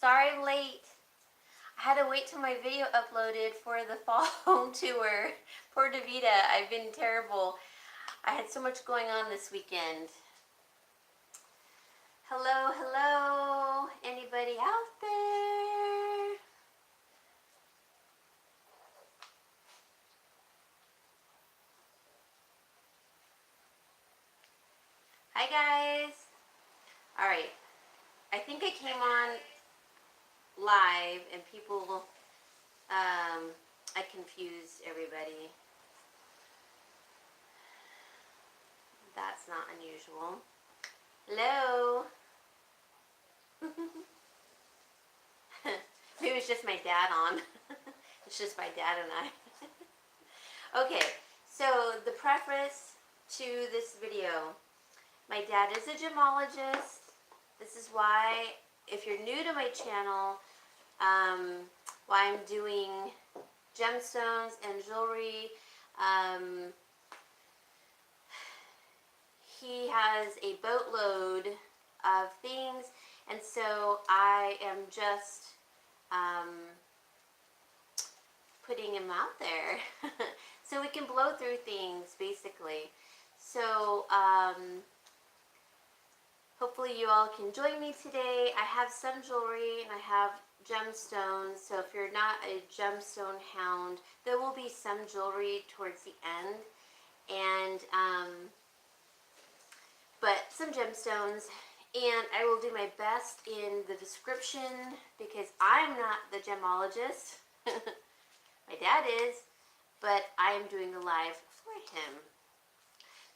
Sorry I'm late. I had to wait till my video uploaded for the fall home tour. Poor Davita, I've been terrible. I had so much going on this weekend. Hello, hello. Anybody out there? Hi guys. All right. I think I came on live and people, I confused everybody. That's not unusual. Hello. Maybe it's just my dad on. It's just my dad and I. Okay, so the preface to this video. My dad is a gemologist. This is why, if you're new to my channel, why I'm doing gemstones and jewelry. He has a boatload of things, and so I am just putting him out there so we can blow through things, basically. So hopefully you all can join me today. I have some jewelry and I have gemstones, so if you're not a gemstone hound, there will be some jewelry towards the end, and but some gemstones, and I will do my best in the description because I'm not the gemologist. My dad is, but I am doing the live for him.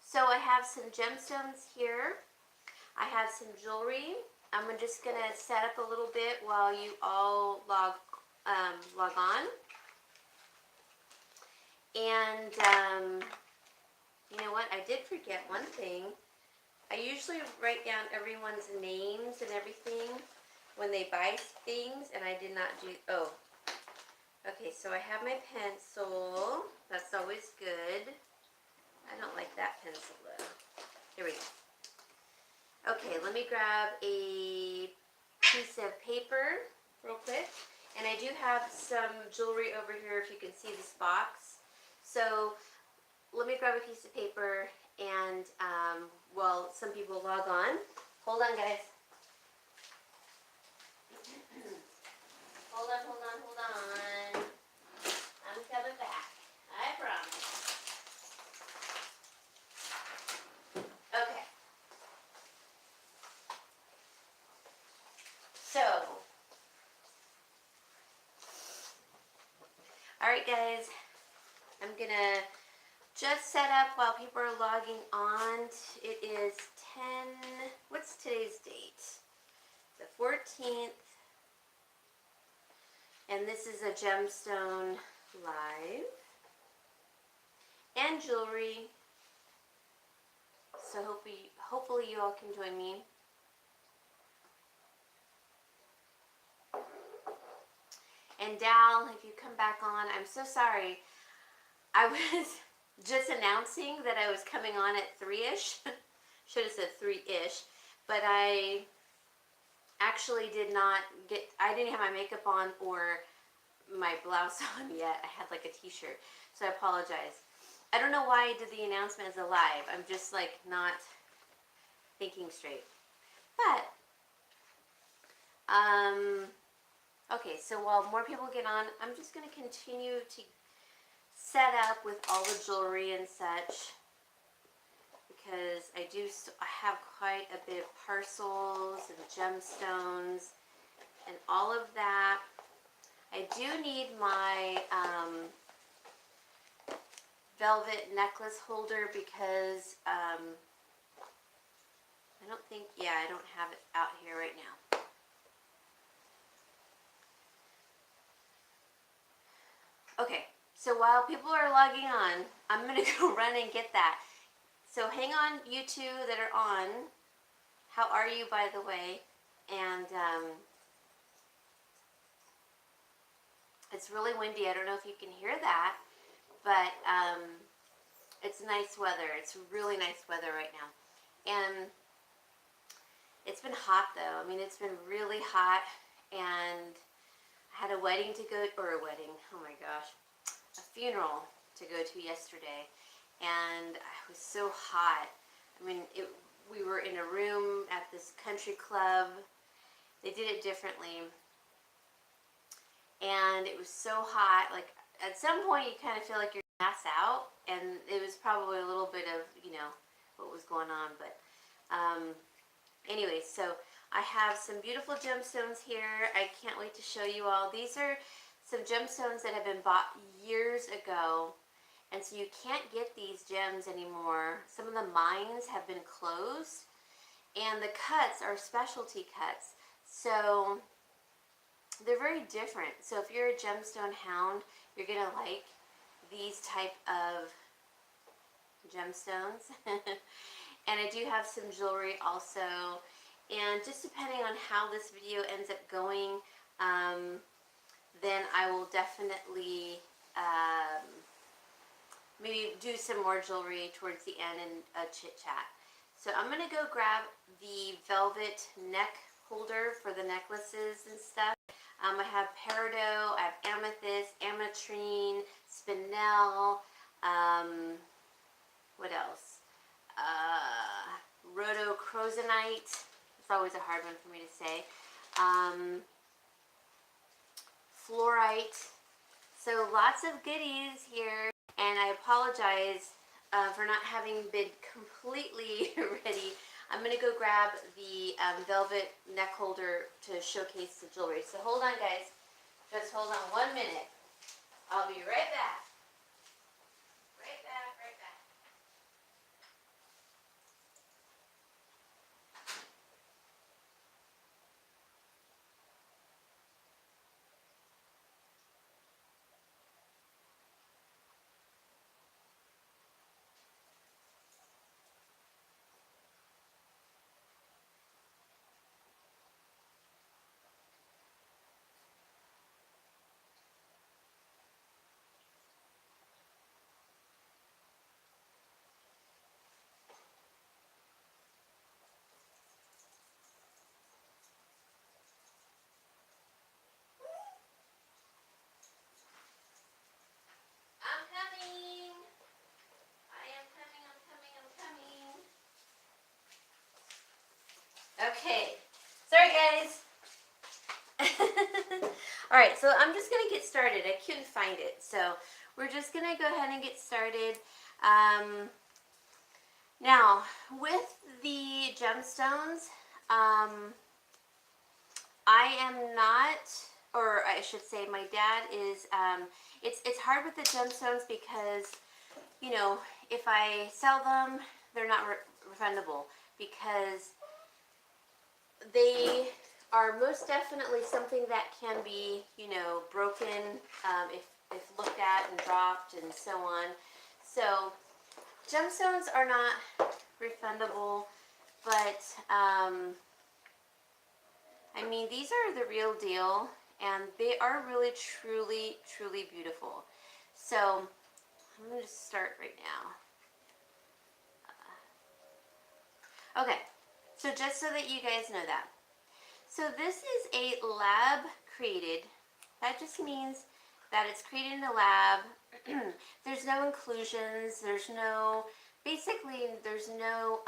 So I have some gemstones here. I have some jewelry. I'm just going to set up a little bit while you all log on. And you know what? I did forget one thing. I usually write down everyone's names and everything when they buy things, and I did not do, oh. Okay, so I have my pencil. That's always good. I don't like that pencil though. Here we go. Okay, let me grab a piece of paper real quick. And I do have some jewelry over here if you can see this box. So let me grab a piece of paper and well, some people log on. Hold on, guys. Hold on, hold on, hold on. I'm coming back. I promise. Okay. So, alright guys, I'm gonna just set up while people are logging on. It is 10, what's today's date? The 14th. And this is a gemstone live. And jewelry. So hopefully you all can join me. And Dal, if you come back on, I'm so sorry. I was just announcing that I was coming on at 3-ish. Should have said 3-ish. But I actually I didn't have my makeup on or my blouse on yet. I had like a t-shirt. So I apologize. I don't know why I did the announcement as a live. I'm just like not thinking straight. But, okay, so while more people get on, I'm just going to continue to set up with all the jewelry and such, because I have quite a bit of parcels and gemstones and all of that. I do need my velvet necklace holder because I don't have it out here right now. Okay, so while people are logging on, I'm going to go run and get that. So hang on, you two that are on. How are you, by the way? And it's really windy. I don't know if you can hear that, but it's nice weather. It's really nice weather right now. And it's been hot, though. I mean, it's been really hot. and I had a wedding to go, or a wedding, oh my gosh, a funeral to go to yesterday, and it was so hot. I mean, we were in a room at this country club. They did it differently, and it was so hot. Like, at some point you kind of feel like you're gonna pass out, and it was probably a little bit of, you know, what was going on. But anyway, so I have some beautiful gemstones here. I can't wait to show you all. These are some gemstones that have been bought years ago, and so you can't get these gems anymore. Some of the mines have been closed, and the cuts are specialty cuts, so they're very different. So if you're a gemstone hound, you're gonna like these type of gemstones. And I do have some jewelry also, and just depending on how this video ends up going, then I will definitely maybe do some more jewelry towards the end and a chit chat. So I'm gonna go grab the velvet neck holder for the necklaces and stuff. I have peridot, I have amethyst, ametrine, spinel, what else? Rhodochrosonite. It's always a hard one for me to say. Fluorite. So lots of goodies here, and I apologize for not having been completely ready. I'm going to go grab the velvet neck holder to showcase the jewelry. So hold on, guys. Just hold on 1 minute. I'll be right back. Right back, right back. I'm coming. I am coming, I'm coming, I'm coming. Okay. Sorry, guys. Alright, so I'm just going to get started. I couldn't find it. So we're just going to go ahead and get started. Now, with the gemstones, I am not, or I should say my dad is, it's hard with the gemstones because, you know, if I sell them, they're not refundable because they are most definitely something that can be, you know, broken if looked at and dropped and so on. So gemstones are not refundable, but I mean, these are the real deal, and they are really, truly, truly beautiful. So I'm going to start right now. Okay, so just so that you guys know that. So this is a lab created. That just means that it's created in a lab. There's no inclusions. There's no, basically, there's no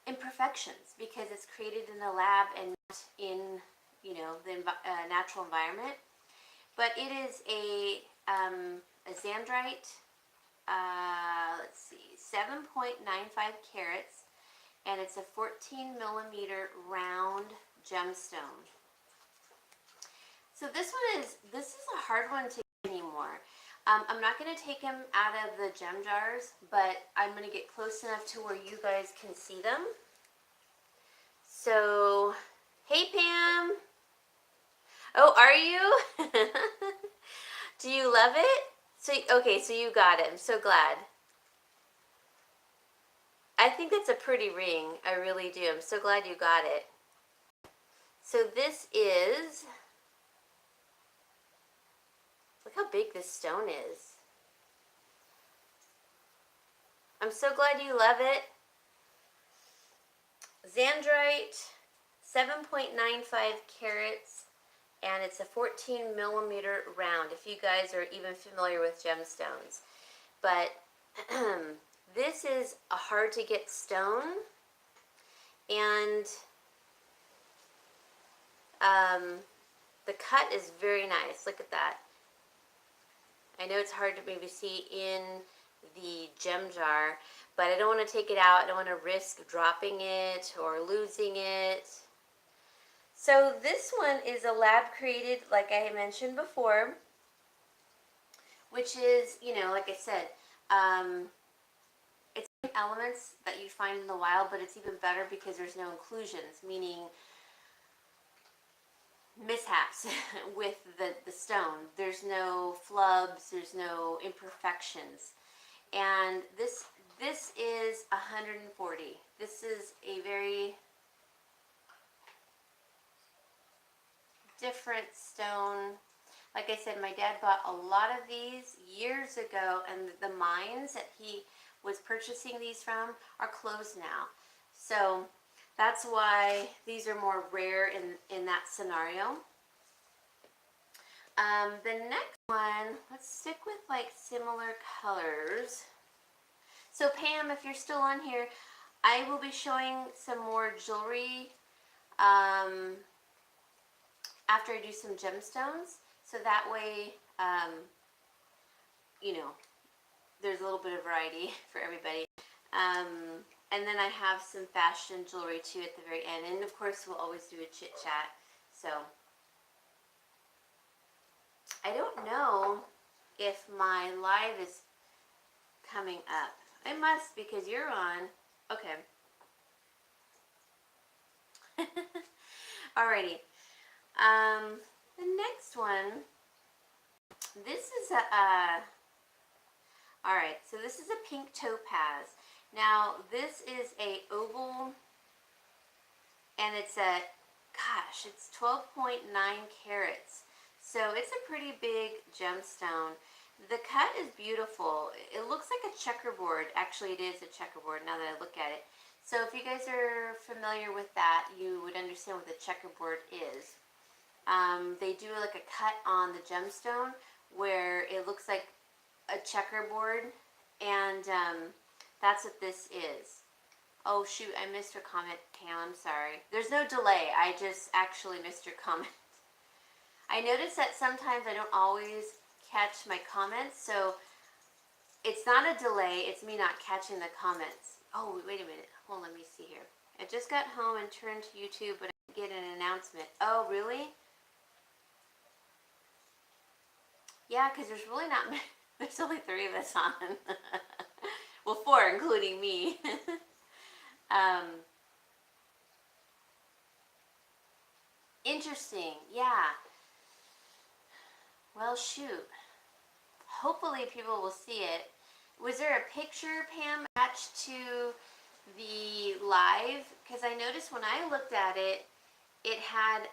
imperfections because it's created in a lab and not in, you know, the natural environment. But it is a xandrite, let's see, 7.95 carats, and it's a 14 millimeter round gemstone. So this is a hard one to get anymore. I'm not going to take them out of the gem jars, but I'm going to get close enough to where you guys can see them. So, hey Pam. Oh, are you? Do you love it? So, okay, so you got it. I'm so glad. I think that's a pretty ring. I really do. I'm so glad you got it. So this is, look how big this stone is. I'm so glad you love it. Xandrite, 7.95 carats, and it's a 14 millimeter round, if you guys are even familiar with gemstones. But this is a hard to get stone, and the cut is very nice. Look at that. I know it's hard to maybe see in the gem jar, but I don't want to take it out. I don't want to risk dropping it or losing it. So this one is a lab created, like I mentioned before, which is, you know, like I said, it's elements that you find in the wild, but it's even better because there's no inclusions, meaning mishaps with the stone. There's no flubs, there's no imperfections. And this is 140. This is a very different stone. Like I said, my dad bought a lot of these years ago, and the mines that he was purchasing these from are closed now. So that's why these are more rare in that scenario. The next one, let's stick with like similar colors. So Pam, if you're still on here, I will be showing some more jewelry after I do some gemstones. So that way, you know, there's a little bit of variety for everybody. And then I have some fashion jewelry too at the very end. And of course, we'll always do a chit chat. So I don't know if my live is coming up. It must, because you're on. Okay. Alrighty. The next one, this is alright, so this is a pink topaz. Now, this is a oval, and it's it's 12.9 carats. So it's a pretty big gemstone. The cut is beautiful. It looks like a checkerboard. Actually, it is a checkerboard now that I look at it. So if you guys are familiar with that, you would understand what the checkerboard is. They do like a cut on the gemstone where it looks like a checkerboard, and that's what this is. Oh shoot, I missed your comment, Pam, I'm sorry. There's no delay, I just actually missed your comment. I notice that sometimes I don't always catch my comments, so it's not a delay, it's me not catching the comments. Oh, wait a minute, hold on, let me see here. I just got home and turned to YouTube, but I didn't get an announcement. Oh, really? Yeah, because there's really not many, there's only 3 of us on. Well, 4, including me. Interesting, yeah. Well, shoot. Hopefully people will see it. Was there a picture, Pam, attached to the live? Because I noticed when I looked at it, it had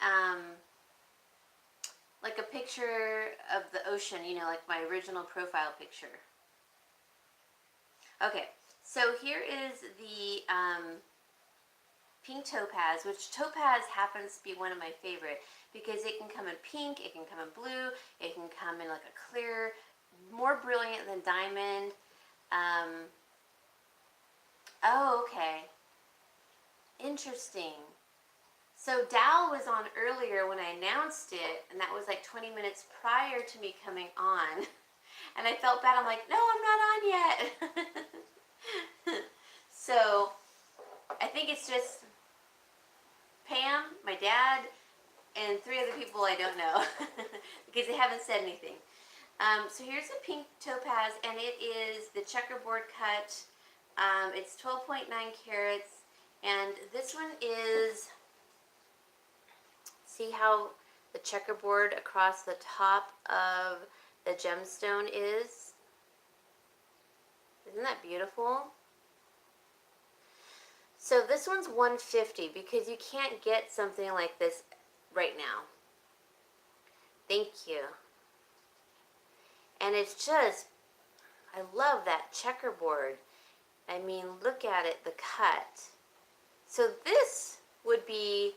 like a picture of the ocean, you know, like my original profile picture. Okay, so here is the pink topaz, which topaz happens to be one of my favorite because it can come in pink, it can come in blue, it can come in like a clear, more brilliant than diamond. Oh, okay. Interesting. So Dal was on earlier when I announced it, and that was like 20 minutes prior to me coming on. And I felt bad. I'm like, no, I'm not on yet. So I think it's just Pam, my dad, and 3 other people I don't know because they haven't said anything. So here's a pink topaz, and it is the checkerboard cut. It's 12.9 carats, and this one is, see how the checkerboard across the top of the gemstone is? Isn't that beautiful? So this one's $150 because you can't get something like this right now. Thank you. And it's just, I love that checkerboard. I mean, look at it, the cut. So this would be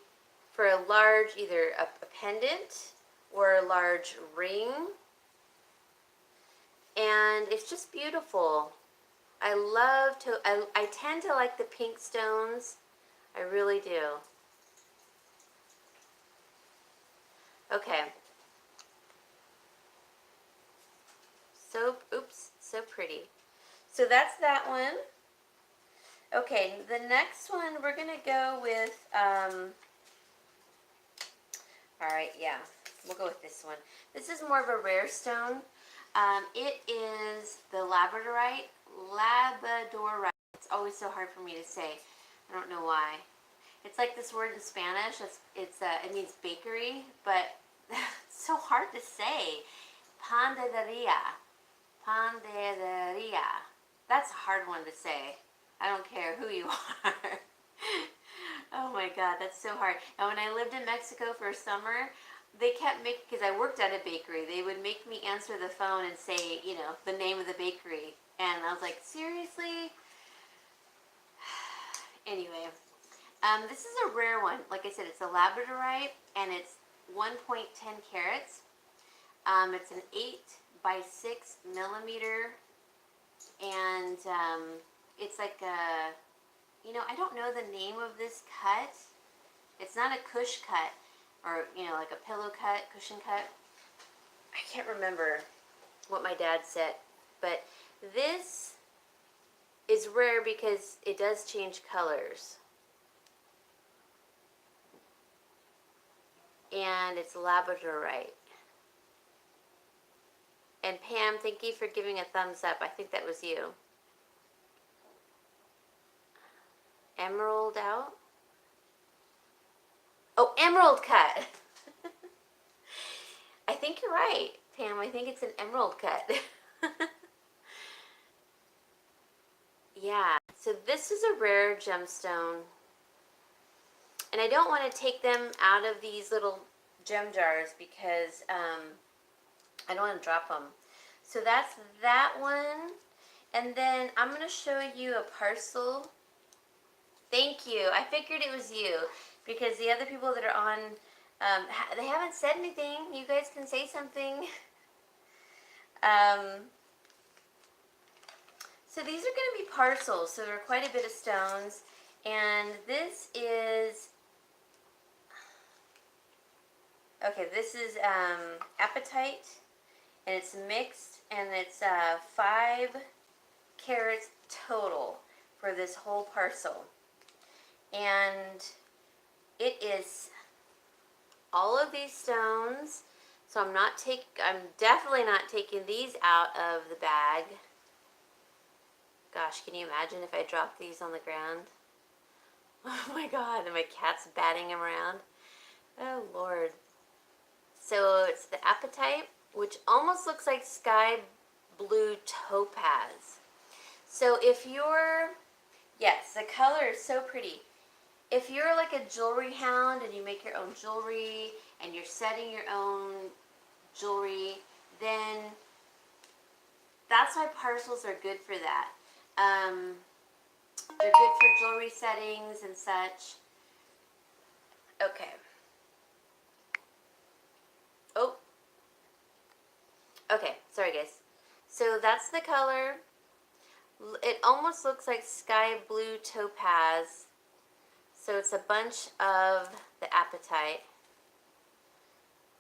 for a large, either a pendant or a large ring. And it's just beautiful. I love to, I tend to like the pink stones. I really do. Okay. So, oops, so pretty. So that's that one. Okay, the next one we're gonna go with, all right, yeah, we'll go with this one. This is more of a rare stone. It is the labradorite. It's always so hard for me to say. I don't know why. It's like this word in Spanish. It means bakery, but it's so hard to say. Panaderia. Panaderia. That's a hard one to say. I don't care who you are. Oh my God, that's so hard. And when I lived in Mexico for a summer, they kept making, because I worked at a bakery, they would make me answer the phone and say, you know, the name of the bakery. And I was like, seriously? Anyway, this is a rare one. Like I said, it's a labradorite, and it's 1.10 carats. It's an 8 by 6 millimeter, and it's like a, you know, I don't know the name of this cut. It's not a cush cut, or, you know, like a pillow cut, cushion cut. I can't remember what my dad said, but this is rare because it does change colors. And it's labradorite. And Pam, thank you for giving a thumbs up. I think that was you. Emerald out? Oh, emerald cut. I think you're right, Pam. I think it's an emerald cut. Yeah, so this is a rare gemstone. And I don't want to take them out of these little gem jars because I don't want to drop them. So that's that one. And then I'm going to show you a parcel. Thank you. I figured it was you because the other people that are on, they haven't said anything. You guys can say something. So these are going to be parcels. So there are quite a bit of stones. And this is, okay, this is apatite. And it's mixed, and it's 5 carats total for this whole parcel. And it is all of these stones. So I'm definitely not taking these out of the bag. Gosh, can you imagine if I dropped these on the ground? Oh my God, and my cat's batting them around. Oh Lord. So it's the apatite, which almost looks like sky blue topaz. So if you're, yes, the color is so pretty. If you're like a jewelry hound and you make your own jewelry and you're setting your own jewelry, then that's why parcels are good for that. They're good for jewelry settings and such. Okay. Oh. Okay, sorry guys. So that's the color. It almost looks like sky blue topaz. So it's a bunch of the apatite.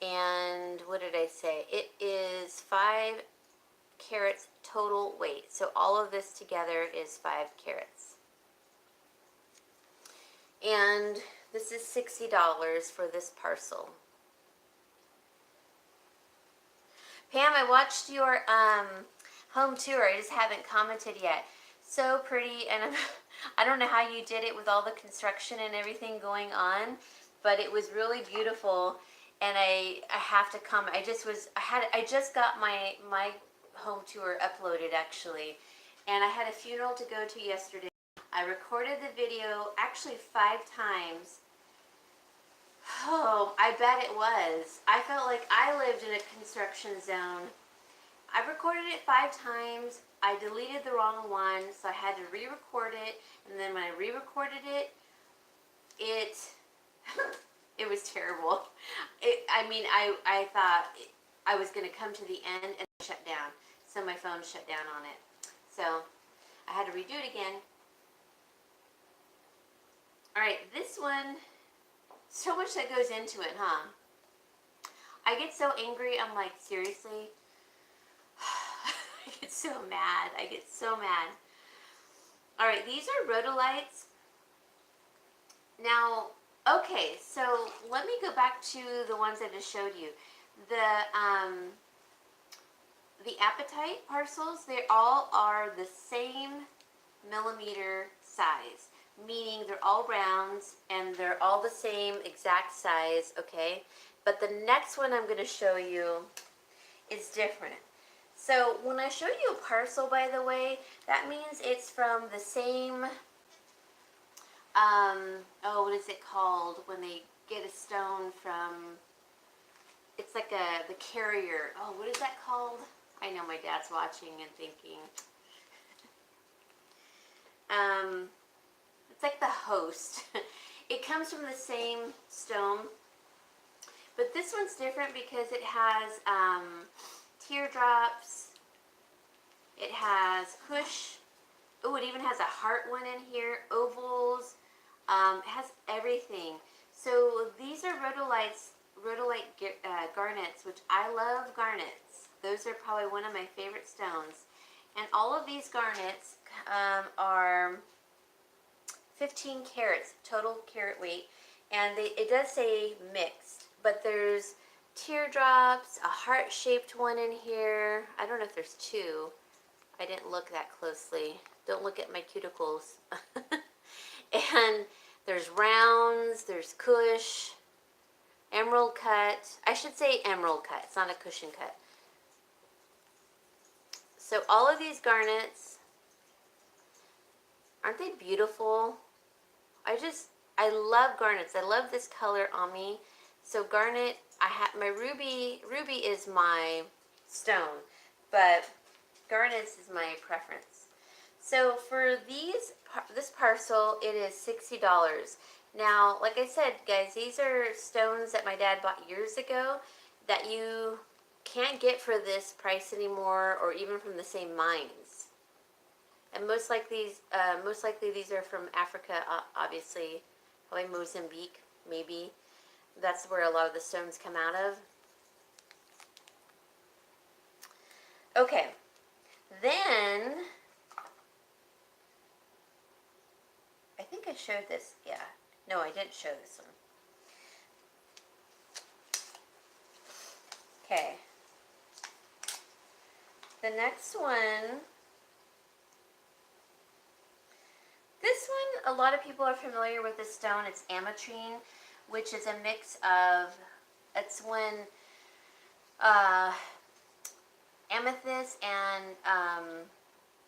And what did I say? It is 5 carats total weight. So all of this together is 5 carats. And this is $60 for this parcel. Pam, I watched your home tour. I just haven't commented yet. So pretty, and I don't know how you did it with all the construction and everything going on, but it was really beautiful. And I have to comment. I just got my home tour uploaded actually, and I had a funeral to go to yesterday. I recorded the video actually 5 times. Oh, I bet it was. I felt like I lived in a construction zone. I recorded it 5 times. I deleted the wrong one, so I had to re-record it. And then when I re-recorded it, It was terrible. I mean, I thought I was going to come to the end and shut down. So my phone shut down on it. So I had to redo it again. Alright, this one, so much that goes into it, huh? I get so angry, I'm like, seriously? I get so mad. I get so mad. Alright, these are rhodolites. Now, okay, so let me go back to the ones I just showed you. The apatite parcels, they all are the same millimeter size, meaning they're all rounds and they're all the same exact size, okay? But the next one I'm going to show you is different. So when I show you a parcel, by the way, that means it's from the same, oh, what is it called when they get a stone from, it's like the carrier. Oh, what is that called? I know my dad's watching and thinking. It's like the host. It comes from the same stone, but this one's different because it has teardrops. It has kush. Oh, it even has a heart one in here. Ovals. It has everything. So these are rhodolite garnets, which I love garnets. Those are probably one of my favorite stones. And all of these garnets are 15 carats, total carat weight. And it does say mixed, but there's teardrops, a heart-shaped one in here. I don't know if there's two. I didn't look that closely. Don't look at my cuticles. And there's rounds, there's kush, emerald cut. I should say emerald cut. It's not a cushion cut. So all of these garnets, aren't they beautiful? I love garnets. I love this color on me. So garnet, I have my ruby is my stone, but garnets is my preference. So for this parcel, it is $60. Now, like I said, guys, these are stones that my dad bought years ago that you can't get for this price anymore, or even from the same mines. And most likely these are from Africa, obviously, probably Mozambique, maybe. That's where a lot of the stones come out of. Okay, then I think I showed this. Yeah, no, I didn't show this one. Okay. The next one, this one, a lot of people are familiar with this stone. It's ametrine, which is a mix of, it's when amethyst and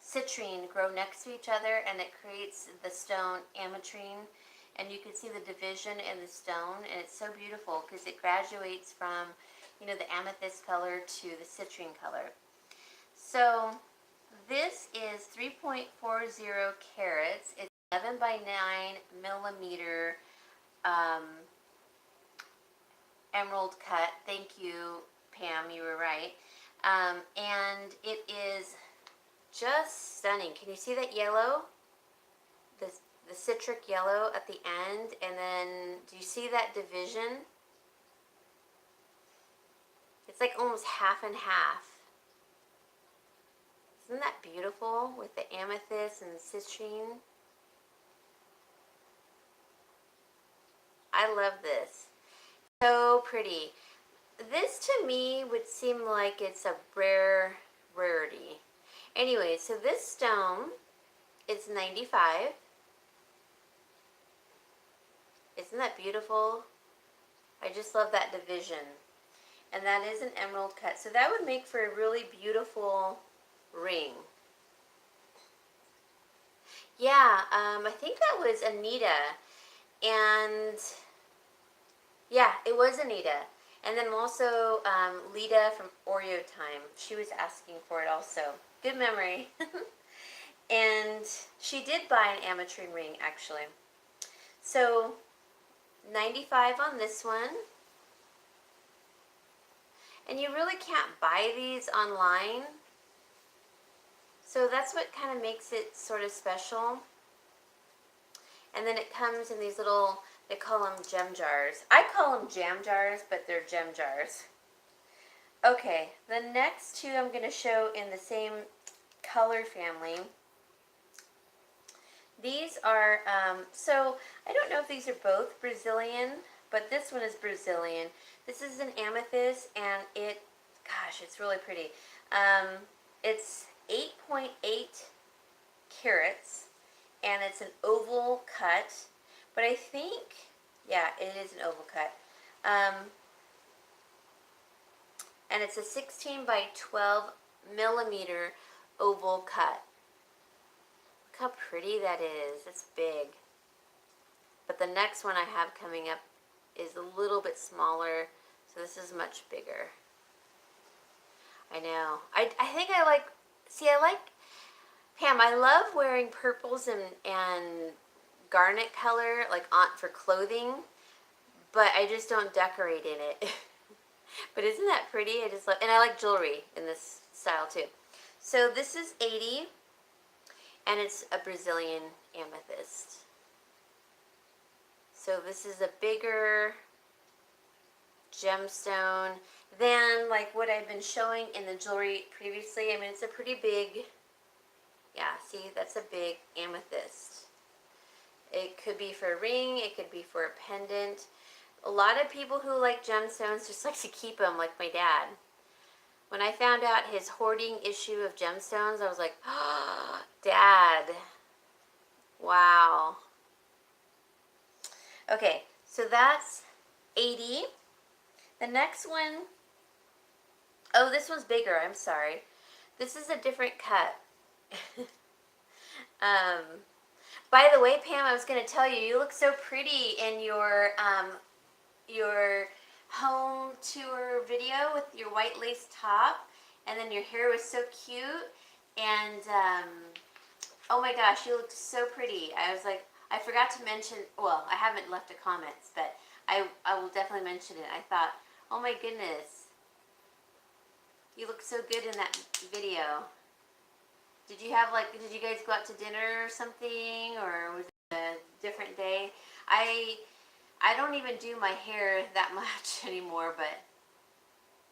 citrine grow next to each other, and it creates the stone ametrine. And you can see the division in the stone, and it's so beautiful because it graduates from, you know, the amethyst color to the citrine color. So this is 3.40 carats. It's 11 by 9 millimeter emerald cut. Thank you, Pam, you were right. And it is just stunning. Can you see that yellow? The citric yellow at the end, and then do you see that division? It's like almost half and half. Isn't that beautiful with the amethyst and citrine? I love this. So pretty. This to me would seem like it's a rarity. Anyway, so this stone is $95. Isn't that beautiful? I just love that division. And that is an emerald cut. So that would make for a really beautiful ring. Yeah, I think that was Anita. And yeah, it was Anita. And then also Lita from Oreo Time. She was asking for it also. Good memory. And she did buy an ametrine ring, actually. So $95 on this one. And you really can't buy these online. So that's what kind of makes it sort of special. And then it comes in these little, they call them gem jars. I call them jam jars, but they're gem jars. Okay, the next two I'm going to show in the same color family. These are, so I don't know if these are both Brazilian, but this one is Brazilian. This is an amethyst, and it, gosh, it's really pretty. It's 8.8 carats, and it's an oval cut, but I think, yeah, it is an oval cut. And it's a 16 by 12 millimeter oval cut. Look how pretty that is. It's big. But the next one I have coming up is a little bit smaller, so this is much bigger. I know. I think I like, Pam, I love wearing purples and garnet color, like for clothing, but I just don't decorate in it. But isn't that pretty? I just love, and I like jewelry in this style too. So this is 80, and it's a Brazilian amethyst. So this is a bigger gemstone than like what I've been showing in the jewelry previously. I mean, it's a pretty big, yeah, see, that's a big amethyst. It could be for a ring, it could be for a pendant. A lot of people who like gemstones just like to keep them, like my dad. When I found out his hoarding issue of gemstones, I was like, oh, Dad, wow. Okay, so that's 80. The next one, oh, this one's bigger, I'm sorry. This is a different cut. By the way, Pam, I was going to tell you, you look so pretty in your home tour video with your white lace top, and then your hair was so cute, and oh my gosh, you looked so pretty. I was like, I forgot to mention, well, I haven't left a comment, but I will definitely mention it. I thought, oh my goodness, you look so good in that video. Did you have like, did you guys go out to dinner or something, or was it a different day? I don't even do my hair that much anymore, but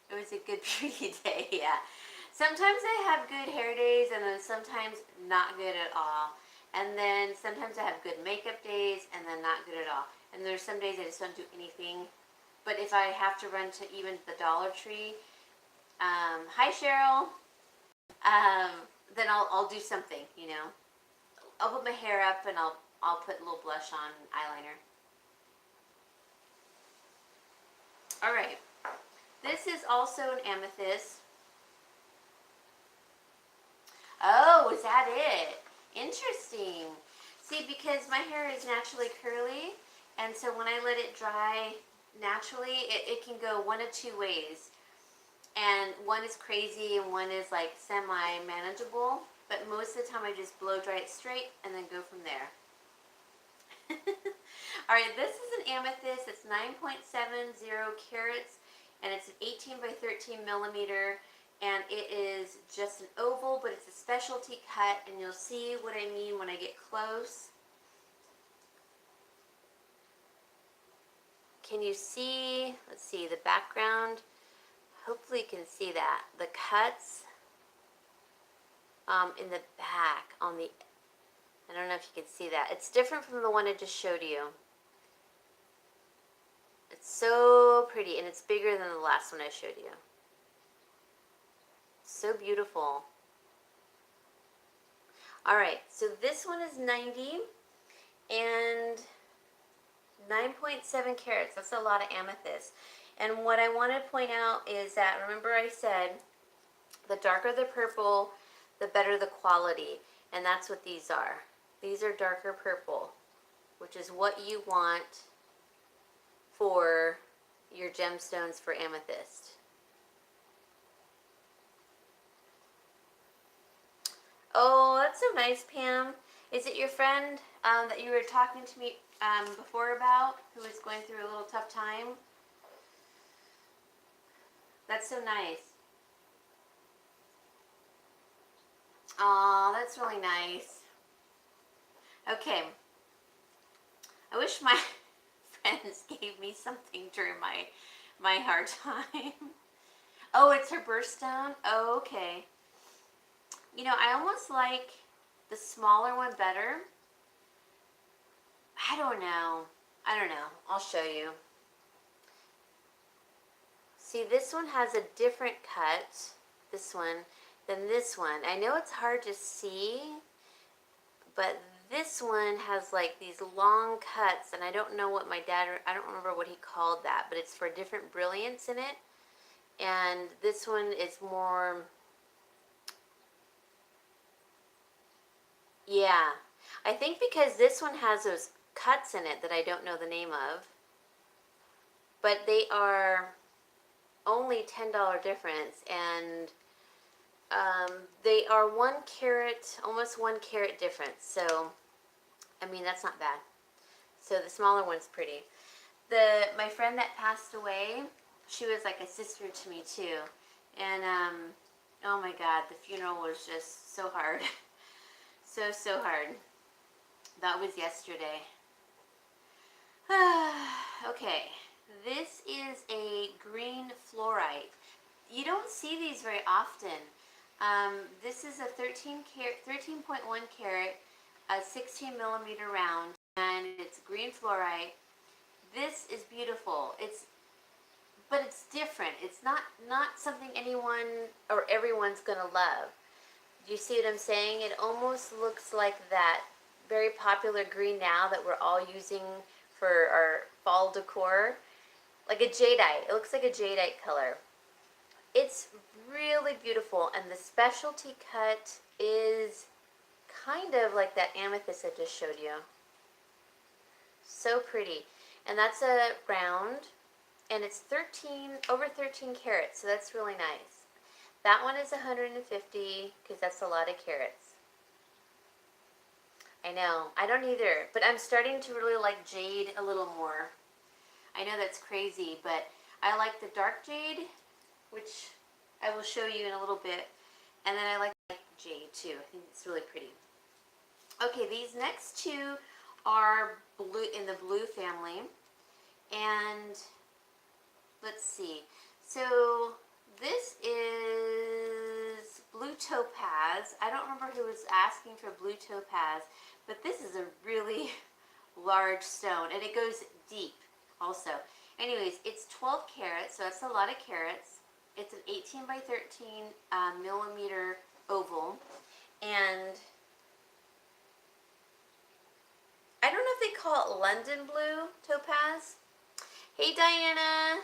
it was a good beauty day, yeah. Sometimes I have good hair days, and then sometimes not good at all. And then sometimes I have good makeup days, and then not good at all. And there's some days I just don't do anything. But if I have to run to even the Dollar Tree, hi Cheryl, then I'll do something, you know. I'll put my hair up, and I'll put a little blush on, eyeliner. All right, this is also an amethyst. Oh, is that it? Interesting. See, because my hair is naturally curly, and so when I let it dry naturally, it can go one of two ways. And one is crazy, and one is like semi-manageable. But most of the time I just blow dry it straight and then go from there. Alright, this is an amethyst. It's 9.70 carats, and it's an 18 by 13 millimeter, and it is just an oval, but it's a specialty cut, and you'll see what I mean when I get close. Can you see, let's see, the background? Hopefully you can see that. The cuts in the back on the, I don't know if you can see that. It's different from the one I just showed you. It's so pretty, and it's bigger than the last one I showed you. So beautiful. Alright, so this one is 90 and 9.7 carats. That's a lot of amethyst. And what I want to point out is that, remember I said, the darker the purple, the better the quality. And that's what these are. These are darker purple, which is what you want for your gemstones for amethyst. Oh, that's so nice, Pam. Is it your friend that you were talking to me before about, who was going through a little tough time? That's so nice. Aw, that's really nice. Okay. I wish my friends gave me something during my hard time. Oh, it's her birthstone? Oh, okay. You know, I almost like the smaller one better. I don't know. I'll show you. See, this one has a different cut, this one, than this one. I know it's hard to see, but this one has like these long cuts, and I don't know what I don't remember what he called that, but it's for different brilliance in it. And this one is more, yeah. I think because this one has those cuts in it that I don't know the name of, but they are only $10 difference, and they are 1 carat, almost 1 carat difference. So, I mean, that's not bad. So the smaller one's pretty. My friend that passed away, she was like a sister to me too. And, oh my God, the funeral was just so hard. So hard. That was yesterday. Okay, this is a green fluorite. You don't see these very often. This is a 13.1 carat, a 16 millimeter round, and it's green fluorite. This is beautiful. But it's different. It's not something anyone or everyone's gonna love. Do you see what I'm saying? It almost looks like that very popular green now that we're all using for our fall decor, like a jadeite. It looks like a jadeite color. It's really beautiful, and the specialty cut is kind of like that amethyst I just showed you. So pretty. And that's a round, and it's over 13 carats, so that's really nice. That one is 150 because that's a lot of carats. I know, I don't either, but I'm starting to really like jade a little more. I know that's crazy, but I like the dark jade, which I will show you in a little bit, and then I like jade too. I think it's really pretty. Okay, these next two are blue, in the blue family, and let's see. So this is blue topaz. I don't remember who was asking for blue topaz, but this is a really large stone, and it goes deep also. Anyways, it's 12 carats, so that's a lot of carats. It's an 18 by 13 millimeter oval, and I don't know if they call it London blue topaz. Hey, Diana.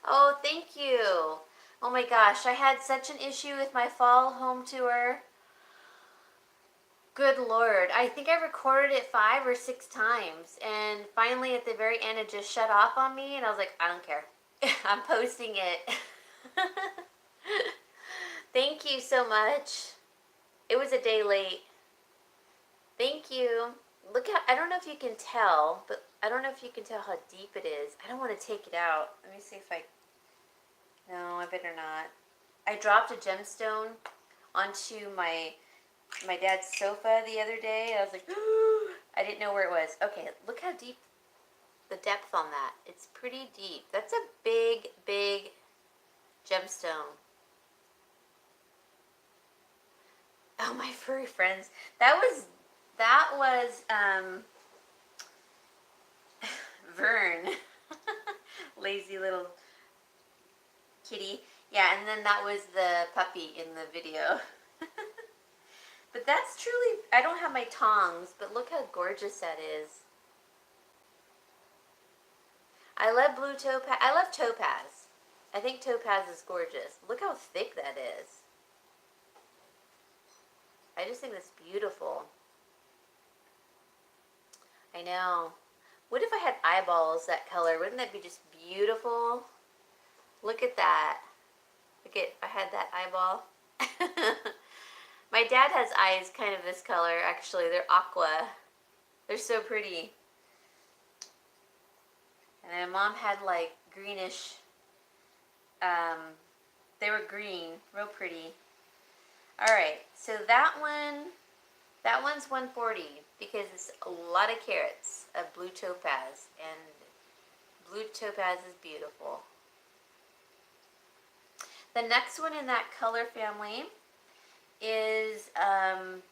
Oh, thank you. Oh my gosh, I had such an issue with my fall home tour. Good Lord. I think I recorded it 5 or 6 times, and finally at the very end it just shut off on me, and I was like, I don't care. I'm posting it. Thank you so much. It was a day late. Thank you. Look how, I don't know if you can tell, but I don't know if you can tell how deep it is. I don't want to take it out. Let me see if no, I better not. I dropped a gemstone onto my dad's sofa the other day. I was like, I didn't know where it was. Okay, look how deep, the depth on that. It's pretty deep. That's a big, big gemstone. Oh, my furry friends. That was Vern. Lazy little kitty. Yeah, and then that was the puppy in the video. But that's truly, I don't have my tongs, but look how gorgeous that is. I love blue topaz. I love topaz. I think topaz is gorgeous. Look how thick that is. I just think that's beautiful. I know. What if I had eyeballs that color? Wouldn't that be just beautiful? Look at that. Look at, I had that eyeball. My dad has eyes kind of this color, actually. They're aqua. They're so pretty. And then Mom had like greenish, they were green, real pretty. Alright, so that one's 140 because it's a lot of carats of blue topaz, and blue topaz is beautiful. The next one in that color family is,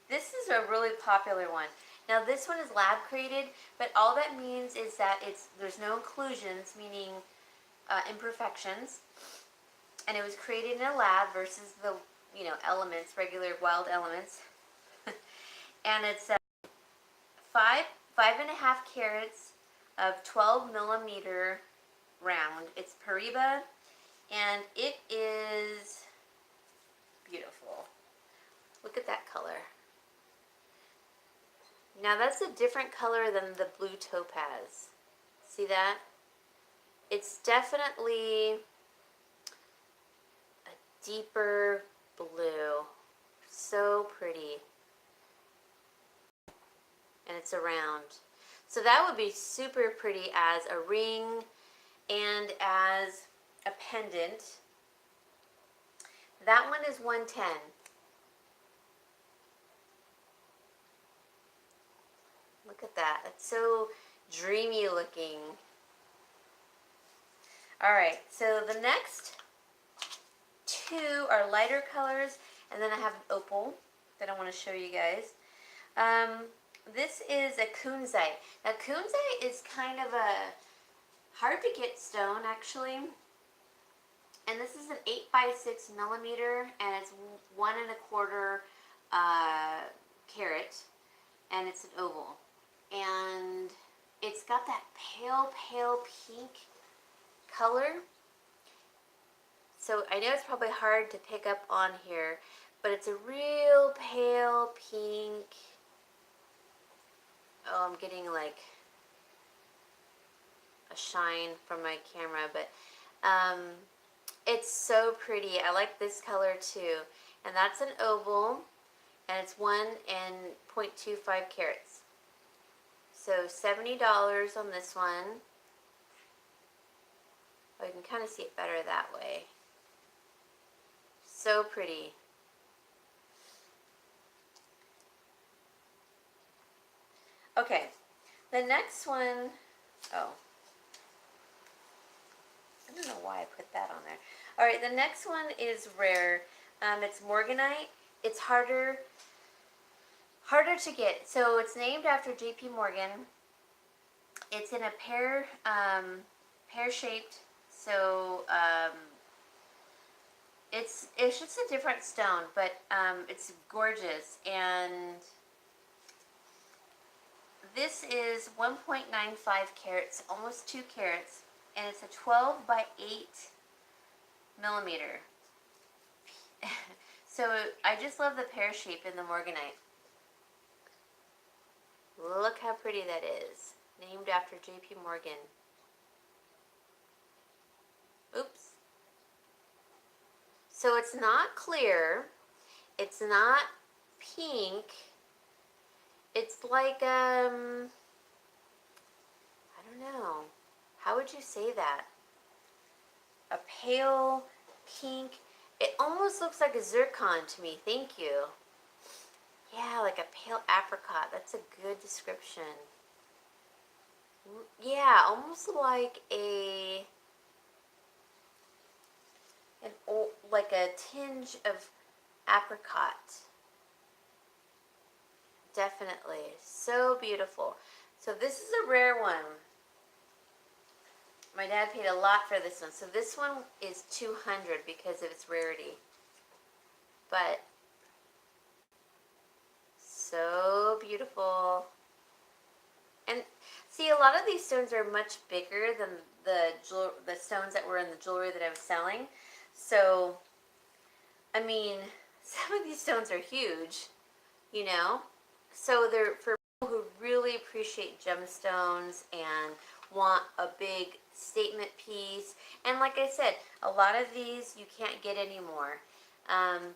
this is a really popular one. Now this one is lab created, but all that means is that there's no inclusions, meaning imperfections, and it was created in a lab versus the elements, regular wild elements. And it's 5.5 carats of 12 millimeter round. It's Pariba, and it is beautiful. Look at that color. Now that's a different color than the blue topaz. See that? It's definitely a deeper blue. So pretty. And it's a round. So that would be super pretty as a ring and as a pendant. That one is 110. Look at that. It's so dreamy looking. Alright, so the next two are lighter colors, and then I have an opal that I want to show you guys. This is a kunzite. Now kunzite is kind of a hard to get stone actually. And this is an 8x6 millimeter, and it's 1.25 carat, and it's an oval. And it's got that pale pink color. So I know it's probably hard to pick up on here, but it's a real pale pink. Oh, I'm getting like a shine from my camera, but it's so pretty. I like this color too. And that's an oval, and it's 1.25 carats. So $70 on this one. Oh, you can kind of see it better that way. So pretty. Okay, the next one, oh, I don't know why I put that on there. All right, the next one is rare. It's morganite. It's harder to get. So it's named after J.P. Morgan. It's in a pear-shaped. So it's just a different stone, but it's gorgeous. And this is 1.95 carats, almost 2 carats, and it's a 12 by 8 millimeter. So I just love the pear shape in the morganite. Look how pretty that is. Named after J.P. Morgan. Oops. So it's not clear. It's not pink. It's like, I don't know. How would you say that? A pale pink. It almost looks like a zircon to me. Thank you. Yeah, like a pale apricot. That's a good description. Yeah, almost like like a tinge of apricot. Definitely. So beautiful. So this is a rare one. My dad paid a lot for this one. So this one is $200 because of its rarity. But so beautiful. And see, a lot of these stones are much bigger than the stones that were in the jewelry that I was selling. So, I mean, some of these stones are huge, you know? So they're for people who really appreciate gemstones and want a big statement piece. And like I said, a lot of these you can't get anymore.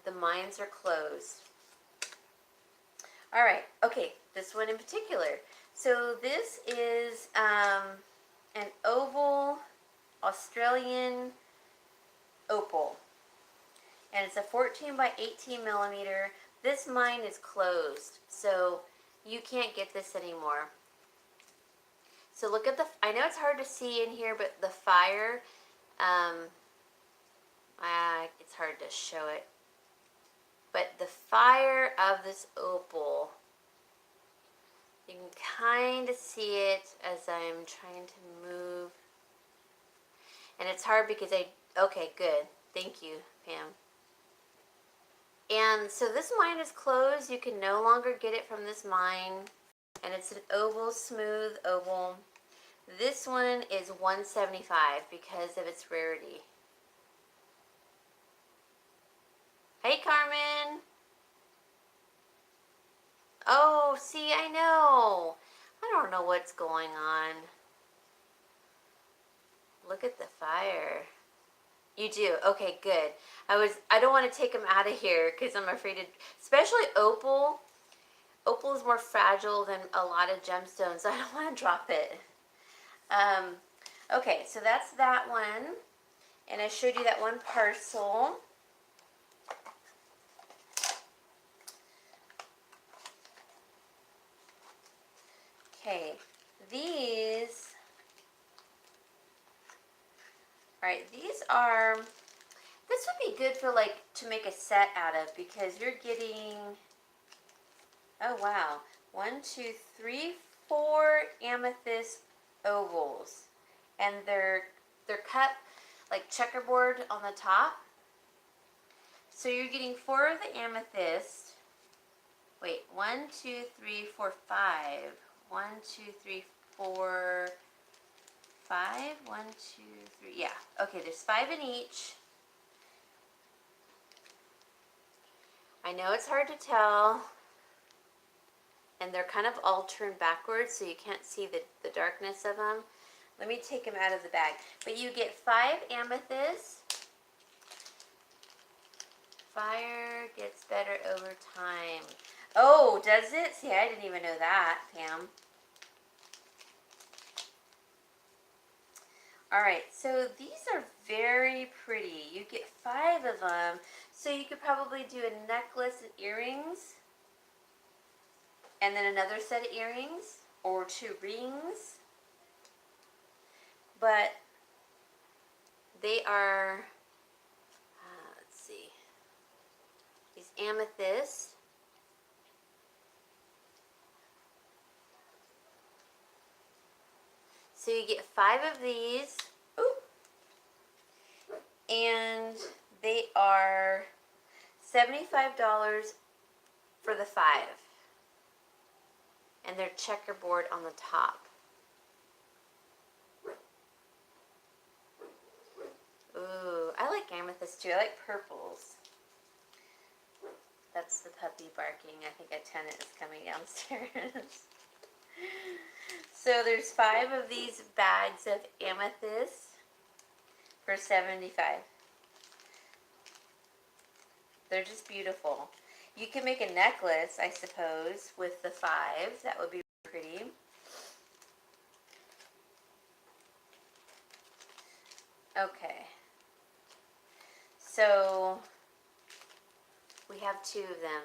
The mines are closed. All right. Okay. This one in particular. So this is an oval Australian opal. And it's a 14 by 18 millimeter. This mine is closed, so you can't get this anymore. So look at the, I know it's hard to see in here, but the fire, it's hard to show it. But the fire of this opal, you can kind of see it as I'm trying to move. And it's hard because okay, good. Thank you, Pam. And so this mine is closed. You can no longer get it from this mine. And it's an oval, smooth oval. This one is $175 because of its rarity. Hey, Carmen. Oh, see, I know. I don't know what's going on. Look at the fire. You do? Okay, good. I don't want to take them out of here because I'm afraid to, especially opal. Opal is more fragile than a lot of gemstones, so I don't want to drop it. Okay, so that's that one. And I showed you that one parcel. Okay, these, all right, these are, this would be good for like to make a set out of because you're getting, oh wow, 1, 2, 3, 4 amethyst ovals, and they're cut like checkerboard on the top. So you're getting 4 of the amethyst. Wait, 1, 2, 3, 4, 5. 1, 2, 3, 4, 5. 1, 2, 3. Yeah. Okay, there's 5 in each. I know it's hard to tell. And they're kind of all turned backwards, so you can't see the darkness of them. Let me take them out of the bag. But you get 5 amethysts. Fire gets better over time. Oh, does it? See, I didn't even know that, Pam. Alright, so these are very pretty. You get 5 of them. So you could probably do a necklace and earrings. And then another set of earrings. Or 2 rings. But they are, let's see, these amethysts. So you get 5 of these. Ooh. And they are $75 for the 5. And they're checkerboard on the top. Ooh, I like amethyst too. I like purples. That's the puppy barking. I think a tenant is coming downstairs. So there's 5 of these bags of amethyst for $75. They're just beautiful. You can make a necklace, I suppose, with the 5. That would be pretty. Okay. So we have 2 of them.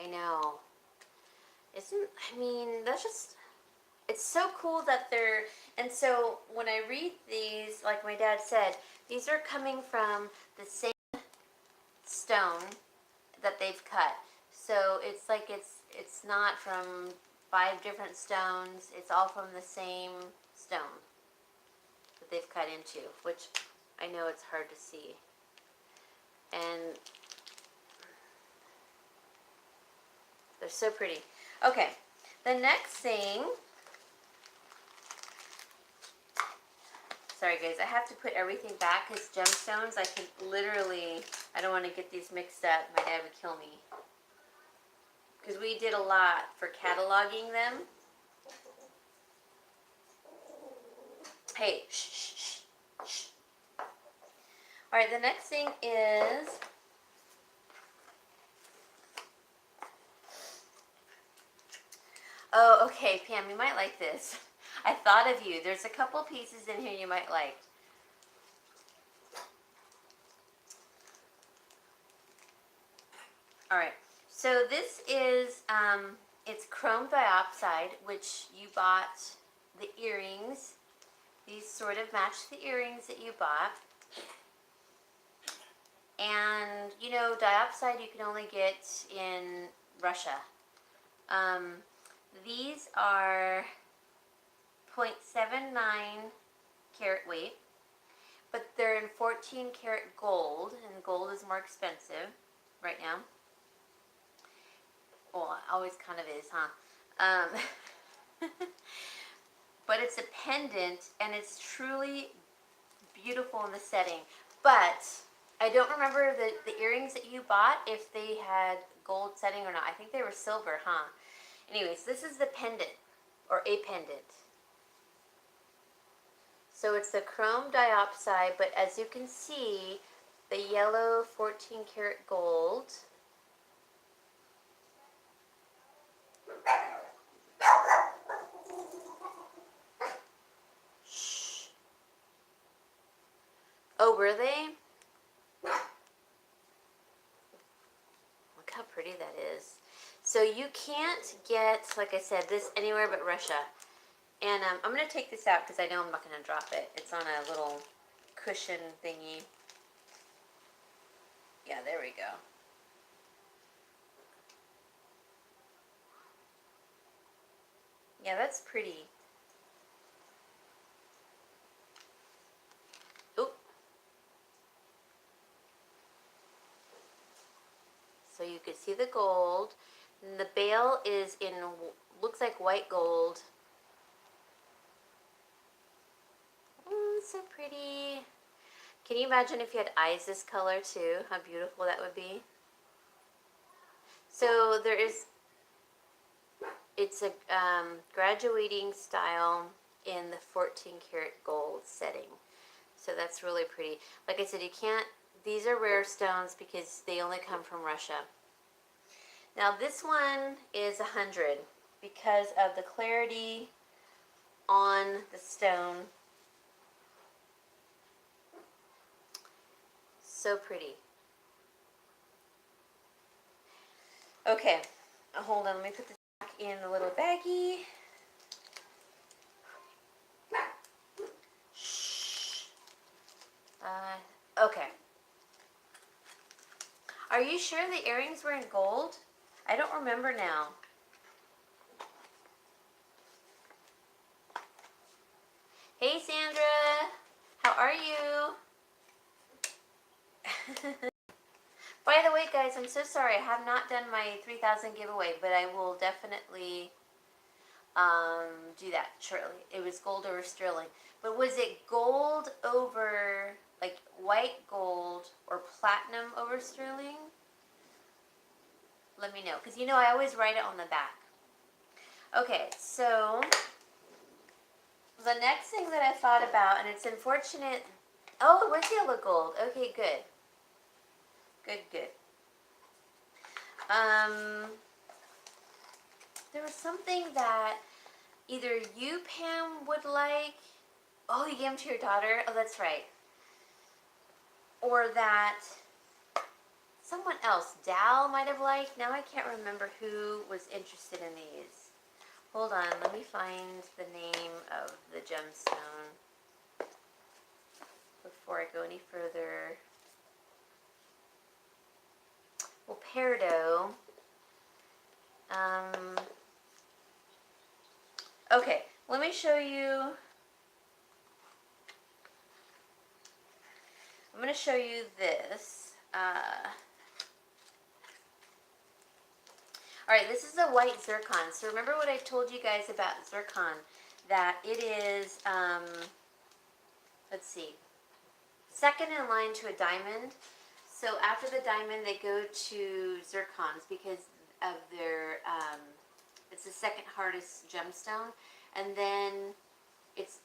I know. I mean, that's just, it's so cool that they're, and so when I read these, like my dad said, these are coming from the same stone that they've cut. So it's like it's not from 5 different stones. It's all from the same stone that they've cut into, which I know it's hard to see. And they're so pretty. Okay, the next thing, sorry guys, I have to put everything back because gemstones, I can literally, I don't want to get these mixed up. My dad would kill me. Because we did a lot for cataloging them. Hey, shh, shh, shh. All right, the next thing is Okay, Pam, you might like this. I thought of you. There's a couple pieces in here you might like. All right. So this is, it's chrome dioxide, which you bought the earrings. These sort of match the earrings that you bought. And, you know, dioxide you can only get in Russia. These are 0.79 carat weight, but they're in 14 karat gold, and gold is more expensive right now. Well, it always kind of is, huh? But it's a pendant, and it's truly beautiful in the setting. But I don't remember the earrings that you bought, if they had gold setting or not. I think they were silver, huh? Anyways, this is the pendant, or a pendant. So it's the chrome dioxide, but as you can see, the yellow 14 karat gold. Shh. Oh, were they? Look how pretty that is. So you can't get, like I said, this anywhere but Russia. And I'm going to take this out because I know I'm not going to drop it. It's on a little cushion thingy. Yeah, there we go. Yeah, that's pretty. Oop. So you can see the gold. And the bail is in, looks like white gold. So pretty. Can you imagine if you had eyes this color too? How beautiful that would be. So there is, it's a graduating style in the 14 karat gold setting. So that's really pretty. Like I said, you can't, these are rare stones because they only come from Russia. Now this one is 100 because of the clarity on the stone. So pretty. Okay, hold on, let me put this back in the little baggie. Shh. Okay. Are you sure the earrings were in gold? I don't remember now. Hey Sandra, how are you? By the way, guys, I'm so sorry. I have not done my 3,000 giveaway, but I will definitely do that shortly. It was gold over sterling. But was it gold over, like, white gold or platinum over sterling? Let me know. Because, you know, I always write it on the back. Okay, so the next thing that I thought about, and it's unfortunate. Oh, it was yellow gold. Okay, good. Good. There was something that either you, Pam, would like. Oh, you gave them to your daughter? Oh, that's right. Or that someone else, Dal, might have liked. Now I can't remember who was interested in these. Hold on, let me find the name of the gemstone before I go any further. Well, peridot. Okay, let me show you. I'm going to show you this. Alright, this is a white zircon. So remember what I told you guys about zircon? That it is, let's see, second in line to a diamond. So after the diamond, they go to zircons because of their, it's the second hardest gemstone. And then it's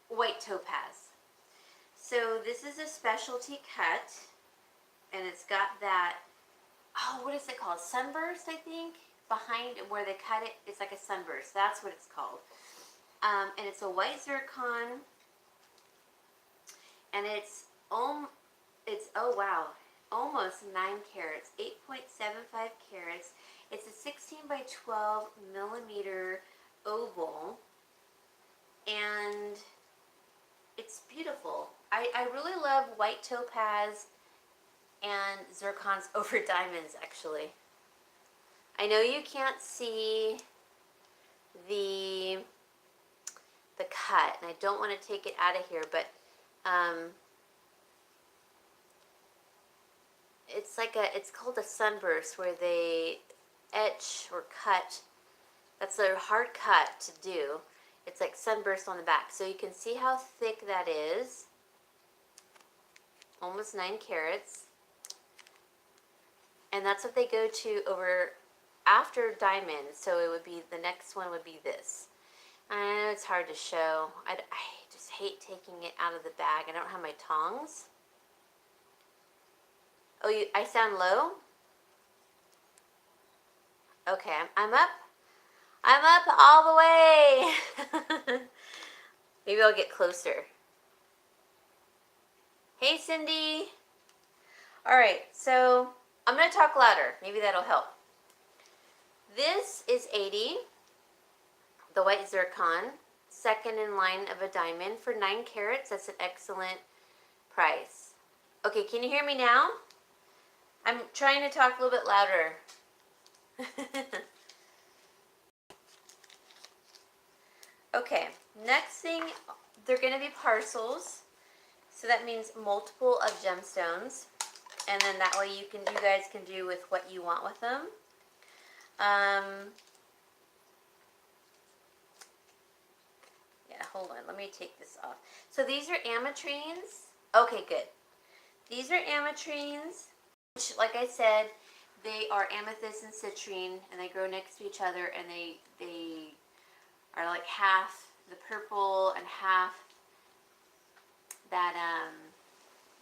white topaz. So this is a specialty cut, and it's got that, oh, what is it called? Sunburst, I think? behind where they cut it, it's like a sunburst. That's what it's called. And it's a white zircon, and it's oh wow, almost 9 carats, 8.75 carats. It's a 16 by 12 millimeter oval, and it's beautiful. I really love white topaz and zircons over diamonds, actually. I know you can't see the cut, and I don't want to take it out of here, but it's called a sunburst, where they etch or cut. That's a hard cut to do. It's like sunburst on the back, so you can see how thick that is. Almost 9 carats, and that's what they go to over after diamond. So it would be, the next one would be this. I know it's hard to show. I just hate taking it out of the bag. I don't have my tongs. Oh, I sound low? Okay, I'm up. I'm up all the way. Maybe I'll get closer. Hey, Cindy. All right, so I'm going to talk louder. Maybe that'll help. This is 80, the white zircon, second in line of a diamond for 9 carats. That's an excellent price. Okay, can you hear me now? I'm trying to talk a little bit louder. Okay, next thing, they're going to be parcels. So that means multiple of gemstones. And then that way you guys can do with what you want with them. Yeah, hold on. Let me take this off. So these are ametrines. Okay, good. These are ametrines, which, like I said, they are amethyst and citrine, and they grow next to each other, and they are like half the purple and half that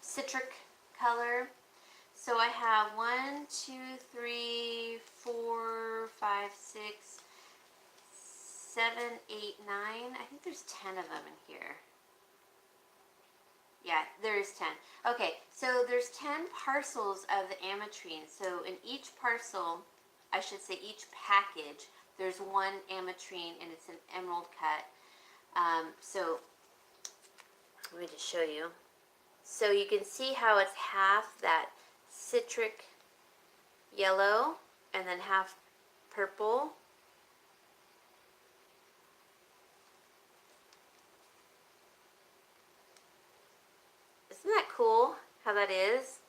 citric color. So I have 1, 2, 3, 4, 5, 6, 7, 8, 9. I think there's 10 of them in here. Yeah, there is 10. Okay, so there's 10 parcels of the ametrine. So in each parcel, I should say each package, there's 1 ametrine, and it's an emerald cut. So let me just show you. So you can see how it's half that citric yellow and then half purple. Isn't that cool how that is?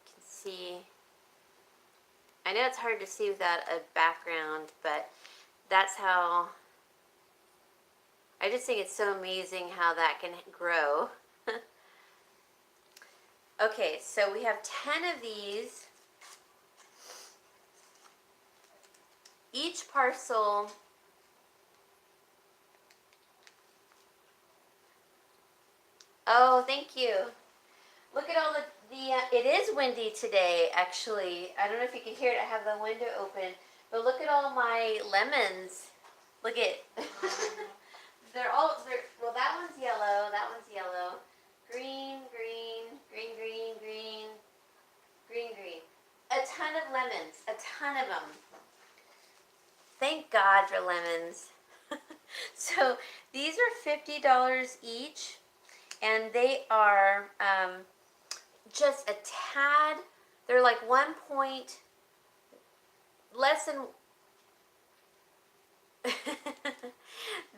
You can see. I know it's hard to see without a background, but that's how. I just think it's so amazing how that can grow. Okay, so we have 10 of these. Each parcel oh, thank you. Look at all the it is windy today, actually. I don't know if you can hear it. I have the window open. But look at all my lemons. Look at well, that one's yellow, that one's yellow. Green, green, green, green, green, green, green. A ton of lemons, a ton of them. Thank God for lemons. So these are $50 each, and they are just a tad. They're like 1 point less than.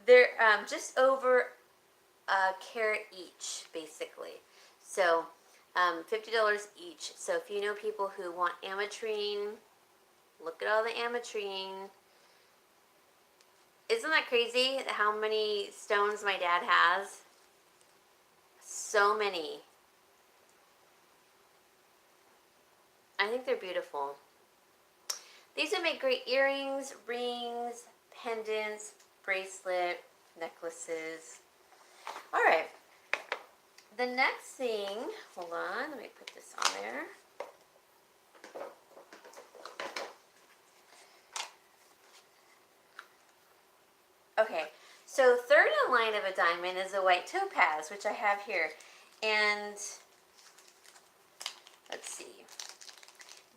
They're just over a carat each, basically. So $50 each. So if you know people who want ametrine, look at all the ametrine. Isn't that crazy how many stones my dad has? So many. I think they're beautiful. These would make great earrings, rings, pendants, bracelet, necklaces. All right. The next thing, hold on, let me put this on there. Okay, so third in line of a diamond is a white topaz, which I have here. And let's see.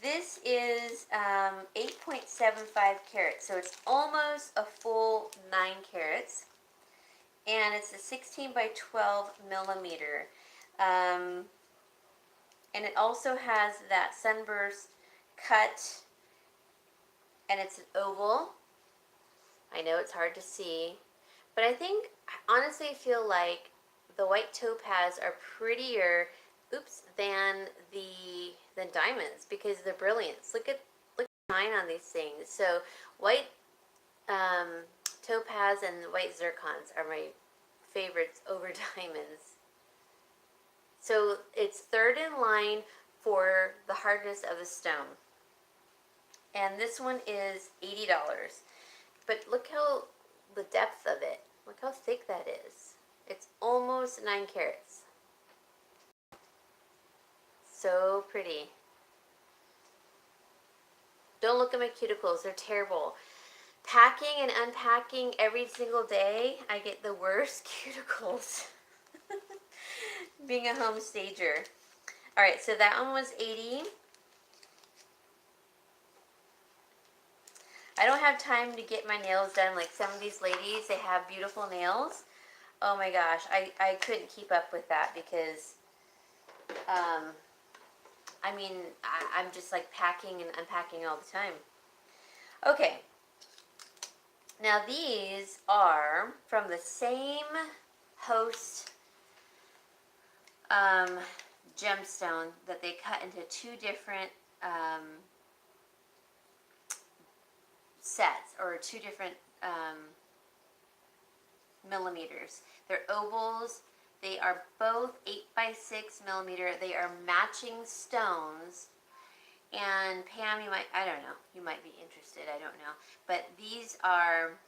This is 8.75 carats, so it's almost a full 9 carats. And it's a 16 by 12 millimeter. And it also has that sunburst cut, and it's an oval. I know it's hard to see, but I honestly feel like the white topaz are prettier, than diamonds because of the brilliance. Look at mine on these things. So white topaz and white zircons are my favorites over diamonds. So it's third in line for the hardness of the stone. And this one is $80. But look how the depth of it. Look how thick that is. It's almost 9 carats. So pretty. Don't look at my cuticles. They're terrible. Packing and unpacking every single day, I get the worst cuticles. Being a home stager. Alright, so that one was 80. I don't have time to get my nails done like some of these ladies. They have beautiful nails. Oh my gosh, I couldn't keep up with that because, I'm just like packing and unpacking all the time. Okay, now these are from the same host gemstone that they cut into 2 different sets, or 2 different millimeters. They're ovals. They are both 8 by 6 millimeter. They are matching stones. And Pam, I don't know, you might be interested, I don't know. But these are,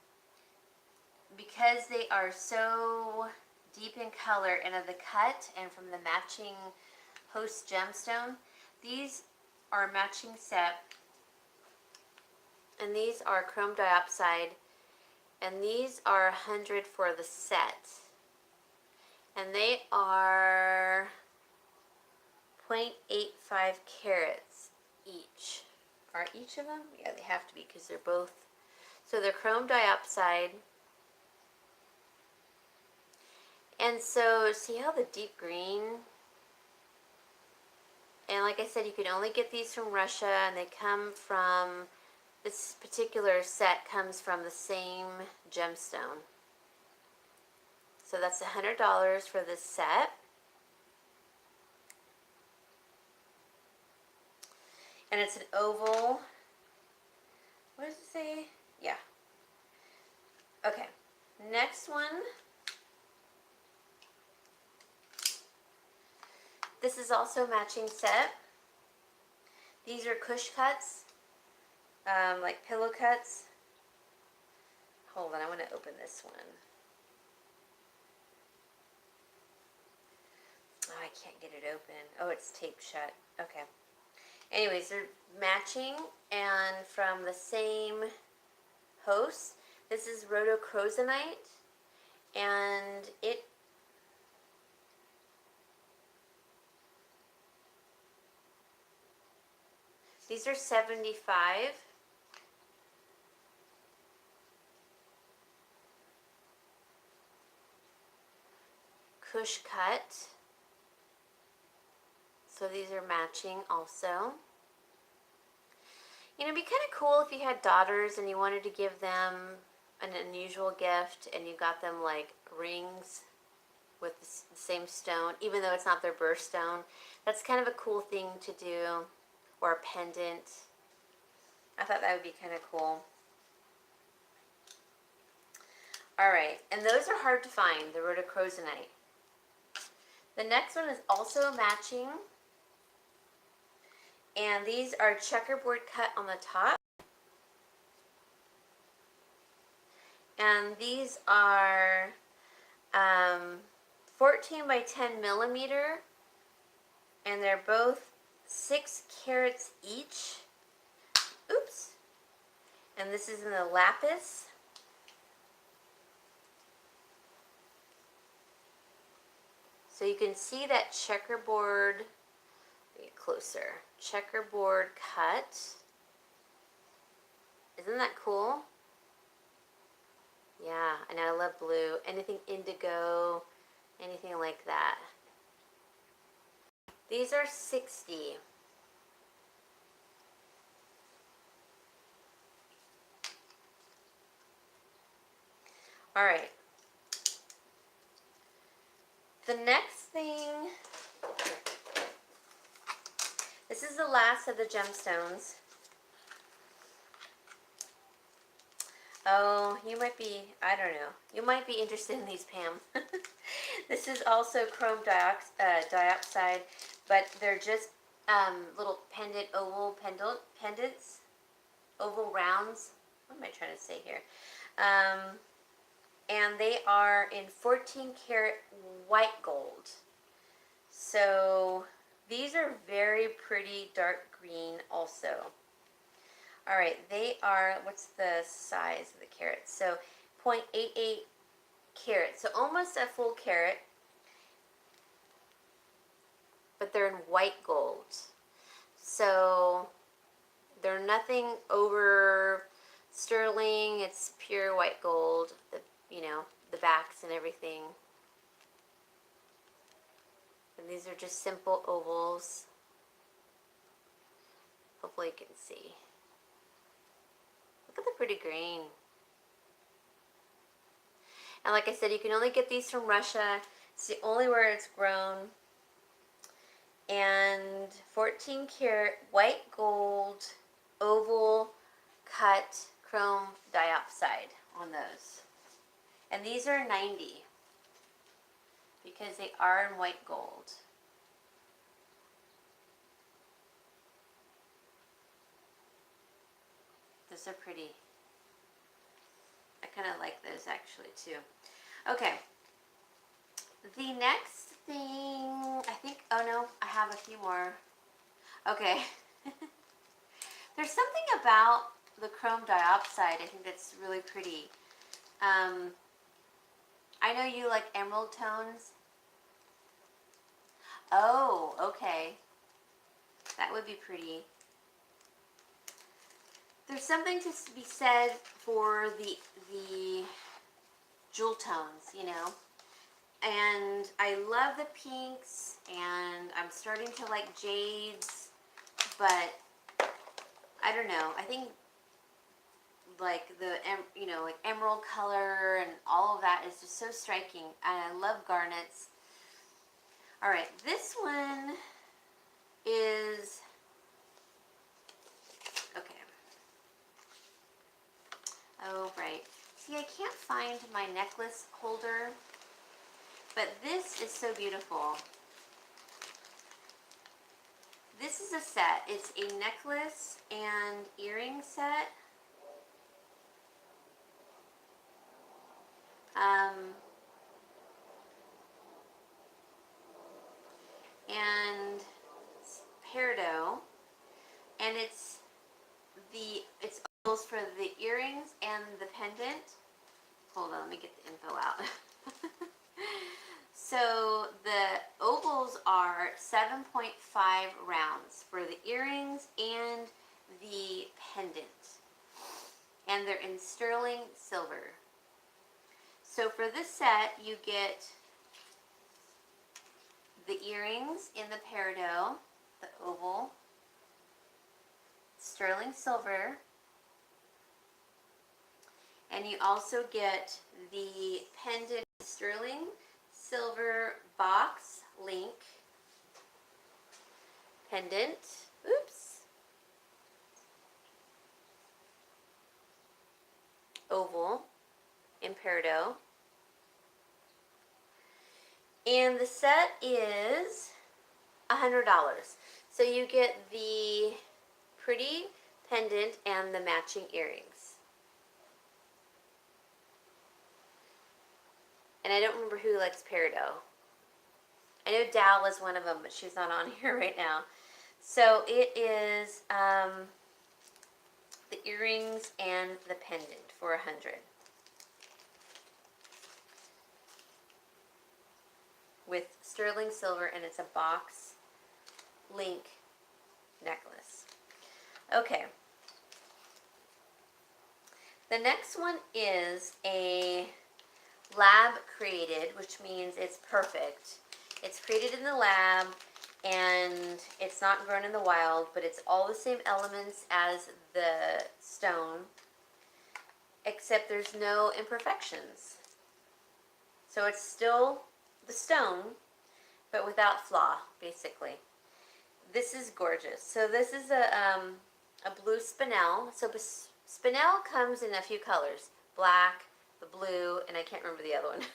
because they are so deep in color and of the cut and from the matching host gemstone, these are a matching set. And these are chrome diopside, and these are 100 for the set. And they are 0.85 carats each. Are each of them? Yeah, they have to be because they're both. So they're chrome diopside. And so, see how the deep green? And like I said, you can only get these from Russia, and they come from, this particular set comes from the same gemstone. So that's $100 for this set. And it's an oval. What does it say? Yeah. Okay. Next one. This is also a matching set. These are cush cuts. Like pillow cuts. Hold on, I want to open this one. Oh, I can't get it open. Oh, it's taped shut. Okay. Anyways, they're matching and from the same host. This is rhodochrosonite, and these are 75. Cush cut. So these are matching also. You know, it'd be kind of cool if you had daughters and you wanted to give them an unusual gift and you got them like rings with the same stone, even though it's not their birthstone. That's kind of a cool thing to do. Or a pendant. I thought that would be kind of cool. Alright, and those are hard to find, the rhodochrosonite. The next one is also matching. And these are checkerboard cut on the top. And these are 14 by 10 millimeter. And they're both 6 carats each. Oops. And this is in the lapis. So you can see that checkerboard, get closer, checkerboard cut. Isn't that cool? Yeah, and I love blue. Anything indigo, anything like that. These are 60. All right. The next thing, this is the last of the gemstones. Oh, you might be, I don't know. You might be interested in these, Pam. This is also chrome dioxide, but they're just little pendants, oval rounds. What am I trying to say here? And they are in 14 karat white gold. So these are very pretty dark green also. All right, they are, what's the size of the carats? So 0.88 carats, so almost a full carat, but they're in white gold. So they're nothing over sterling, it's pure white gold, the backs and everything. And these are just simple ovals. Hopefully you can see. Look at the pretty green. And like I said, you can only get these from Russia. It's the only where it's grown. And 14 karat white gold oval cut chrome dioxide on those. And these are 90 because they are in white gold. Those are pretty. I kind of like those actually too. Okay. The next thing, I think, oh no, I have a few more. Okay. There's something about the chrome dioxide, I think that's really pretty. I know you like emerald tones. Oh, okay. That would be pretty. There's something to be said for the jewel tones, And I love the pinks, and I'm starting to like jades, but I don't know. I think like like emerald color and all of that is just so striking, and I love garnets. All right, this one is okay. Oh, right. See, I can't find my necklace holder, but this is so beautiful. This is a set. It's a necklace and earring set. And it's peridot, and it's almost for the earrings and the pendant. Hold on, let me get the info out. So the ovals are 7.5 rounds for the earrings and the pendant, and they're in sterling silver. So for this set, you get the earrings in the peridot, the oval, sterling silver, and you also get the pendant sterling silver box link pendant. Oops. Oval in peridot. And the set is $100. So you get the pretty pendant and the matching earrings. And I don't remember who likes peridot. I know Dal is one of them, but she's not on here right now. So it is the earrings and the pendant for $100. With sterling silver, and it's a box link necklace. Okay. The next one is a lab created, which means it's perfect. It's created in the lab and it's not grown in the wild, but it's all the same elements as the stone, except there's no imperfections. So it's still the stone, but without flaw, basically. This is gorgeous. So this is a blue spinel. So spinel comes in a few colors. Black, the blue, and I can't remember the other one.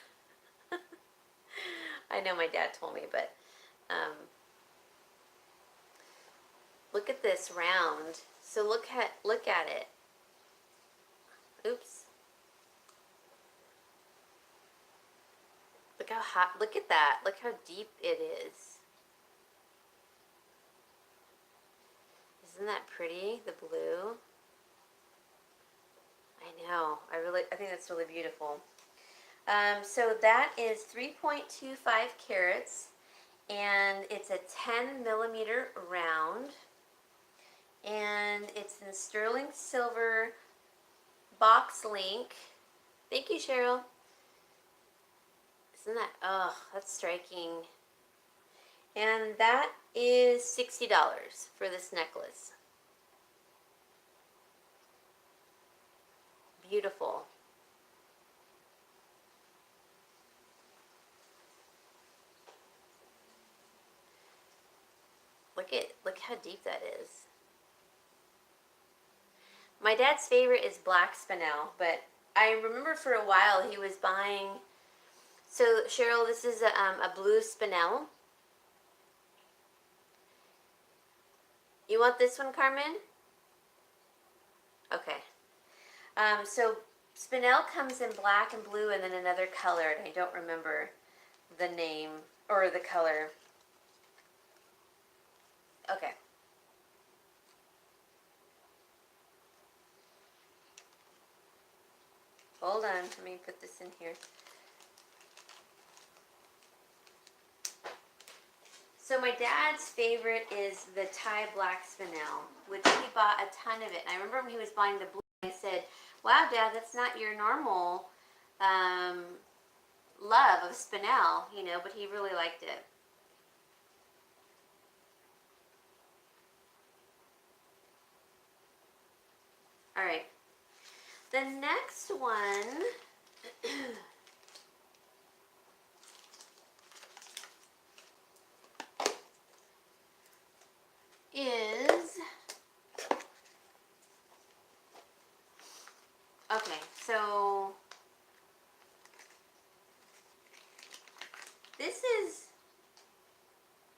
I know my dad told me, but look at this round. So look at it. Oops. Look how hot, look at that. Look how deep it is. Isn't that pretty, the blue? I know, I think that's really beautiful. So that is 3.25 carats, and it's a 10 millimeter round, and it's in sterling silver box link. Thank you, Cheryl. Isn't that, oh, that's striking. And that is $60 for this necklace. Beautiful. Look how deep that is. My dad's favorite is black spinel, but I remember for a while he was buying. So Cheryl, this is a blue spinel. You want this one, Carmen? Okay. So spinel comes in black and blue and then another color, and I don't remember the name or the color. Okay. Hold on, let me put this in here. So my dad's favorite is the Thai black spinel, which he bought a ton of it. And I remember when he was buying the blue, I said, wow, Dad, that's not your normal love of spinel, you know, but he really liked it. All right. The next one is, okay, so this is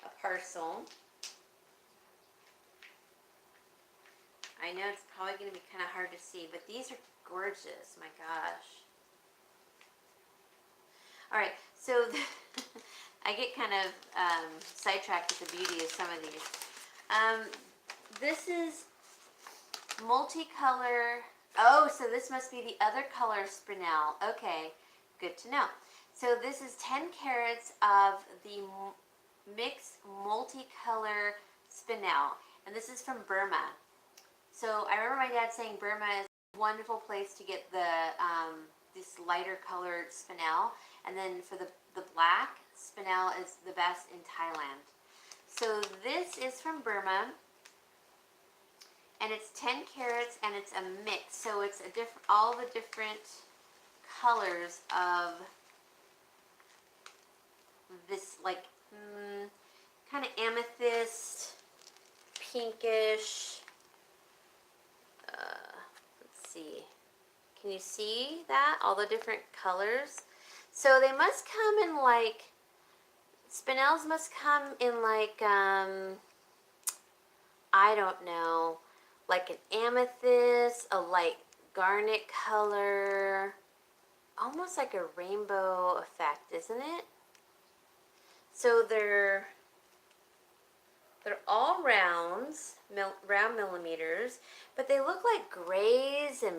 a parcel. I know it's probably going to be kind of hard to see, but these are gorgeous. My gosh. All right, so I get kind of sidetracked with the beauty of some of these. This is multicolor. Oh, so this must be the other color spinel. Okay, good to know. So this is 10 carats of the mixed multicolor spinel, and this is from Burma. So I remember my dad saying Burma is a wonderful place to get the this lighter colored spinel, and then for the black spinel is the best in Thailand. So this is from Burma, and it's 10 carats, and it's a mix. So it's a all the different colors of this, like kind of amethyst, pinkish. Let's see. Can you see that? All the different colors. So they must come in like, spinels must come in like, I don't know, like an amethyst, a light garnet color, almost like a rainbow effect, isn't it? So they're all rounds, round millimeters, but they look like grays and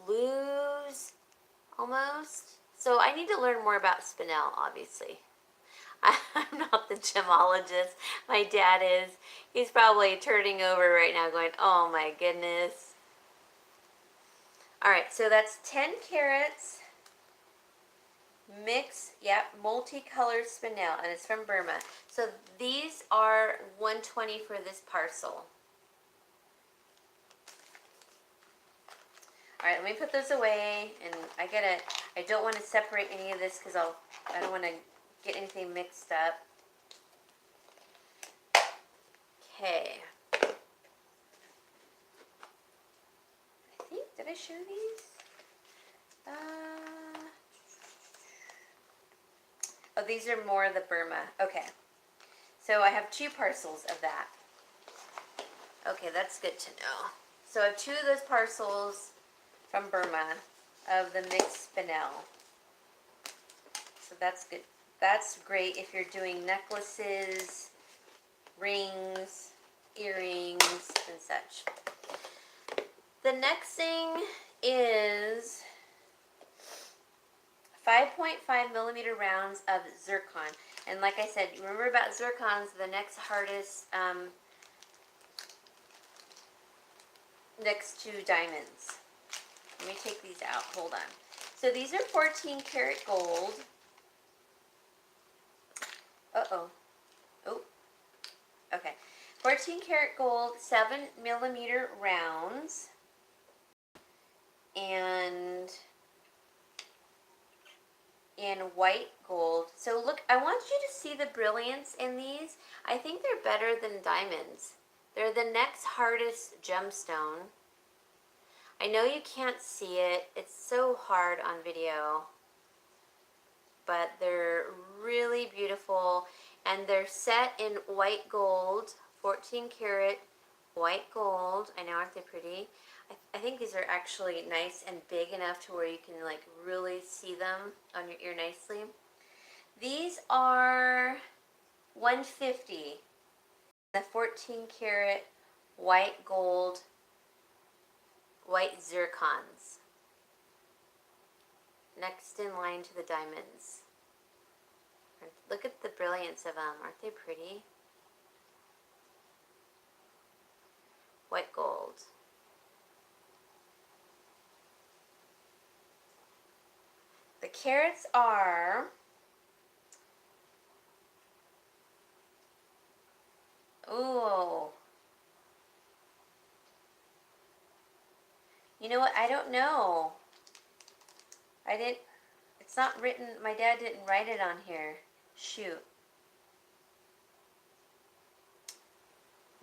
blues almost. So I need to learn more about spinel, obviously. I'm not the gemologist. My dad is. He's probably turning over right now going, oh my goodness. All right, so that's 10 carats. Mix, yep, multicolored spinel, and it's from Burma. So these are 120 for this parcel. All right, let me put those away, and I don't want to separate any of this because I don't want to get anything mixed up. Okay. I think, did I show these? Oh, these are more of the Burma. Okay. So I have 2 parcels of that. Okay, that's good to know. So I have 2 of those parcels from Burma of the mixed spinel. So that's good. That's great if you're doing necklaces, rings, earrings, and such. The next thing is 5.5 millimeter rounds of zircon. And like I said, remember about zircons, the next hardest next to diamonds. Let me take these out. Hold on. So these are 14 karat gold. Uh-oh. Oh. Okay. 14 karat gold, 7 millimeter rounds. And in white gold. So look, I want you to see the brilliance in these. I think they're better than diamonds. They're the next hardest gemstone. I know you can't see it. It's so hard on video. But they're really beautiful. And they're set in white gold, 14 karat white gold. I know, aren't they pretty? I think these are actually nice and big enough to where you can like really see them on your ear nicely. These are 150. The 14 karat white gold, white zircons. Next in line to the diamonds. Look at the brilliance of them. Aren't they pretty? White gold. The carats are ooh. You know what? I don't know. It's not written, my dad didn't write it on here. Shoot.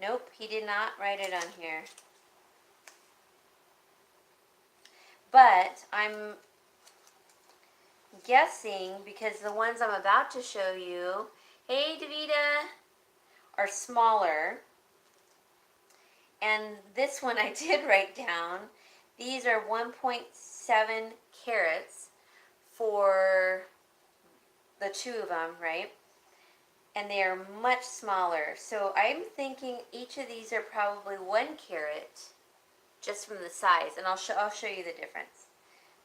Nope, he did not write it on here. But I'm guessing because the ones I'm about to show you, hey Davida, are smaller. And this one I did write down. These are 1.7 carats for the 2 of them, right? And they are much smaller. So I'm thinking each of these are probably 1 carat just from the size. And I'll show you the difference.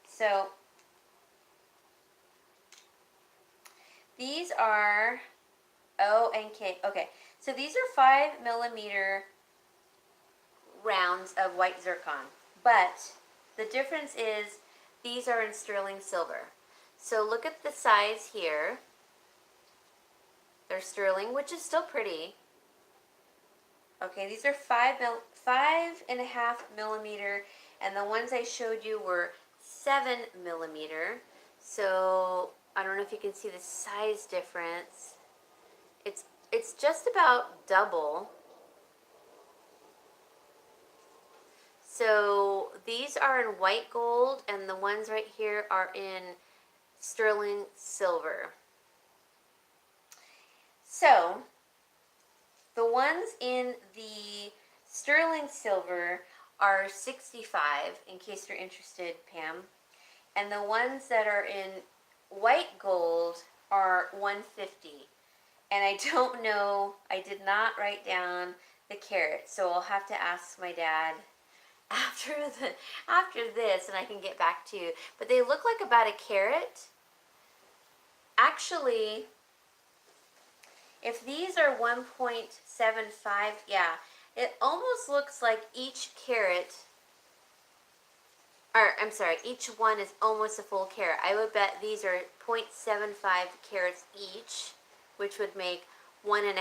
So these are O and K. Okay, so these are 5 millimeter rounds of white zircon. But the difference is these are in sterling silver. So look at the size here. They're sterling, which is still pretty. Okay, these are 5.5 millimeter, and the ones I showed you were 7 millimeter. So I don't know if you can see the size difference. It's just about double. So these are in white gold, and the ones right here are in sterling silver. So the ones in the sterling silver are 65, in case you're interested, Pam. And the ones that are in white gold are 150. And I don't know, I did not write down the carat, so I'll have to ask my dad after this, and I can get back to you. But they look like about a carat. Actually, If these are 1.75, yeah, it almost looks like each carat, or I'm sorry, each one is almost a full carat. I would bet these are 0.75 carats each, which would make 1.5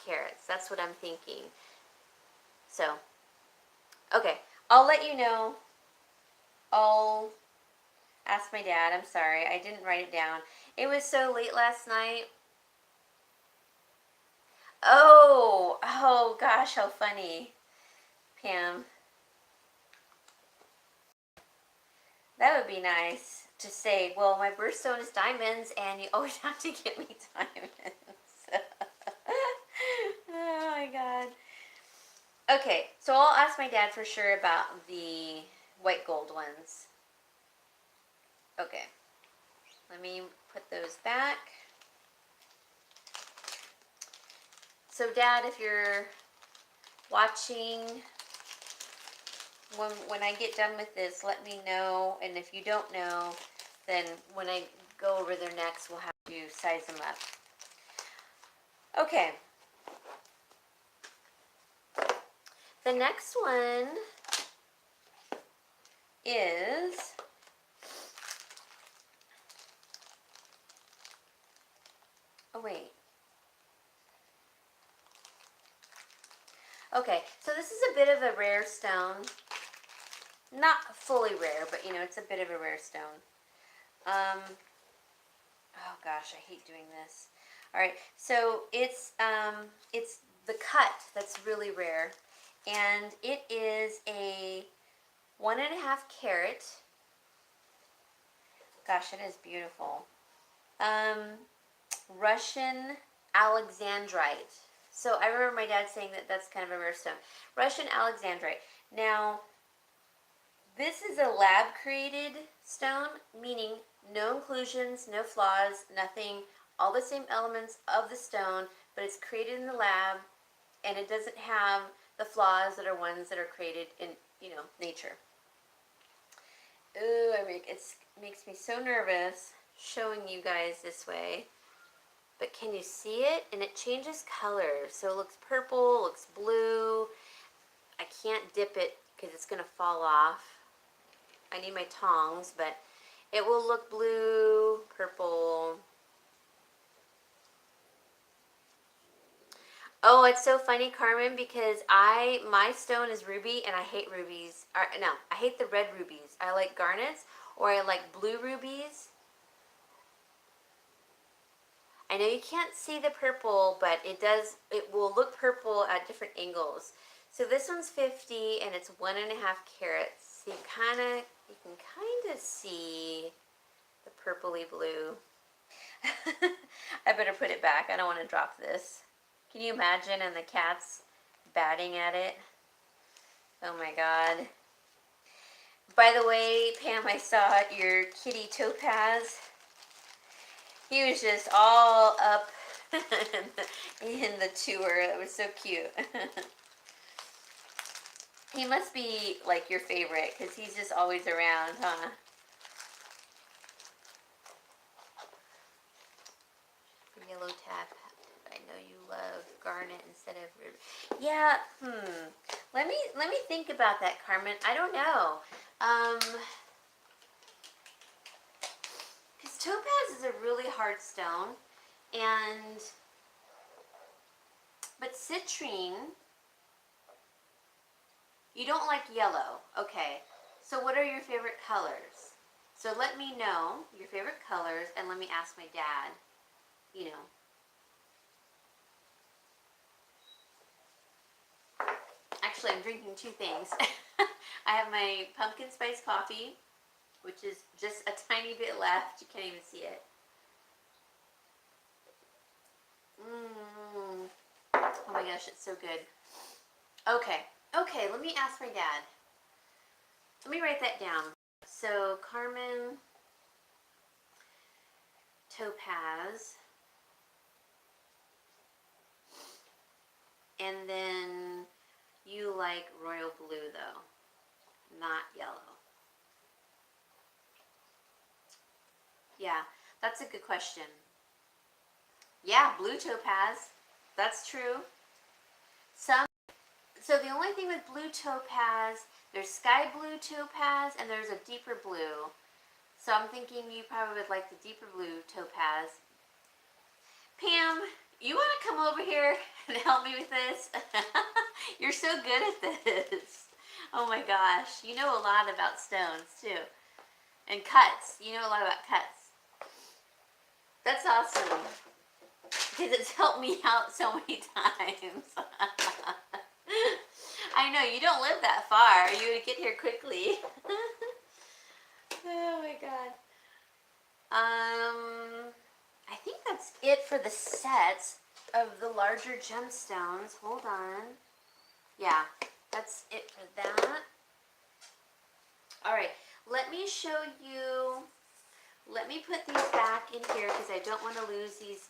carats. That's what I'm thinking. So, okay, I'll let you know. I'll ask my dad. I'm sorry, I didn't write it down. It was so late last night. Oh gosh, how funny, Pam. That would be nice to say, well, my birthstone is diamonds and you always have to get me diamonds. Oh my God. Okay, so I'll ask my dad for sure about the white gold ones. Okay, let me put those back. So Dad, if you're watching, when I get done with this, let me know. And if you don't know, then when I go over there next, we'll have to size them up. Okay. The next one is oh wait. Okay, so this is a bit of a rare stone. Not fully rare, but you know, it's a bit of a rare stone. Oh gosh, I hate doing this. All right, so it's the cut that's really rare, and it is a 1.5 carat. Gosh, it is beautiful. Russian Alexandrite. So I remember my dad saying that that's kind of a rare stone. Russian Alexandrite. Now, this is a lab created stone, meaning no inclusions, no flaws, nothing, all the same elements of the stone, but it's created in the lab, and it doesn't have the flaws that are ones that are created in, you know, nature. Ooh, it makes me so nervous showing you guys this way. But can you see it? And it changes color. So it looks purple, looks blue. I can't dip it because it's going to fall off. I need my tongs, but it will look blue, purple. Oh, it's so funny, Carmen, because my stone is ruby and I hate rubies. No, I hate the red rubies. I like garnets, or I like blue rubies. I know you can't see the purple, but it will look purple at different angles. So this one's 50 and it's 1.5 carats. So you can kind of see the purpley blue. I better put it back. I don't want to drop this. Can you imagine? And the cat's batting at it. Oh my God. By the way, Pam, I saw your kitty Topaz. He was just all up in the tour. That was so cute. He must be like your favorite because he's just always around, huh? Yellow tap. I know you love garnet instead of ruby. Yeah. Let me think about that, Carmen. I don't know. Because topaz is a really hard stone, but citrine. You don't like yellow. Okay. So what are your favorite colors? So let me know your favorite colors and let me ask my dad, you know. Actually, I'm drinking two things. I have my pumpkin spice coffee, which is just a tiny bit left. You can't even see it. Oh my gosh, it's so good. Okay, let me ask my dad. Let me write that down. So, Carmen, topaz, and then you like royal blue though, not yellow. Yeah, that's a good question. Yeah, blue topaz. That's true. Some. So the only thing with blue topaz, there's sky blue topaz, and there's a deeper blue. So I'm thinking you probably would like the deeper blue topaz. Pam, you want to come over here and help me with this? You're so good at this. Oh my gosh, you know a lot about stones too. And cuts, you know a lot about cuts. That's awesome. Because it's helped me out so many times. I know, you don't live that far. You would get here quickly. Oh my god. I think that's it for the sets of the larger gemstones. Hold on. Yeah, that's it for that. Alright, let me show you. Let me put these back in here because I don't want to lose these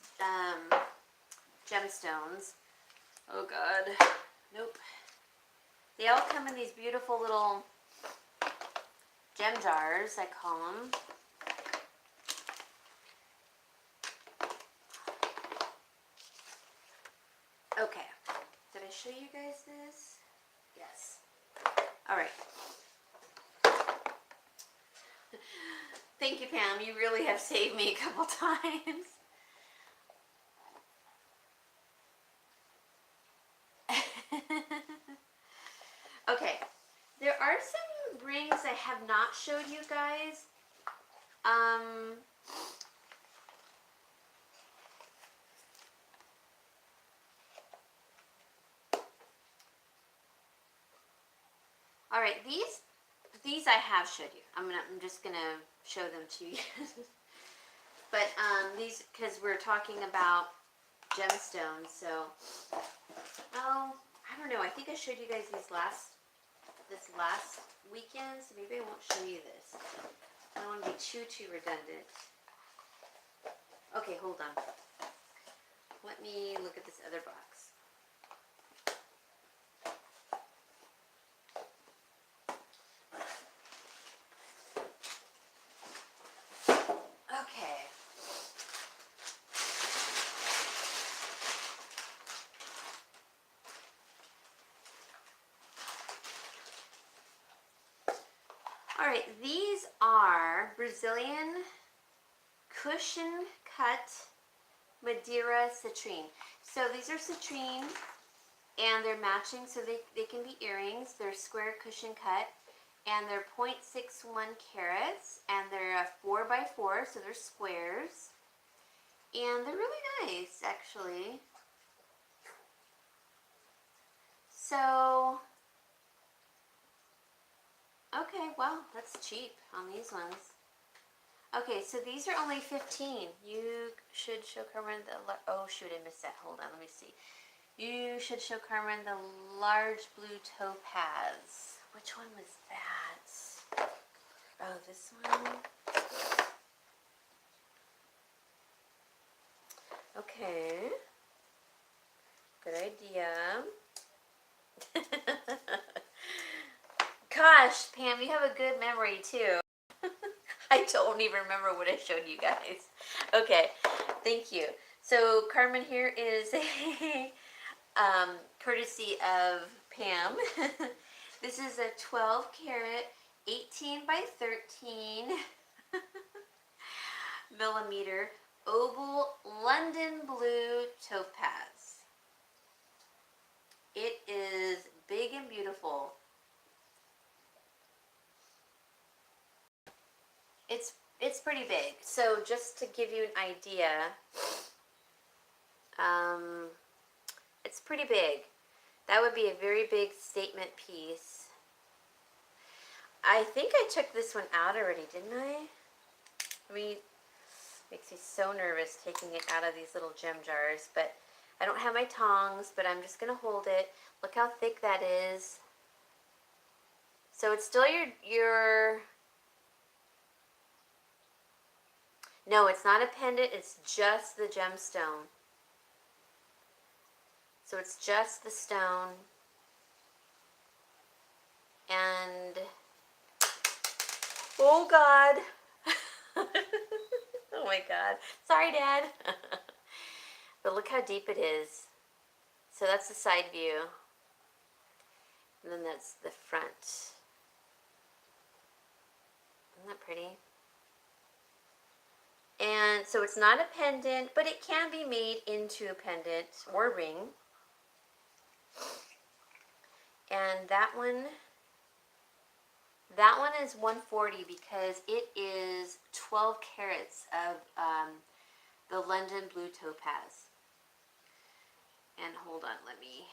gemstones. Oh god. Nope. They all come in these beautiful little gem jars, I call them. Okay. Did I show you guys this? Yes. Alright. Thank you, Pam. You really have saved me a couple times. Okay. There are some rings I have not showed you guys. All right, these I have showed you. I'm just gonna show them to you. But these, because we're talking about gemstones, so I don't know. I think I showed you guys this last weekend, so maybe I won't show you this. I don't want to be too redundant. Okay, hold on. Let me look at this other box. Okay. All right, these are Brazilian cushion cut Madeira citrine. So these are citrine and they're matching, so they can be earrings. They're square cushion cut and they're 0.61 carats and they're a 4x4, so they're squares. And they're really nice, actually. So, okay, well, that's cheap on these ones. Okay, so these are only 15. You should show Carmen the, oh shoot, I missed that. Hold on, let me see. You should show Carmen the large blue topaz. Which one was that? Oh, this one? Okay. Good idea. Gosh, Pam, you have a good memory too. I don't even remember what I showed you guys. Okay, thank you. So Carmen here is a courtesy of Pam. This is a 12 karat, 18 by 13 millimeter oval London blue topaz. It is big and beautiful. It's pretty big. So just to give you an idea, it's pretty big. That would be a very big statement piece. I think I took this one out already, didn't I? I mean, makes me so nervous taking it out of these little gem jars, but I don't have my tongs, but I'm just gonna hold it. Look how thick that is. So it's still your no, it's not a pendant, it's just the gemstone. So it's just the stone. And oh God. Oh my God. Sorry, Dad. But look how deep it is. So that's the side view. And then that's the front. Isn't that pretty? And so it's not a pendant, but it can be made into a pendant or ring. And that one is $140 because it is 12 carats of the London Blue Topaz. And hold on, let me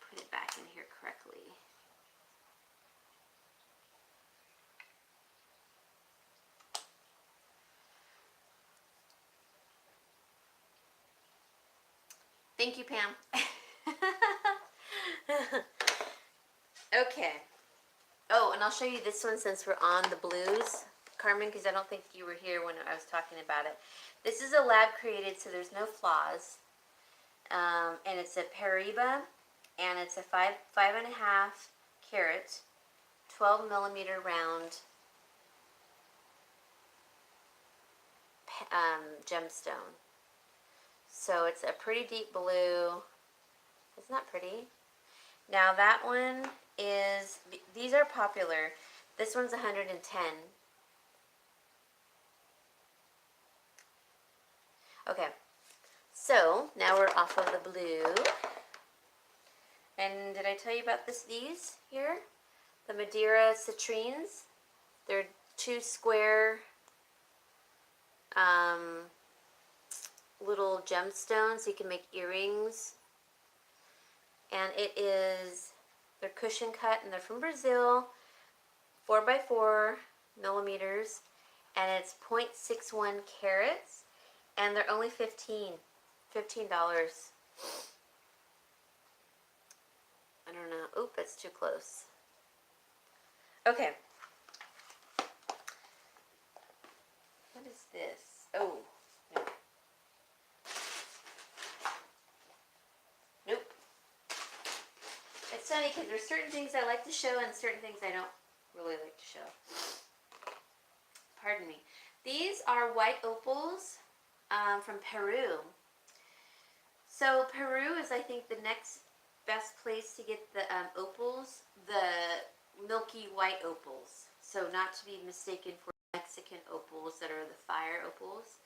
put it back in here correctly. Thank you, Pam. Okay. Oh, and I'll show you this one since we're on the blues, Carmen, because I don't think you were here when I was talking about it. This is a lab created, so there's no flaws. And it's a Paraiba, and it's a 5.5 carat, 12 millimeter round gemstone. So it's a pretty deep blue. Isn't that pretty? Now that one is, these are popular. This one's 110. Okay, so now we're off of the blue. And did I tell you about these here? The Madeira citrines. They're 2 square little gemstones, so you can make earrings. And they're cushion cut, and they're from Brazil, 4x4 millimeters, and it's 0.61 carats, and they're only $15. I don't know. Oop, that's too close. Okay. What is this? Oh, no. Nope. It's funny because there's certain things I like to show and certain things I don't really like to show. Pardon me. These are white opals from Peru. So Peru is, I think, the next best place to get the opals, the milky white opals. So not to be mistaken for Mexican opals that are the fire opals.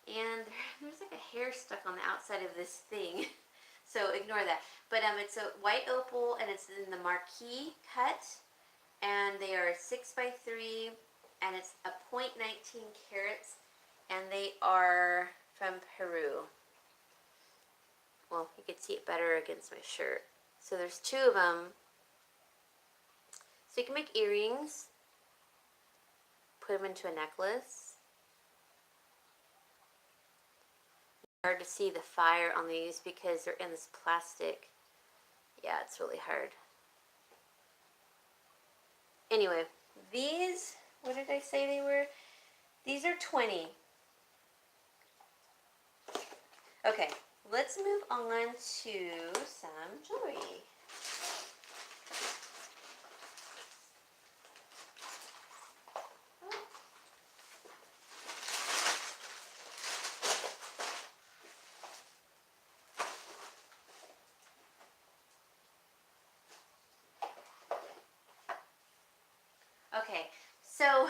And there's like a hair stuck on the outside of this thing. So ignore that. But it's a white opal, and it's in the marquee cut. And they are 6x3, and it's a 0.19 carats. And they are from Peru. Well, you can see it better against my shirt. So there's 2 of them. So you can make earrings. Put them into a necklace. Hard to see the fire on these because they're in this plastic. Yeah, it's really hard. Anyway, these, what did I say they were? These are 20. Okay, let's move on to some jewelry. Okay, so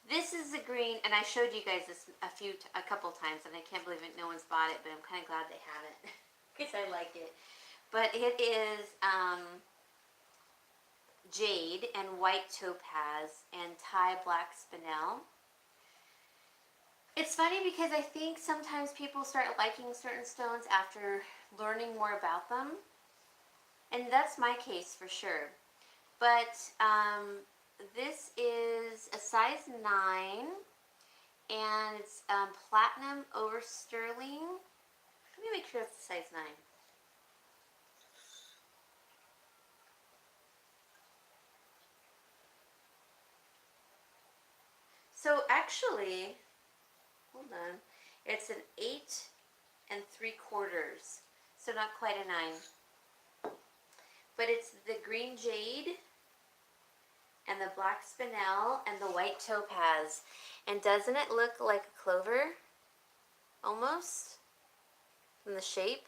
this is the green, and I showed you guys this a couple times, and I can't believe it. No one's bought it, but I'm kind of glad they haven't because I like it. But it is jade and white topaz and Thai black spinel. It's funny because I think sometimes people start liking certain stones after learning more about them, and that's my case for sure. But this is a size 9, and it's platinum over sterling. Let me make sure it's a size 9. So actually, hold on, it's an 8 3/4, so not quite a 9. But it's the green jade and the black spinel and the white topaz. And doesn't it look like a clover? Almost? In the shape?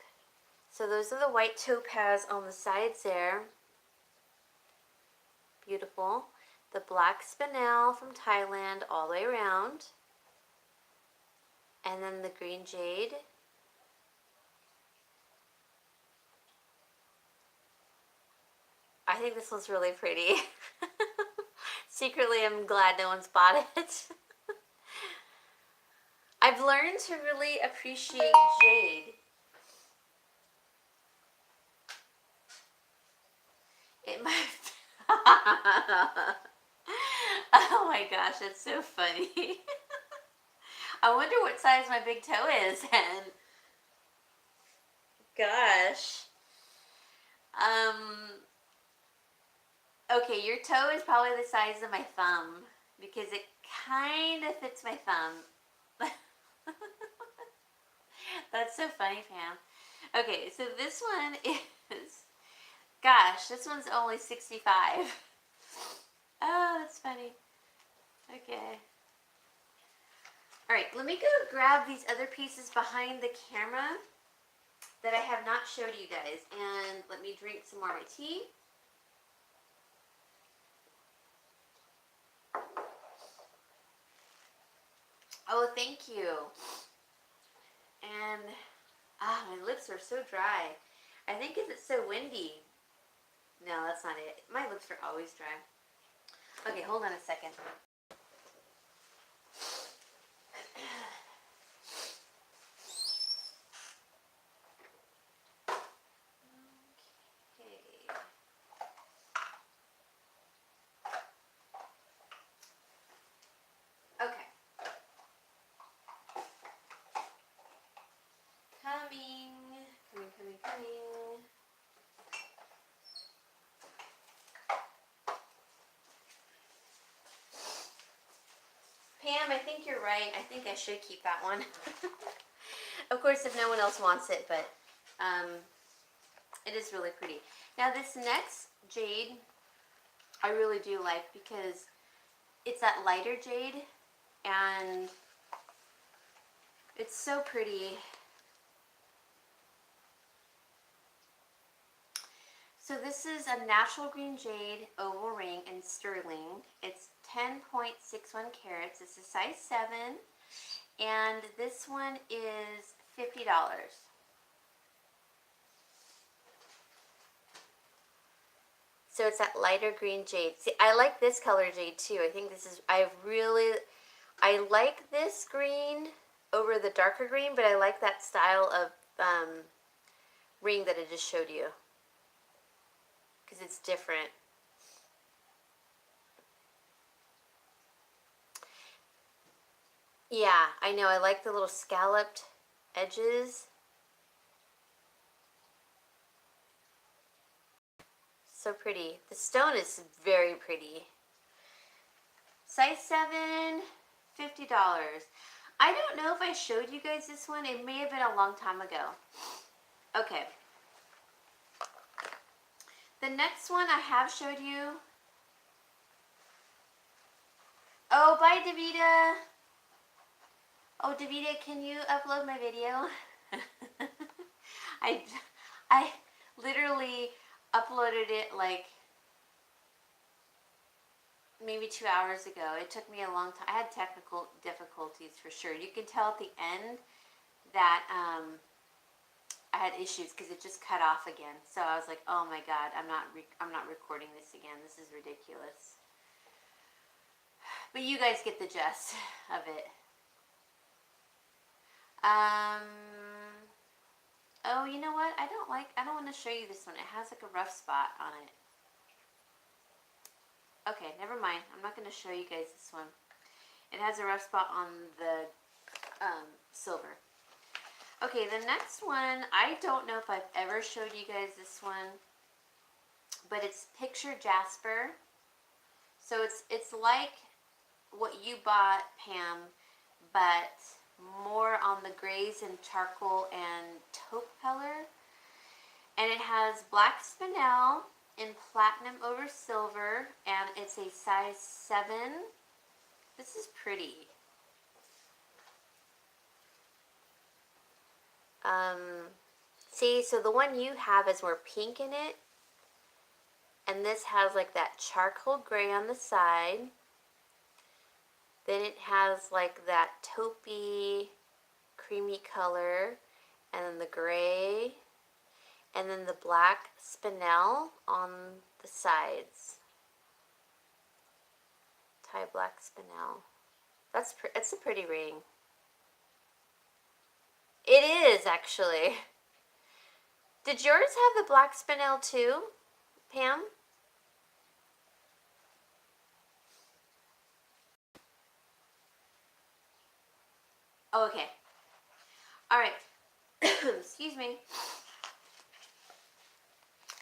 So those are the white topaz on the sides there. Beautiful. The black spinel from Thailand all the way around. And then the green jade. I think this one's really pretty. Secretly, I'm glad no one's bought it. I've learned to really appreciate jade. It might... Oh my gosh, that's so funny. I wonder what size my big toe is, and gosh. Okay, your toe is probably the size of my thumb because it kind of fits my thumb. That's so funny, Pam. Okay, so this one is, gosh, this one's only 65. Oh, that's funny. Okay. All right, let me go grab these other pieces behind the camera that I have not showed you guys, and let me drink some more of my tea. Oh, thank you. And, my lips are so dry. I think if it's so windy. No, that's not it. My lips are always dry. Okay, hold on a second. Okay. Coming. Pam, I think you're right. I think I should keep that one. Of course, if no one else wants it, but it is really pretty. Now, this next jade, I really do like because it's that lighter jade, and it's so pretty. So this is a natural green jade oval ring in sterling. It's 10.61 carats. It's a size 7, and this one is $50. So it's that lighter green jade. See, I like this color jade too. I think this is, I like this green over the darker green, but I like that style of ring that I just showed you. Because it's different. Yeah, I know. I like the little scalloped edges. So pretty. The stone is very pretty. Size 7, $50. I don't know if I showed you guys this one. It may have been a long time ago. Okay. The next one I have showed you. Oh, bye, Davida. Oh, Davida, can you upload my video? I literally uploaded it like maybe 2 hours ago. It took me a long time. I had technical difficulties for sure. You can tell at the end that I had issues because it just cut off again. So I was like, oh my god, I'm not recording this again. This is ridiculous. But you guys get the gist of it. Oh, you know what? I don't want to show you this one. It has like a rough spot on it. Okay, never mind. I'm not going to show you guys this one. It has a rough spot on the silver. Okay, the next one, I don't know if I've ever showed you guys this one, but it's picture jasper. So it's like what you bought, Pam, but more on the grays and charcoal and taupe color. And it has black spinel in platinum over silver, and it's a size 7. This is pretty. See, so the one you have is more pink in it. And this has like that charcoal gray on the side. Then it has like that taupey, creamy color. And then the gray. And then the black spinel on the sides. Tie black spinel. It's a pretty ring. It is, actually. Did yours have the black spinel too, Pam? Oh, okay. All right. Excuse me.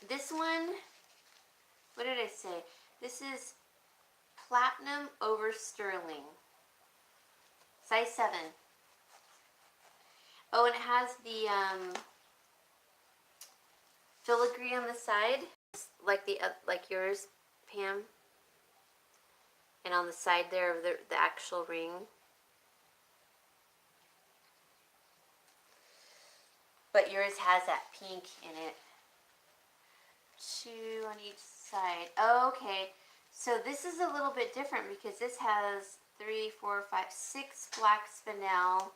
This one, what did I say? This is platinum over sterling. Size 7. Oh, and it has the filigree on the side, like yours, Pam. And on the side there of the actual ring. But yours has that pink in it. 2 on each side. Oh, okay. So this is a little bit different because this has 3, 4, 5, 6 black spinel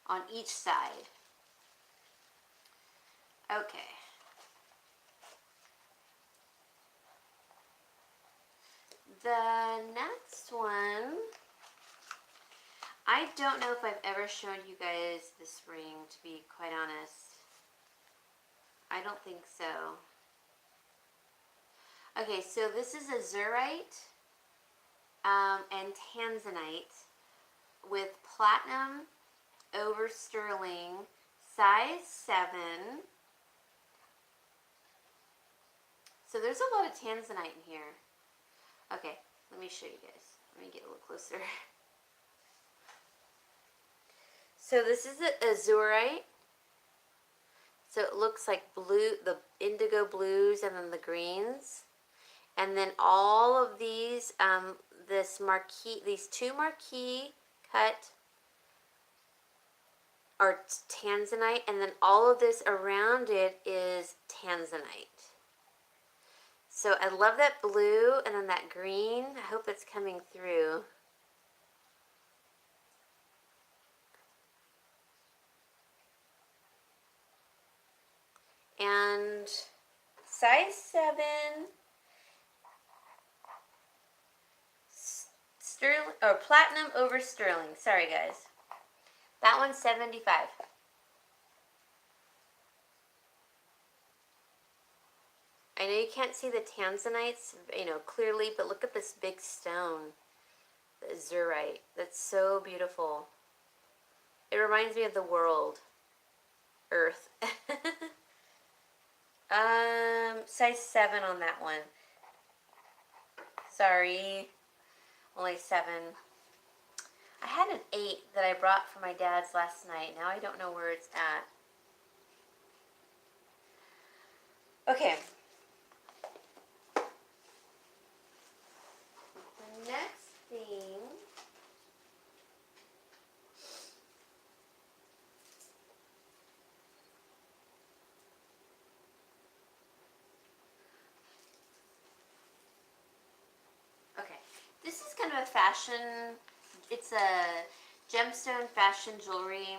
on each side. Okay. The next one, I don't know if I've ever shown you guys this ring, to be quite honest. I don't think so. Okay, so this is azurite and tanzanite with platinum over sterling, size 7. So there's a lot of tanzanite in here. Okay, let me show you guys. Let me get a little closer. So this is an azurite. So it looks like blue, the indigo blues and then the greens. And then all of these, these 2 marquee cut are tanzanite, and then all of this around it is tanzanite. So I love that blue and then that green. I hope it's coming through. And size 7. Sterling, or platinum over sterling. Sorry, guys. That one's $75. I know you can't see the tanzanites, clearly, but look at this big stone, the azurite. That's so beautiful. It reminds me of the world, Earth. Size 7 on that one. Sorry, only 7. I had an 8 that I brought for my dad's last night. Now I don't know where it's at. Okay. The next thing this is kind of a fashion, it's a gemstone fashion jewelry.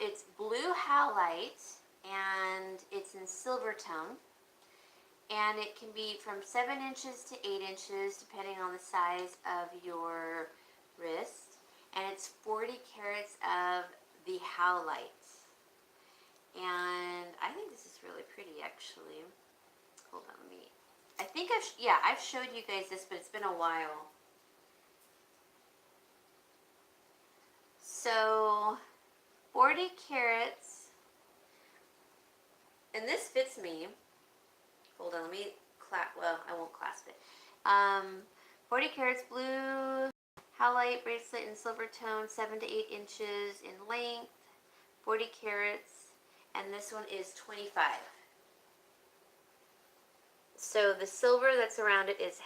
It's blue halite and it's in silver tone. And it can be from 7 inches to 8 inches depending on the size of your wrist. And it's 40 carats of the halite. And I think this is really pretty, actually. Hold on, let me... I think I've showed you guys this, but it's been a while. So, 40 carats, and this fits me. Hold on, let me I won't clasp it. 40 carats blue, halite bracelet in silver tone, 7 to 8 inches in length, 40 carats, and this one is 25. So the silver that's around it is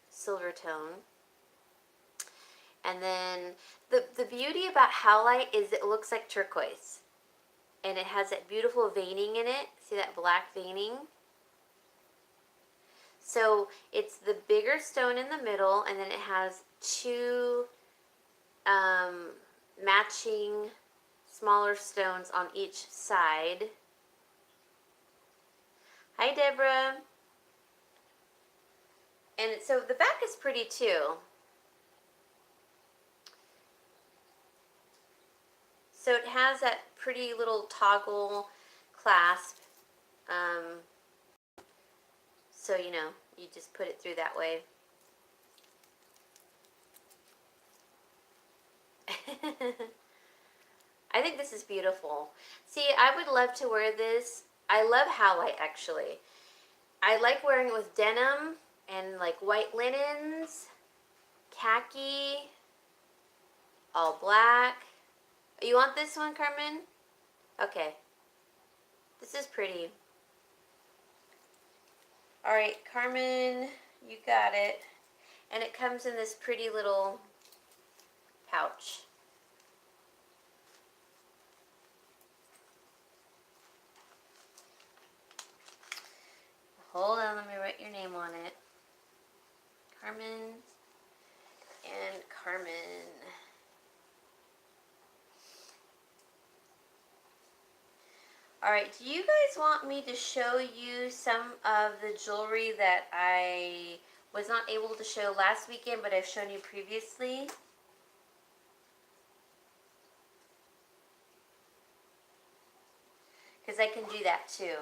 silver tone. And then the beauty about halite is it looks like turquoise. and it has that beautiful veining in it. See that black veining? So it's the bigger stone in the middle, and then it has two matching smaller stones on each side. Hi, Deborah. And so the back is pretty too. So it has that pretty little toggle clasp. So, you know, you just put it through that way. I think this is beautiful. See, I would love to wear this. I love howlite, actually. I like wearing it with denim and like white linens, khaki, all black. You want this one, Carmen? Okay. This is pretty. All right, Carmen, you got it. And it comes in this pretty little pouch. Hold on, let me write your name on it. Carmen and Carmen. Alright, do you guys want me to show you some of the jewelry that I was not able to show last weekend, but I've shown you previously? Because I can do that too.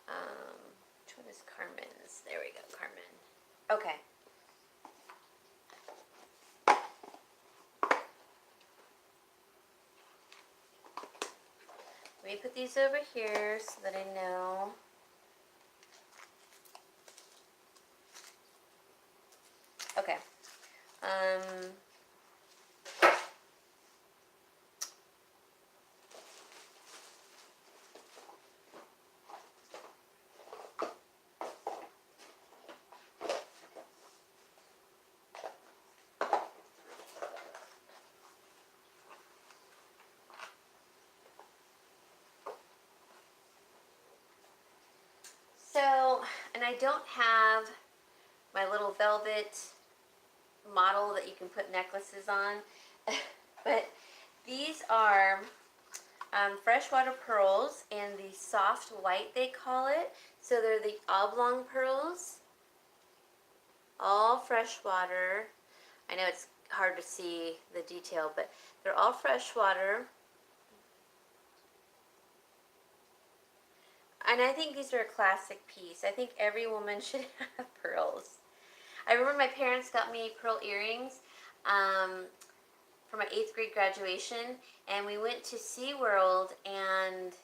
Which one is Carmen's? There we go, Carmen. Okay. Let me put these over here so that I know. Okay. So, and I don't have my little velvet model that you can put necklaces on, but these are freshwater pearls in the soft white, they call it. So they're the oblong pearls, all freshwater. I know it's hard to see the detail, but they're all freshwater. And I think these are a classic piece. I think every woman should have pearls. I remember my parents got me pearl earrings for my 8th grade graduation, and we went to SeaWorld, and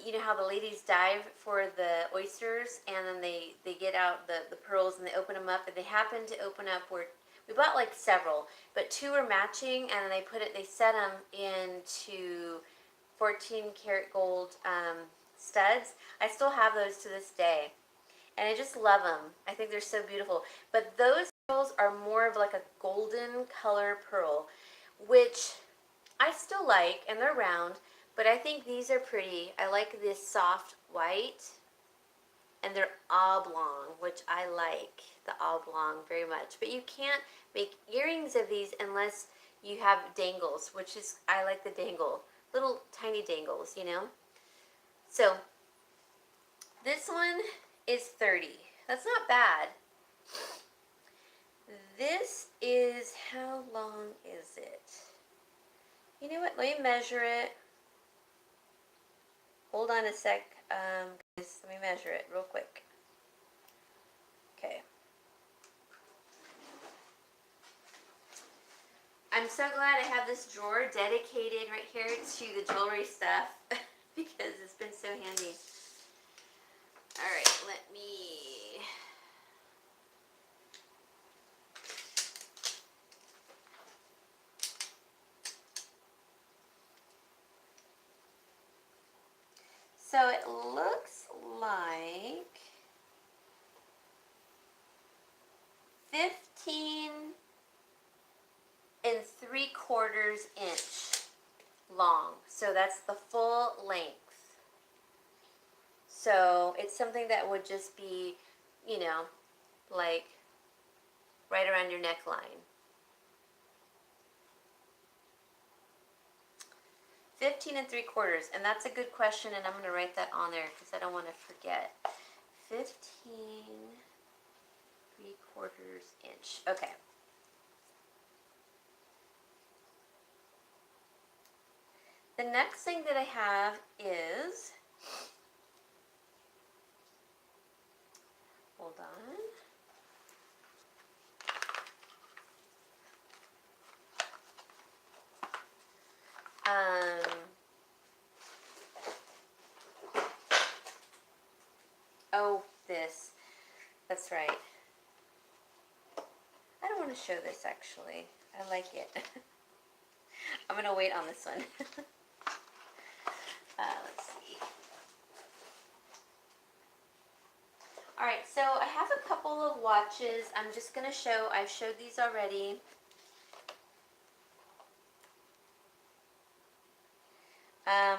you know how the ladies dive for the oysters, and then they get out the pearls and they open them up, and they happened to open up where we bought like several, but 2 were matching, and then they set them into 14 karat gold studs. I still have those to this day, and I just love them. I think they're so beautiful. But those pearls are more of like a golden color pearl, which I still like, and they're round, but I think these are pretty. I like this soft white, and they're oblong, which I like the oblong very much. But you can't make earrings of these unless you have dangles, which is, I like the dangle, little tiny dangles, you know. So this one is 30. That's not bad. This is, how long is it? You know what? Let me measure it. Hold on a sec, guys. Let me measure it real quick. Okay. I'm so glad I have this drawer dedicated right here to the jewelry stuff because it's been so handy. All right, let me... So it looks like 15 3/4 inch long. So that's the full length. So it's something that would just be, you know, like right around your neckline. 15 3/4, and that's a good question, and I'm going to write that on there because I don't want to forget. 15 3/4 inch. Okay. The next thing that I have is, hold on. Oh, this. That's right. I don't want to show this actually. I like it. I'm going to wait on this one. Let's see. Alright, so I have a couple of watches. I'm just going to show, I've showed these already.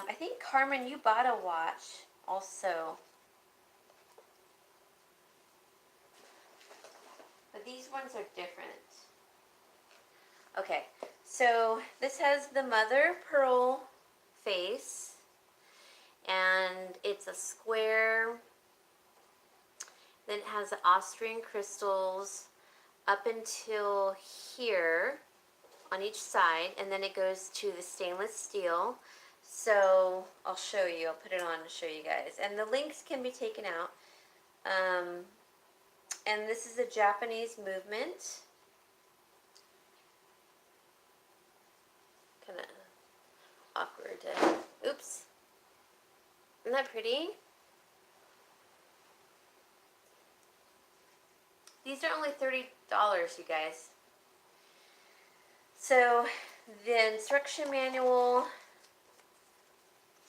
I think, Carmen, you bought a watch also. But these ones are different. Okay, so this has the mother pearl face, and it's a square. Then it has the Austrian crystals up until here on each side, and then it goes to the stainless steel. So I'll show you. I'll put it on to show you guys. And the links can be taken out. And this is a Japanese movement. Kind of awkward to, oops. Isn't that pretty? These are only $30, you guys. So the instruction manual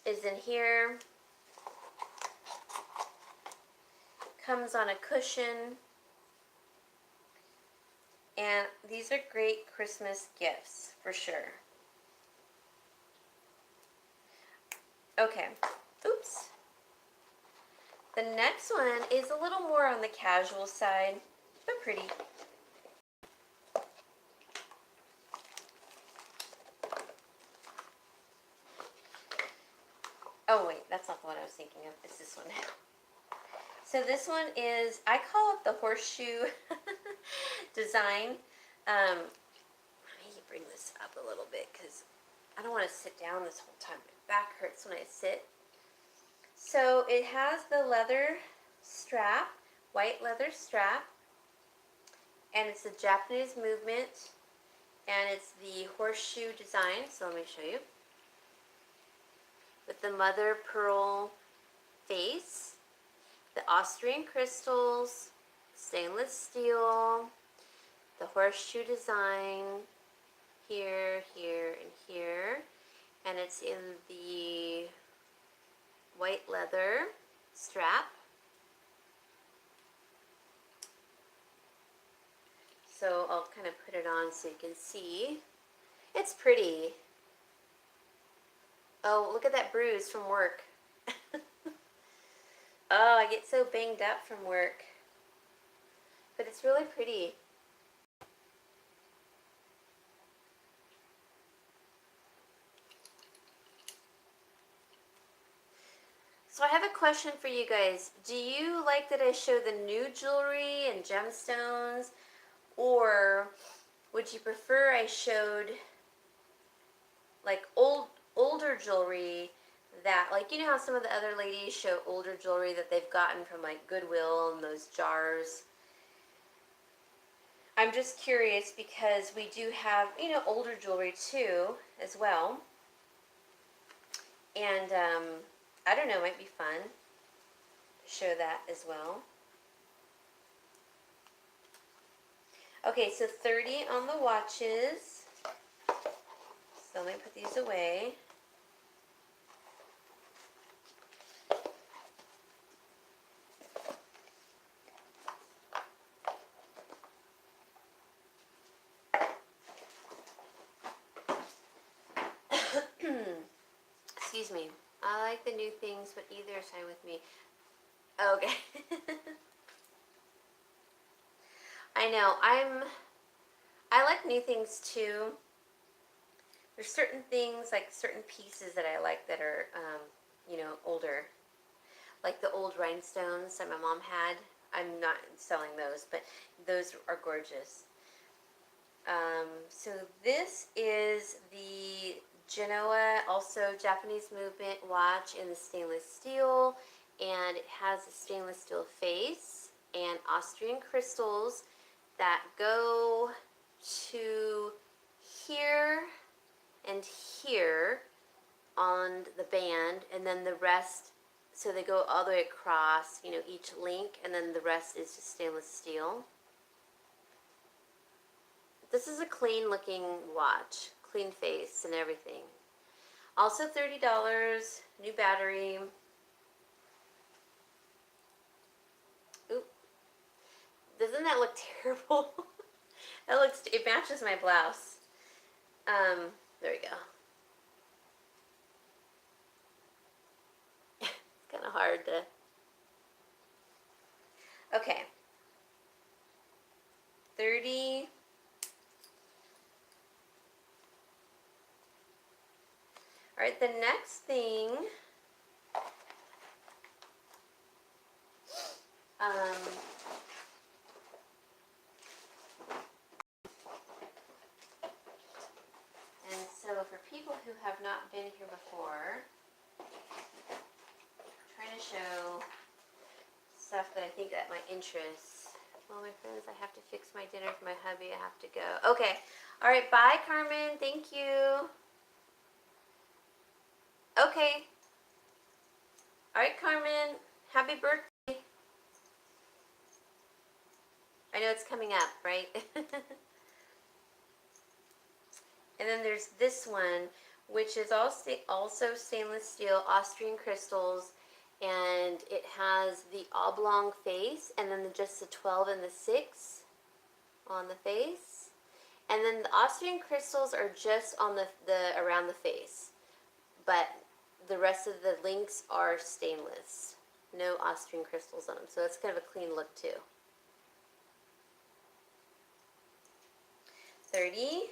is in here. Comes on a cushion. And these are great Christmas gifts, for sure. Okay, oops. The next one is a little more on the casual side, but pretty. Oh wait, that's not the one I was thinking of. It's this one. So this one is, I call it the horseshoe design. Let me bring this up a little bit because I don't want to sit down this whole time. My back hurts when I sit. So it has the leather strap, white leather strap, and it's a Japanese movement, and it's the horseshoe design. So let me show you. With the mother pearl face, the Austrian crystals, stainless steel, the horseshoe design, here, here, and here. And it's in the white leather strap. So I'll kind of put it on so you can see. It's pretty. Oh, look at that bruise from work. Oh, I get so banged up from work. But it's really pretty. So I have a question for you guys. Do you like that I show the new jewelry and gemstones? Or would you prefer I showed like older jewelry that, like, you know how some of the other ladies show older jewelry that they've gotten from like Goodwill and those jars? I'm just curious because we do have, you know, older jewelry too as well. And I don't know, it might be fun to show that as well. Okay, so 30 on the watches. So let me put these away. excuse me. I like the new things, but either is fine with me. Okay. I know. I like new things too. There's certain things, like certain pieces that I like that are, you know, older. Like the old rhinestones that my mom had. I'm not selling those, but those are gorgeous. So this is the Genoa, also Japanese movement watch in the stainless steel, and it has a stainless steel face and Austrian crystals that go to here and here on the band, and then the rest, so they go all the way across, you know, each link, and then the rest is just stainless steel. This is a clean looking watch, clean face and everything. Also $30, new battery. Oop. Doesn't that look terrible? It matches my blouse. There we go. It's kind of hard to. Okay. 30. All right, the next thing, and so for people who have not been here before, I'm trying to show stuff that I think that might interest. Well, my friends, I have to fix my dinner for my hubby. I have to go. Okay. All right, bye, Carmen. Thank you. Okay. All right, Carmen. Happy birthday. I know it's coming up, right? And then there's this one, which is also stainless steel, Austrian crystals, and it has the oblong face, and then just the 12 and the 6 on the face. And then the Austrian crystals are just on the around the face, but the rest of the links are stainless. No Austrian crystals on them, so it's kind of a clean look too. 30.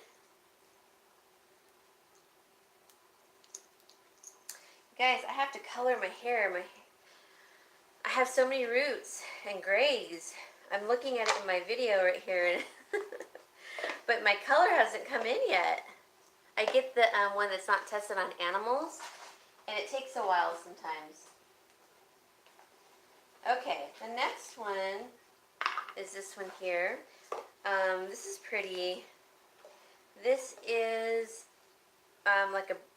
Guys, I have to color my hair. I have so many roots and grays. I'm looking at it in my video right here, and but my color hasn't come in yet. I get the one that's not tested on animals, and it takes a while sometimes. Okay, the next one is this one here. This is pretty. This is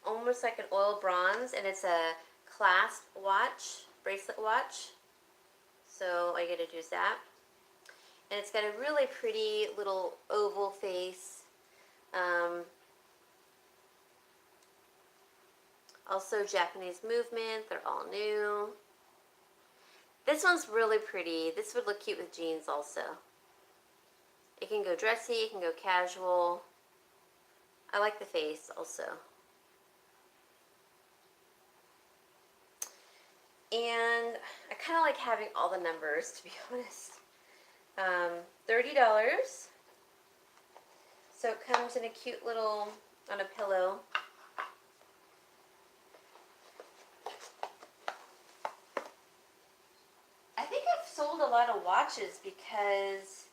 almost like an oil bronze, and it's a clasp watch, bracelet watch. So all you gotta do is that. And it's got a really pretty little oval face. Also Japanese movement, they're all new. This one's really pretty. This would look cute with jeans also. It can go dressy, it can go casual. I like the face also. And I kind of like having all the numbers, to be honest. $30. So it comes in a cute little, on a pillow. I think I've sold a lot of watches because,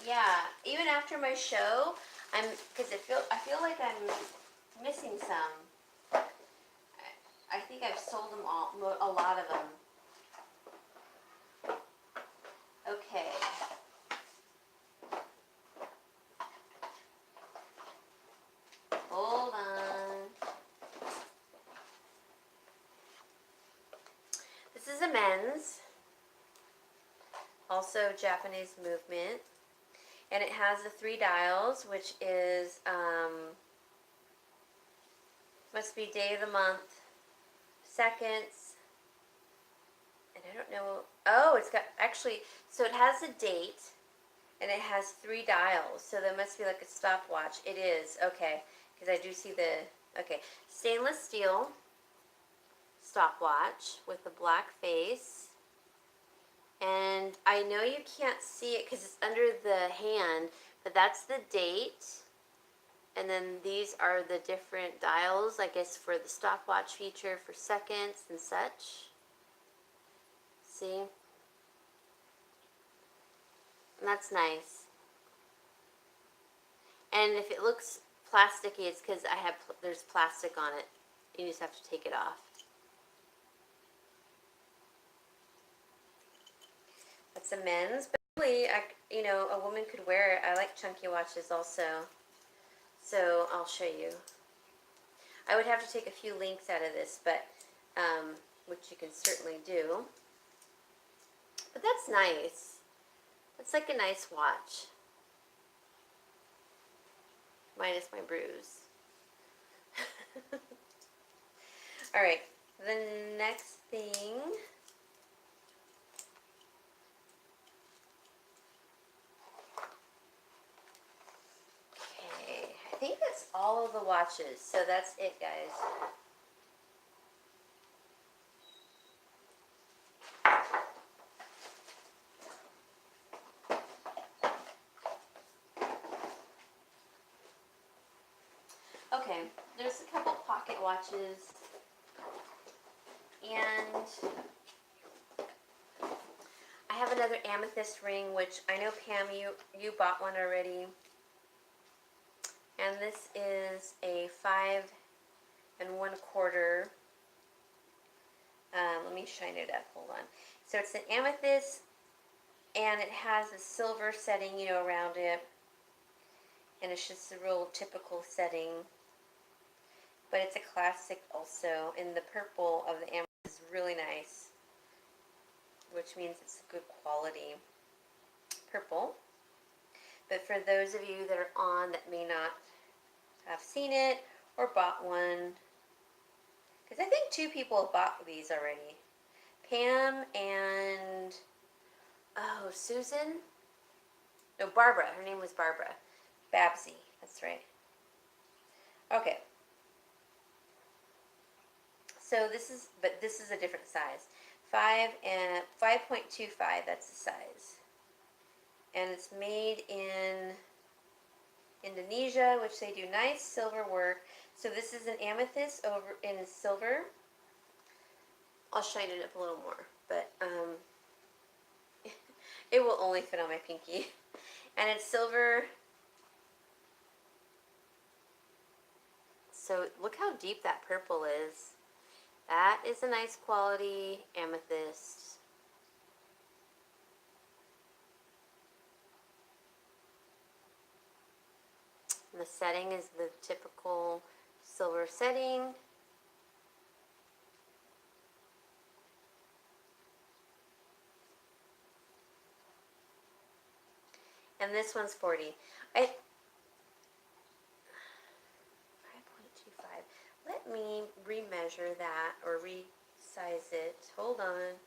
yeah, even after my show, because I feel like I'm missing some. I think I've sold them all, a lot of them. Okay. Hold on. This is a men's, also Japanese movement, and it has the 3 dials, which is, must be day of the month, seconds, and I don't know, oh, it's got, actually, so it has a date, and it has 3 dials, so there must be like a stopwatch. It is, okay, because I do see the, okay, stainless steel stopwatch with a black face. And I know you can't see it because it's under the hand, but that's the date. And then these are the different dials, I guess, for the stopwatch feature for seconds and such. See? And that's nice. And if it looks plasticky, it's because there's plastic on it. You just have to take it off. That's a men's, but really, you know, a woman could wear it. I like chunky watches also. So I'll show you. I would have to take a few links out of this, but which you can certainly do. But that's nice. It's like a nice watch. Minus my bruise. Alright, the next thing. Okay, I think that's all of the watches. So that's it, guys. Okay, there's a couple pocket watches, and I have another amethyst ring, which I know, Pam, you bought one already, and this is a 5 1/4. Let me shine it up, hold on. So it's an amethyst, and it has a silver setting, you know, around it, and it's just a real typical setting. But it's a classic also, and the purple of the amethyst is really nice, which means it's good quality purple. But for those of you that are on that may not have seen it or bought one, because I think 2 people have bought these already. Pam and, oh, Susan? No, Barbara. Her name was Barbara. Babsy, that's right. Okay. So this is a different size. 5.25, that's the size. And it's made in Indonesia, which they do nice silver work. So this is an amethyst over in silver. I'll shine it up a little more, but it will only fit on my pinky. And it's silver. So look how deep that purple is. That is a nice quality amethyst. And the setting is the typical silver setting. And this one's 40. 5.25. Let me remeasure that or resize it. Hold on.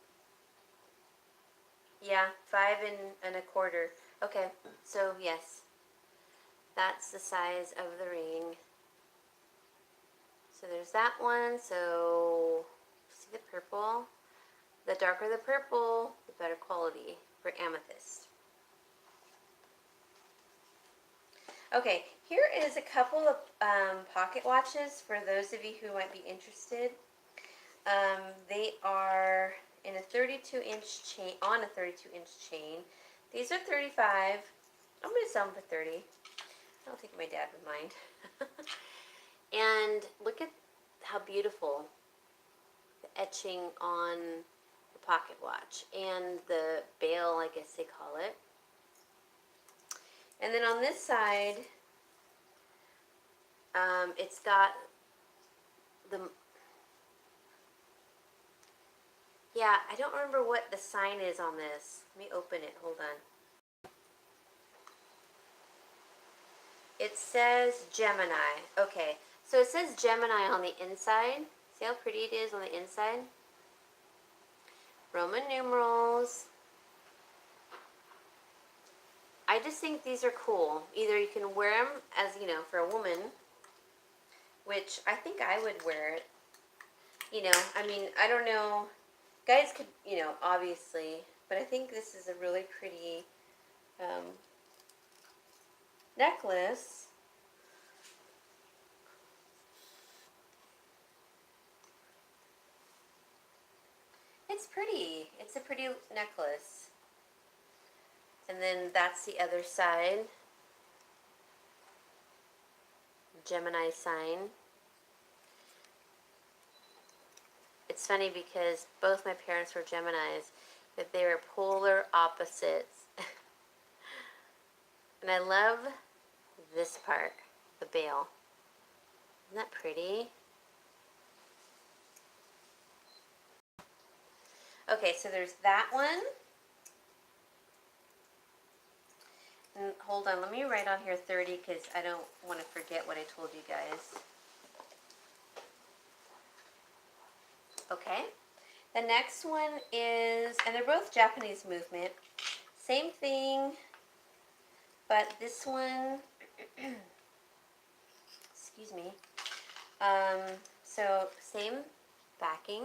Yeah, 5 1/4. Okay, so yes, that's the size of the ring. So there's that one. So see the purple? The darker the purple, the better quality for amethyst. Okay, here is a couple of pocket watches for those of you who might be interested. They are in a 32-inch chain, on a 32-inch chain. These are 35. I'm going to sell them for 30. I don't think my dad would mind. And look at how beautiful the etching on the pocket watch and the bail, I guess they call it. And then on this side, it's got the, yeah, I don't remember what the sign is on this. Let me open it, hold on. It says Gemini. Okay, so it says Gemini on the inside. See how pretty it is on the inside? Roman numerals. I just think these are cool. Either you can wear them as, you know, for a woman, which I think I would wear it. You know, I mean, I don't know. Guys could, you know, obviously, but I think this is a really pretty necklace. It's pretty. It's a pretty necklace. And then that's the other side. Gemini sign. It's funny because both my parents were Geminis, but they were polar opposites. And I love this part, the bail. Isn't that pretty? Okay, so there's that one. And hold on, let me write on here 30 because I don't want to forget what I told you guys. Okay, the next one is, and they're both Japanese movement. Same thing, but this one, excuse me. So same backing,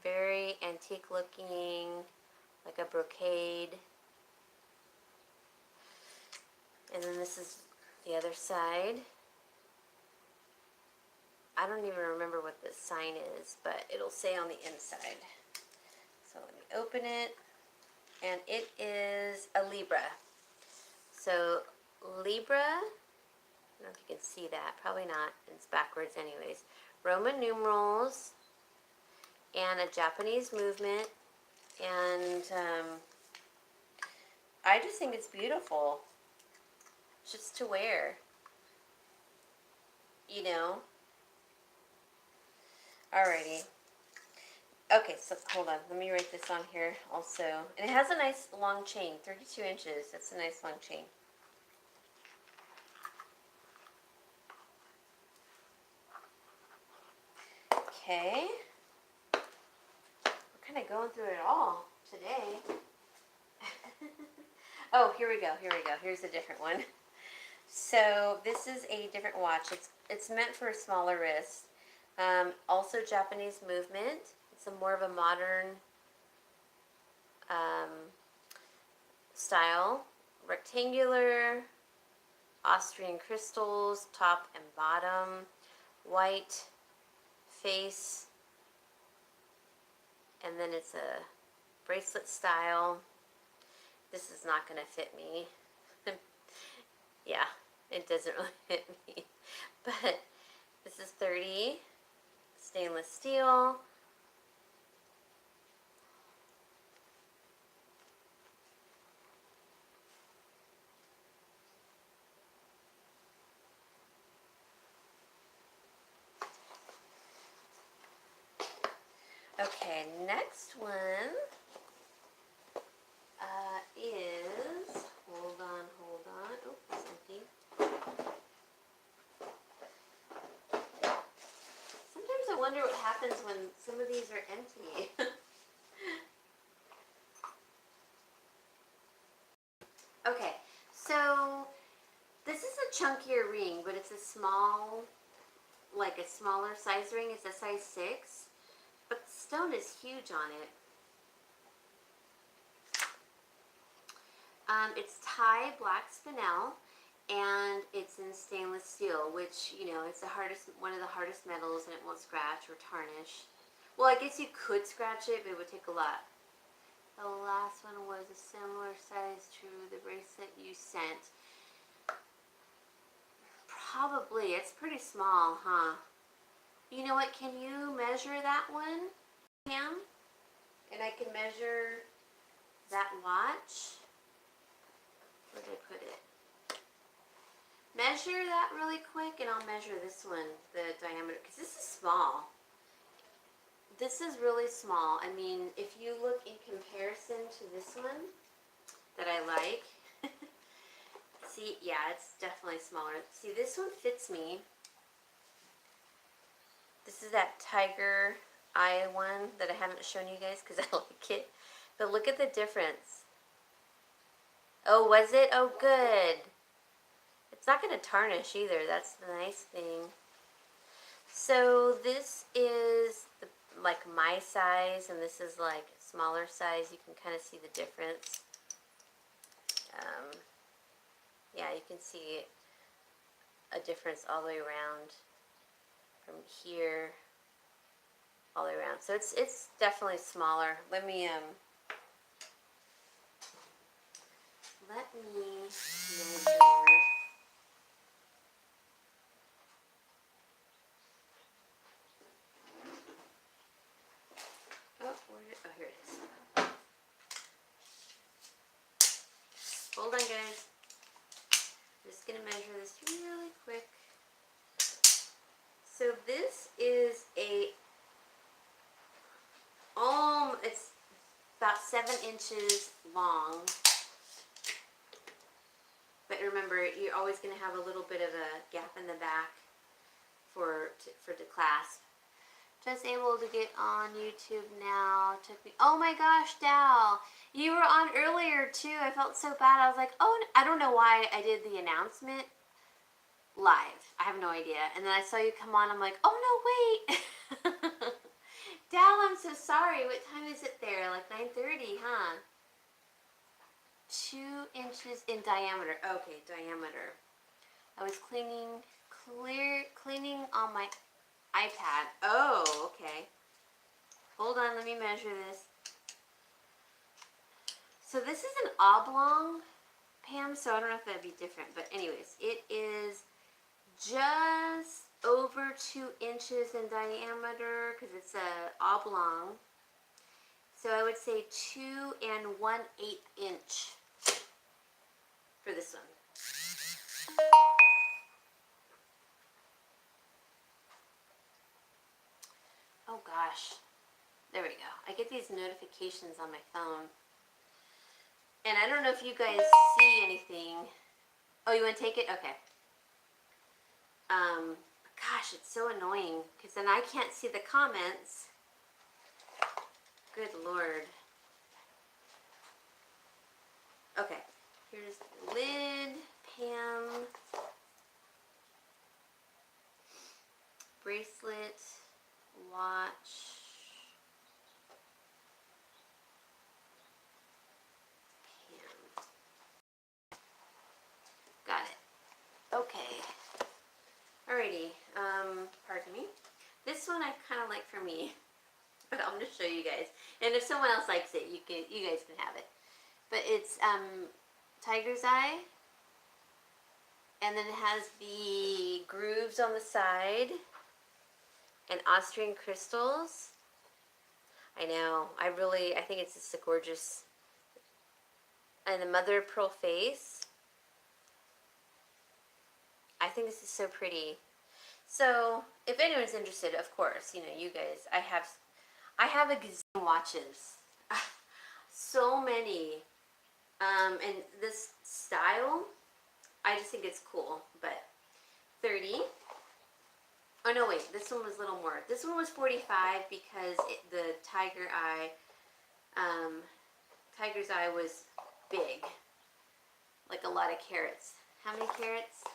very antique looking, like a brocade. And then this is the other side. I don't even remember what this sign is, but it'll say on the inside. So let me open it. And it is a Libra. So Libra, I don't know if you can see that. Probably not. It's backwards anyways. Roman numerals and a Japanese movement. And I just think it's beautiful. Just to wear. You know? Alrighty. Okay, so hold on. Let me write this on here also. And it has a nice long chain, 32 inches. That's a nice long chain. Okay. We're kind of going through it all today. Oh, here we go. Here we go. Here's a different one. So this is a different watch. It's meant for a smaller wrist. Also Japanese movement. It's a more of a modern style. Rectangular, Austrian crystals, top and bottom, white face, and then it's a bracelet style. This is not going to fit me. Yeah, it doesn't really fit me. But this is 30, stainless steel. Okay, next one is, hold on. Oh, it's empty. Sometimes I wonder what happens when some of these are empty. Okay, so this is a chunkier ring, but it's a small, like a smaller size ring. It's a size 6, but the stone is huge on it. It's Thai black spinel, and it's in stainless steel, which, you know, it's one of the hardest metals, and it won't scratch or tarnish. Well, I guess you could scratch it, but it would take a lot. The last one was a similar size to the bracelet you sent. Probably. It's pretty small, huh? You know what? Can you measure that one, Pam? And I can measure that watch. Where did I put it? Measure that really quick, and I'll measure this one, the diameter, because this is small. This is really small. I mean, if you look in comparison to this one that I like, see, yeah, it's definitely smaller. See, this one fits me. This is that tiger eye one that I haven't shown you guys because I like it. But look at the difference. Oh, was it? Oh, good. It's not going to tarnish either. That's the nice thing. So this is like my size, and this is like smaller size. You can kind of see the difference. Yeah, you can see a difference all the way around from here all the way around. So it's definitely smaller. Let me measure. Oh, here it is. Hold on, guys. I'm just gonna measure this really quick. So this is it's about 7 inches long. But remember, you're always going to have a little bit of a gap in the back for the clasp. Just able to get on YouTube now. Took me. Oh my gosh, Dal, you were on earlier too. I felt so bad. I was like, oh, I don't know why I did the announcement live. I have no idea. And then I saw you come on. I'm like, oh no, wait. Dal, I'm so sorry. What time is it there? Like 9:30, huh? 2 inches in diameter. Okay, diameter. I was cleaning on my iPad. Oh, okay. Hold on, let me measure this. So this is an oblong, Pam, so I don't know if that'd be different, but anyways, it is just over 2 inches in diameter because it's a oblong. So I would say 2 1/8 inch for this one. Oh gosh. There we go. I get these notifications on my phone. And I don't know if you guys see anything. Oh, you want to take it? Okay. Gosh, it's so annoying because then I can't see the comments. Good Lord. Okay. Here's the lid, Pam. Bracelet, watch. Got it. Okay. Alrighty. Pardon me. This one I kind of like for me, but I'm gonna show you guys. And if someone else likes it, you guys can have it. But it's tiger's eye, and then it has the grooves on the side and Austrian crystals. I know. I think it's just a gorgeous. And the mother of pearl face. I think this is so pretty. So, if anyone's interested, of course, you guys, I have a gazillion watches. So many. And this style, I just think it's cool. But 30. Oh, no, wait. This one was a little more. This one was 45 because the tiger's eye was big. Like a lot of carats. How many carats?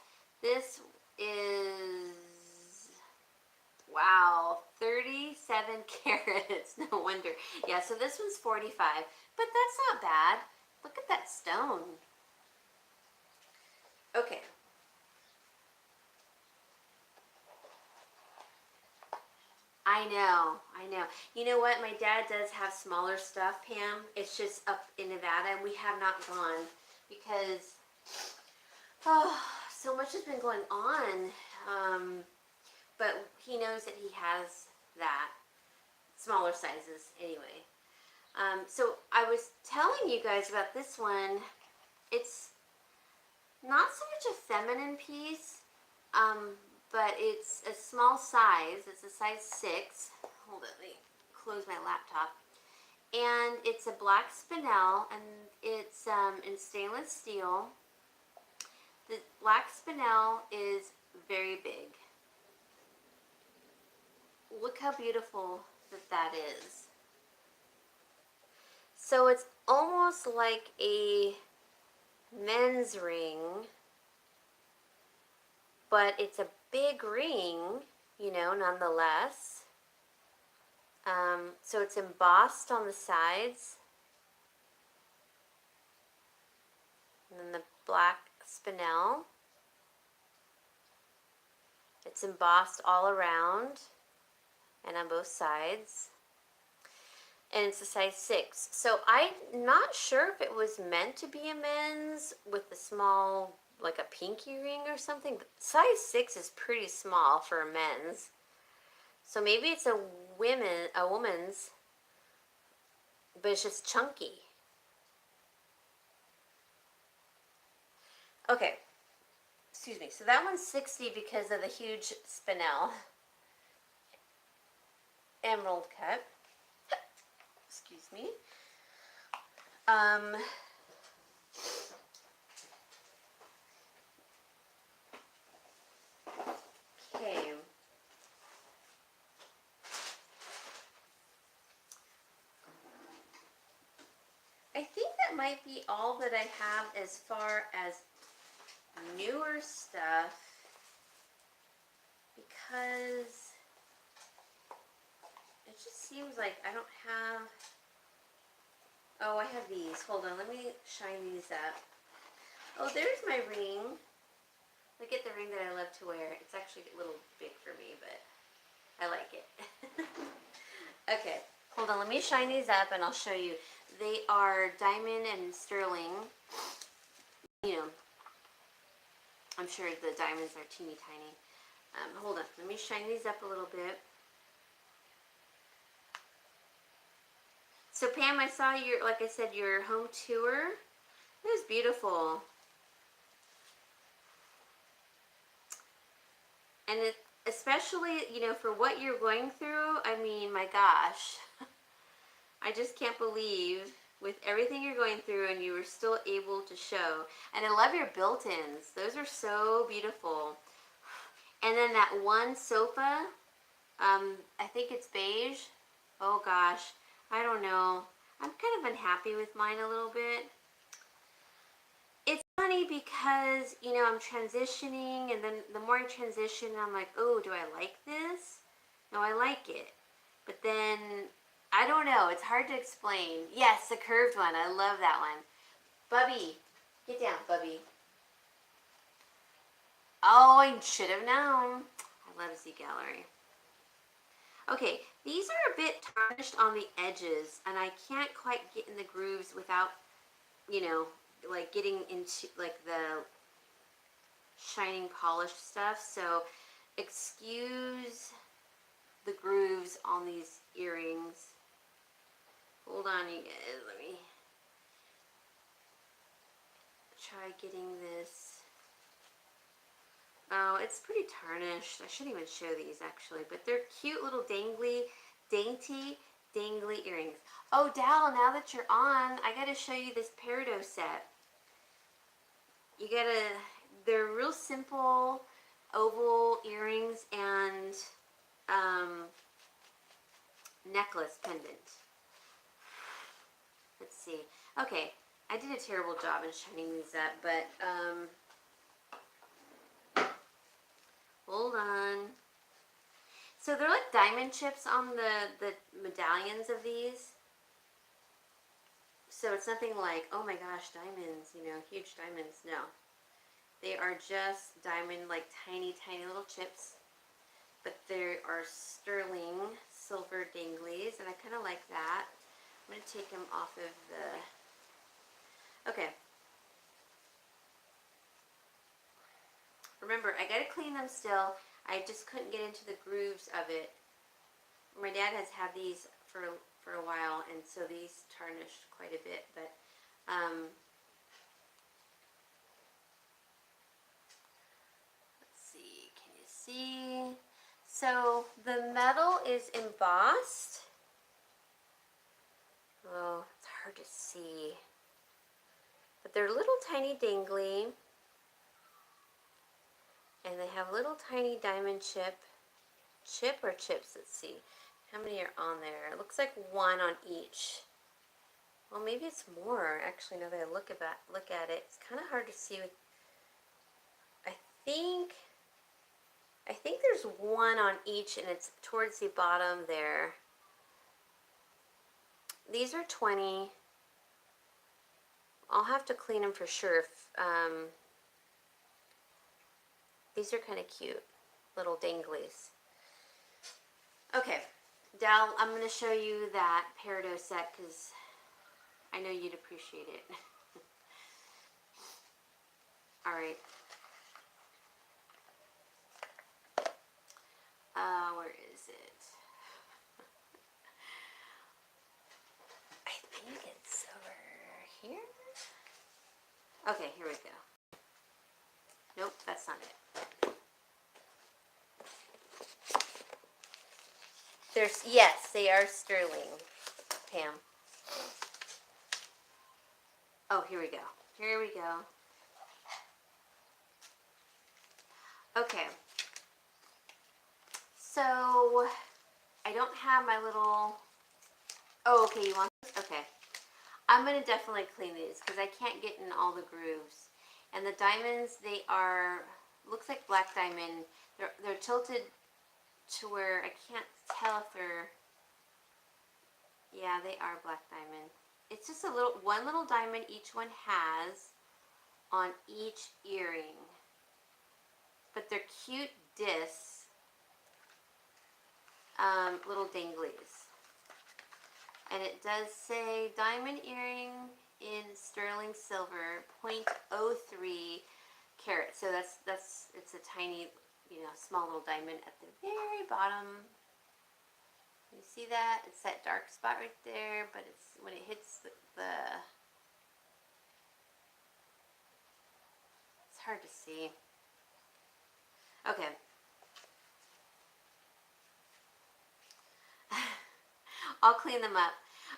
This is, wow, 37 carats. No wonder. Yeah, so this one's 45. But that's not bad. Look at that stone. Okay. I know. You know what? My dad does have smaller stuff, Pam. It's just up in Nevada, and we have not gone because, so much has been going on. But he knows that he has that. Smaller sizes, anyway. So I was telling you guys about this one. It's not so much a feminine piece, but it's a small size. It's a size 6. Hold it, let me close my laptop. And it's a black spinel, and it's in stainless steel. The black spinel is very big. Look how beautiful that is. So it's almost like a men's ring, but it's a big ring, you know, nonetheless. So it's embossed on the sides. And then the black spinel. It's embossed all around and on both sides. And it's a size 6. So I'm not sure if it was meant to be a men's with a small, like a pinky ring or something. But size 6 is pretty small for a men's. So maybe it's a woman's, but it's just chunky. Okay, excuse me. So that one's 60 because of the huge spinel. Emerald cut. Excuse me. Okay. I think that might be all that I have as far as newer stuff, because it just seems like I don't have. Oh, I have these. Hold on, let me shine these up. Oh, there's my ring. Look at the ring that I love to wear. It's actually a little big for me, but I like it. Okay, hold on, let me shine these up and I'll show you. They are diamond and sterling. You know, I'm sure the diamonds are teeny tiny. Hold on, let me shine these up a little bit. So Pam, I saw your, like I said, your home tour. It was beautiful. And it, especially, you know, for what you're going through, I mean, my gosh. I just can't believe with everything you're going through and you were still able to show. And I love your built-ins. Those are so beautiful. And then that one sofa, I think it's beige. Oh gosh, I don't know. I'm kind of unhappy with mine a little bit. It's funny because, you know, I'm transitioning, and then the more I transition, I'm like, oh, do I like this? No, I like it. But then, I don't know. It's hard to explain. Yes, the curved one. I love that one. Bubby. Get down, Bubby. Oh, I should have known. I love Z Gallery. Okay, these are a bit tarnished on the edges, and I can't quite get in the grooves without, you know, like getting into like the shining polished stuff. So excuse the grooves on these earrings. Hold on, you guys, let me try getting this. Oh, it's pretty tarnished. I shouldn't even show these actually, but they're cute little dangly, dainty, dangly earrings. Oh, Dal, now that you're on, I gotta show you this peridot set. You gotta, they're real simple oval earrings and necklace pendant. Let's see. Okay, I did a terrible job in shining these up, but hold on. So they're like diamond chips on the medallions of these. So it's nothing like, oh my gosh, diamonds, you know, huge diamonds. No. They are just diamond, like tiny, tiny little chips. But there are sterling silver danglies, and I kind of like that. I'm going to take them off of the... Okay. Remember, I got to clean them still. I just couldn't get into the grooves of it. My dad has had these for a while, and so these tarnished quite a bit, but let's see, can you see? So the metal is embossed. Oh, it's hard to see, but they're little tiny dangly, and they have little tiny diamond chip or chips, let's see. How many are on there? It looks like one on each. Well, maybe it's more, actually, now that I look at it. It's kind of hard to see. I think I think there's one on each, and it's towards the bottom there. These are 20. I'll have to clean them for sure. These are kind of cute, little danglies. Okay, Dal, I'm going to show you that peridot set because I know you'd appreciate it. All right. Where is it? I think it's over here. Okay, here we go. Nope, that's not it. Yes, they are sterling, Pam. Oh, here we go. Here we go. Okay. So, I don't have my little... Oh, okay, you want this? Okay. I'm going to definitely clean these because I can't get in all the grooves. And the diamonds, they are... Looks like black diamond. They're tilted to where I can't tell if they're... Yeah, they are black diamond. It's just one little diamond each one has on each earring. But they're cute discs. Little danglies. And it does say diamond earring in sterling silver, 0.03 carat. So it's a tiny, small little diamond at the very bottom. You see that? It's that dark spot right there, but it's when it hits it's hard to see. Okay. I'll clean them up.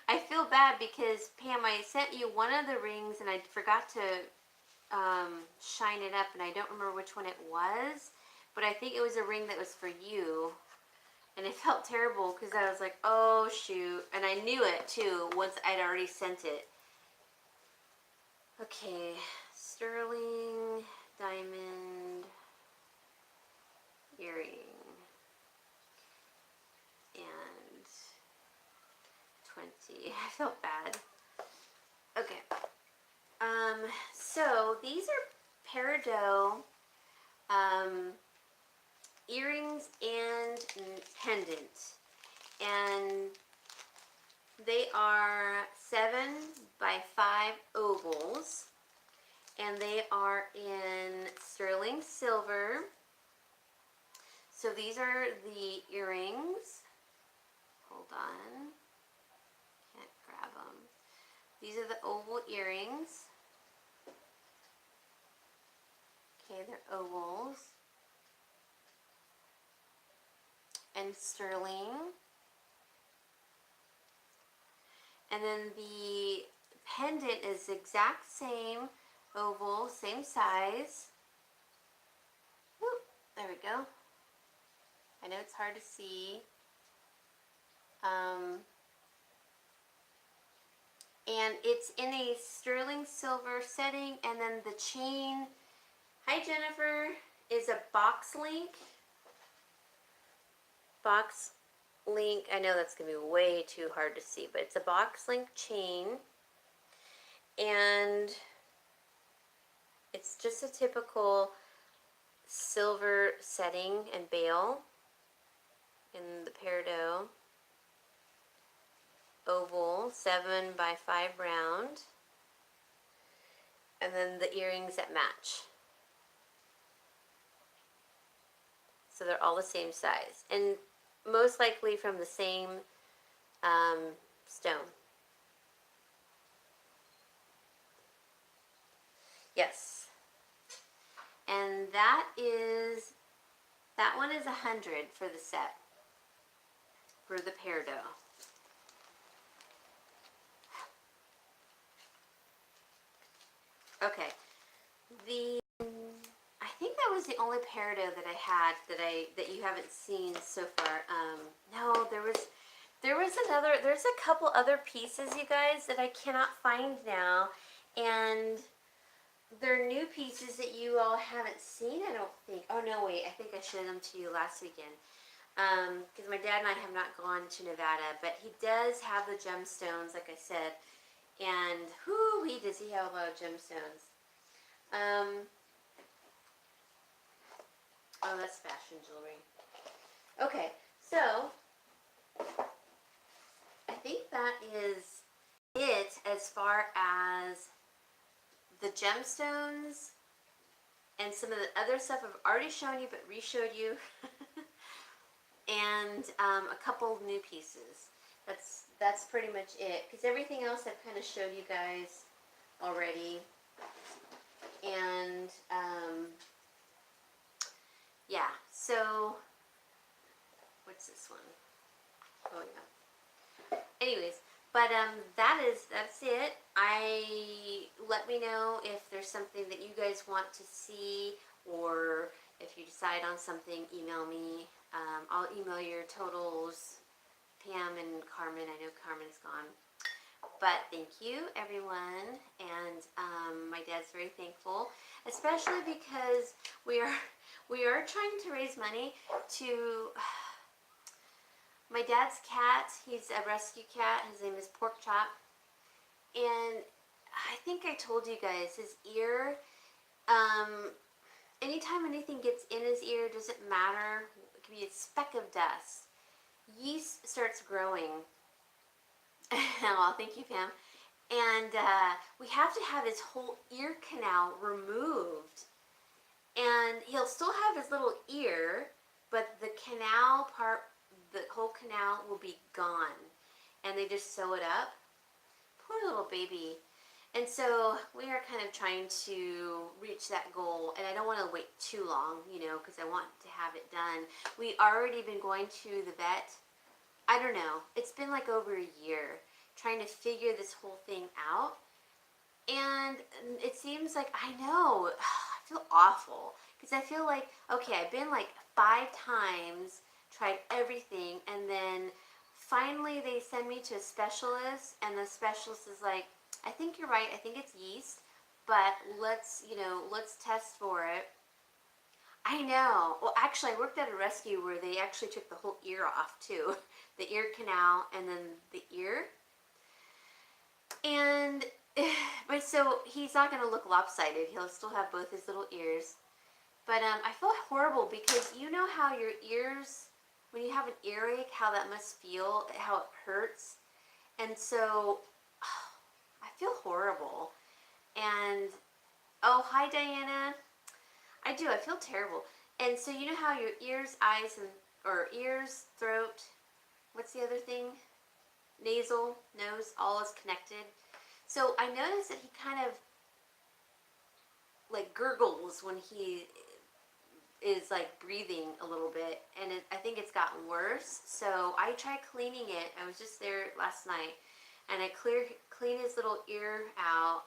I feel bad because, Pam, I sent you one of the rings and I forgot to shine it up, and I don't remember which one it was, but I think it was a ring that was for you, and it felt terrible because I was like, oh shoot, and I knew it too once I'd already sent it. Okay, sterling diamond earring. And 20. I felt bad. Okay. So these are peridot earrings and pendant, and they are 7 by 5 ovals, and they are in sterling silver. So these are the earrings. Hold on. Can't grab them. These are the oval earrings. Okay, they're ovals. And sterling. And then the pendant is the exact same oval, same size. Whoop, there we go. I know it's hard to see. And it's in a sterling silver setting, and then the chain, hi Jennifer, is a box link. Box link, I know that's going to be way too hard to see, but it's a box link chain, and it's just a typical silver setting and bail in the peridot. Oval, 7 by 5 round, and then the earrings that match. So they're all the same size, and most likely from the same stone. Yes. And that one is 100 for the set, for the peridot. Okay, I think that was the only peridot that I had that you haven't seen so far. No, there's a couple other pieces, you guys, that I cannot find now, and they're new pieces that you all haven't seen, I don't think. Oh, no, wait. I think I showed them to you last weekend. Because my dad and I have not gone to Nevada, but he does have the gemstones, like I said. And, whoo-wee, does he have a lot of gemstones. Oh, that's fashion jewelry. Okay, so I think that is it as far as the gemstones and some of the other stuff I've already shown you but re-showed you. And a couple new pieces. That's pretty much it, because everything else I've kind of showed you guys already. And yeah, so what's this one? Oh yeah. Anyways, but that's it. Let me know if there's something that you guys want to see, or if you decide on something, email me. I'll email your totals, Pam and Carmen. I know Carmen's gone. But thank you, everyone, and my dad's very thankful, especially because we are trying to raise money to my dad's cat. He's a rescue cat. His name is Pork Chop, and I think I told you guys his ear. Anytime anything gets in his ear, doesn't matter. It could be a speck of dust. Yeast starts growing. Oh, thank you, Pam. And we have to have his whole ear canal removed. And he'll still have his little ear, but the canal part, the whole canal will be gone. And they just sew it up. Poor little baby. And so we are kind of trying to reach that goal. And I don't want to wait too long, you know, because I want to have it done. We already been going to the vet. I don't know. It's been like over a year trying to figure this whole thing out. And it seems like, I know, I feel awful. Because I feel like, okay, I've been like 5 times, tried everything, and then finally they send me to a specialist, and the specialist is like, I think you're right, I think it's yeast, but let's test for it. I know. Well, actually, I worked at a rescue where they actually took the whole ear off, too. The ear canal and then the ear. And, but so he's not going to look lopsided. He'll still have both his little ears. But I feel horrible because you know how your ears, when you have an earache, how that must feel, how it hurts. And so, I feel horrible. And, oh, hi, Diana. I do. I feel terrible. And so you know how your ears, eyes, or ears, throat, what's the other thing? Nasal, nose, all is connected. So I noticed that he kind of like gurgles when he is like breathing a little bit, and I think it's gotten worse. So I tried cleaning it. I was just there last night, and I cleaned his little ear out.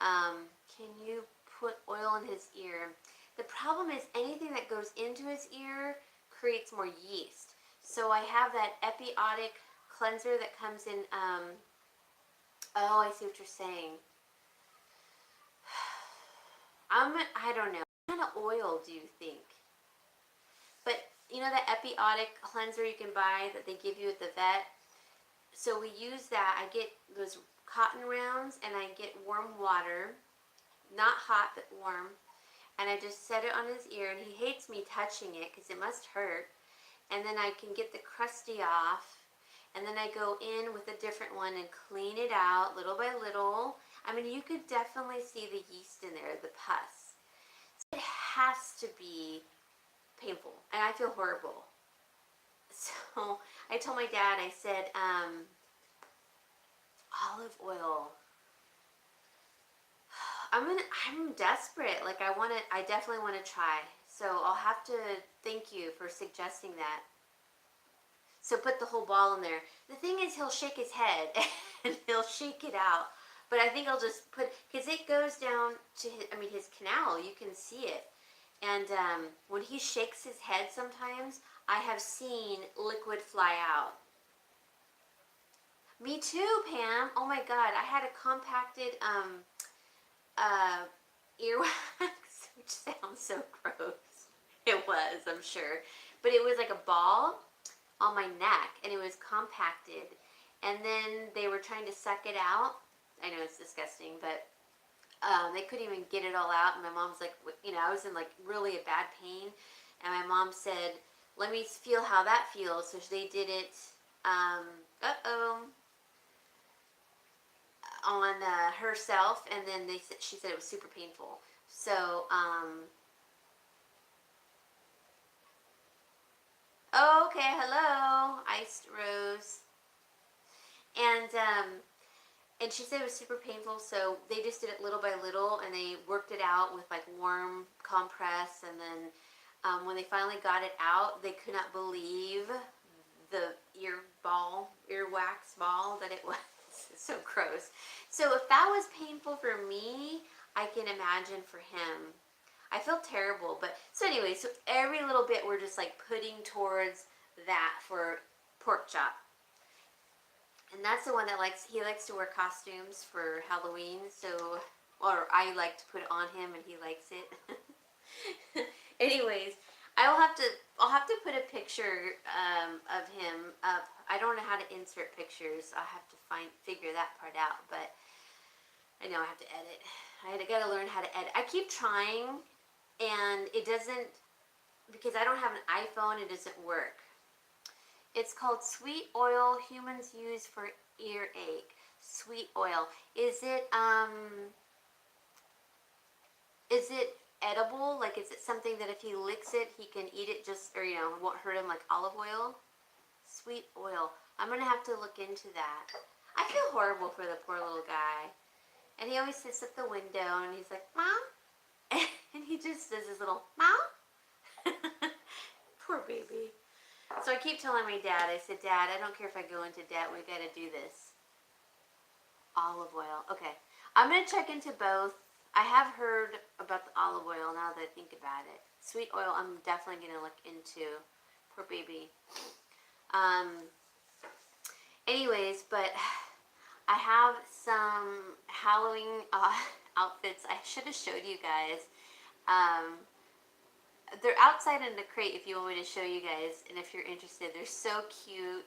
Can you put oil in his ear? The problem is anything that goes into his ear creates more yeast. So I have that epiotic cleanser that comes in, oh, I see what you're saying. I don't know. What kind of oil do you think? But you know that epiotic cleanser you can buy that they give you at the vet? So we use that. I get those cotton rounds and I get warm water, not hot but warm, and I just set it on his ear, and he hates me touching it because it must hurt. And then I can get the crusty off, and then I go in with a different one and clean it out little by little. I mean, you could definitely see the yeast in there, the pus. So it has to be painful, and I feel horrible. So I told my dad, I said, olive oil. I'm desperate. Like I definitely want to try. So I'll have to thank you for suggesting that. So put the whole ball in there. The thing is, he'll shake his head and he'll shake it out. But I think I'll just put, because it goes down to his canal. You can see it. And when he shakes his head sometimes, I have seen liquid fly out. Me too, Pam. Oh my God. I had a compacted earwax, which sounds so gross. It was, I'm sure. But it was like a ball on my neck, and it was compacted. And then they were trying to suck it out. I know it's disgusting, but they couldn't even get it all out. And my mom's like, I was in like really a bad pain. And my mom said, let me feel how that feels. So they did it, on herself. And then she said it was super painful. So, okay, hello, iced rose. And she said it was super painful, so they just did it little by little, and they worked it out with like warm compress, and then when they finally got it out, they could not believe the earwax ball that it was. So gross. So if that was painful for me, I can imagine for him. I felt terrible, but so anyway, so every little bit we're just like putting towards that for pork chop. And that's the one that he likes to wear costumes for Halloween, so, or I like to put it on him and he likes it. Anyways, I'll have to put a picture of him up. I don't know how to insert pictures. I'll have to figure that part out, but I know I have to edit. I gotta learn how to edit. I keep trying, and it doesn't, because I don't have an iPhone, it doesn't work. It's called Sweet Oil Humans Use for Earache. Sweet oil. Is it edible? Like, is it something that if he licks it, he can eat it just, or, it won't hurt him, like olive oil? Sweet oil. I'm going to have to look into that. I feel horrible for the poor little guy. And he always sits at the window, and he's like, Mom? And he just does his little, Mom? Poor baby. So I keep telling my dad, I said, Dad, I don't care if I go into debt, we got to do this. Olive oil. Okay. I'm going to check into both. I have heard about the olive oil now that I think about it. Sweet oil, I'm definitely going to look into. Poor baby. Anyways, but I have some Halloween outfits I should have showed you guys. They're outside in the crate if you want me to show you guys, and if you're interested. They're so cute.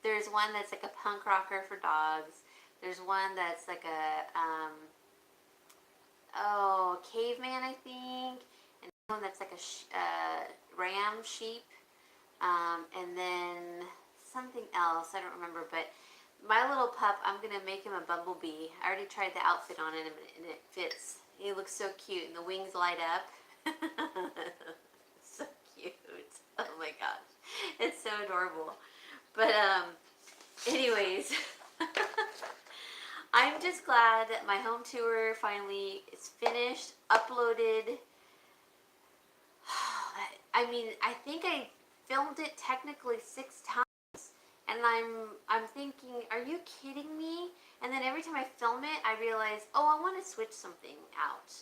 There's one that's like a punk rocker for dogs. There's one that's like a caveman, I think, and one that's like a ram sheep, and then something else I don't remember. But my little pup, I'm gonna make him a bumblebee. I already tried the outfit on him, and it fits. He looks so cute, and the wings light up. So cute. Oh my gosh. It's so adorable. But anyways, I'm just glad that my home tour finally is finished, uploaded. I mean, I think I filmed it technically 6 times, and I'm thinking, are you kidding me? And then every time I film it, I realize, oh, I want to switch something out,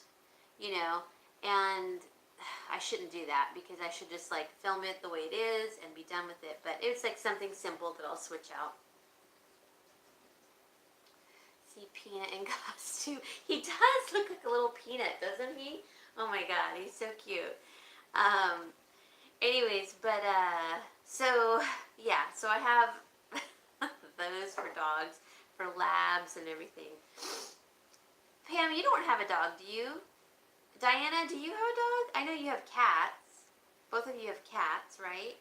and I shouldn't do that, because I should just like film it the way it is and be done with it. But it's like something simple that I'll switch out. See Peanut in costume. He does look like a little peanut, doesn't he? Oh my god, he's so cute. Anyways, but so yeah, so I have those for dogs, for labs and everything. Pam, you don't have a dog, do you? Diana, do you have a dog? I know you have cats. Both of you have cats, right?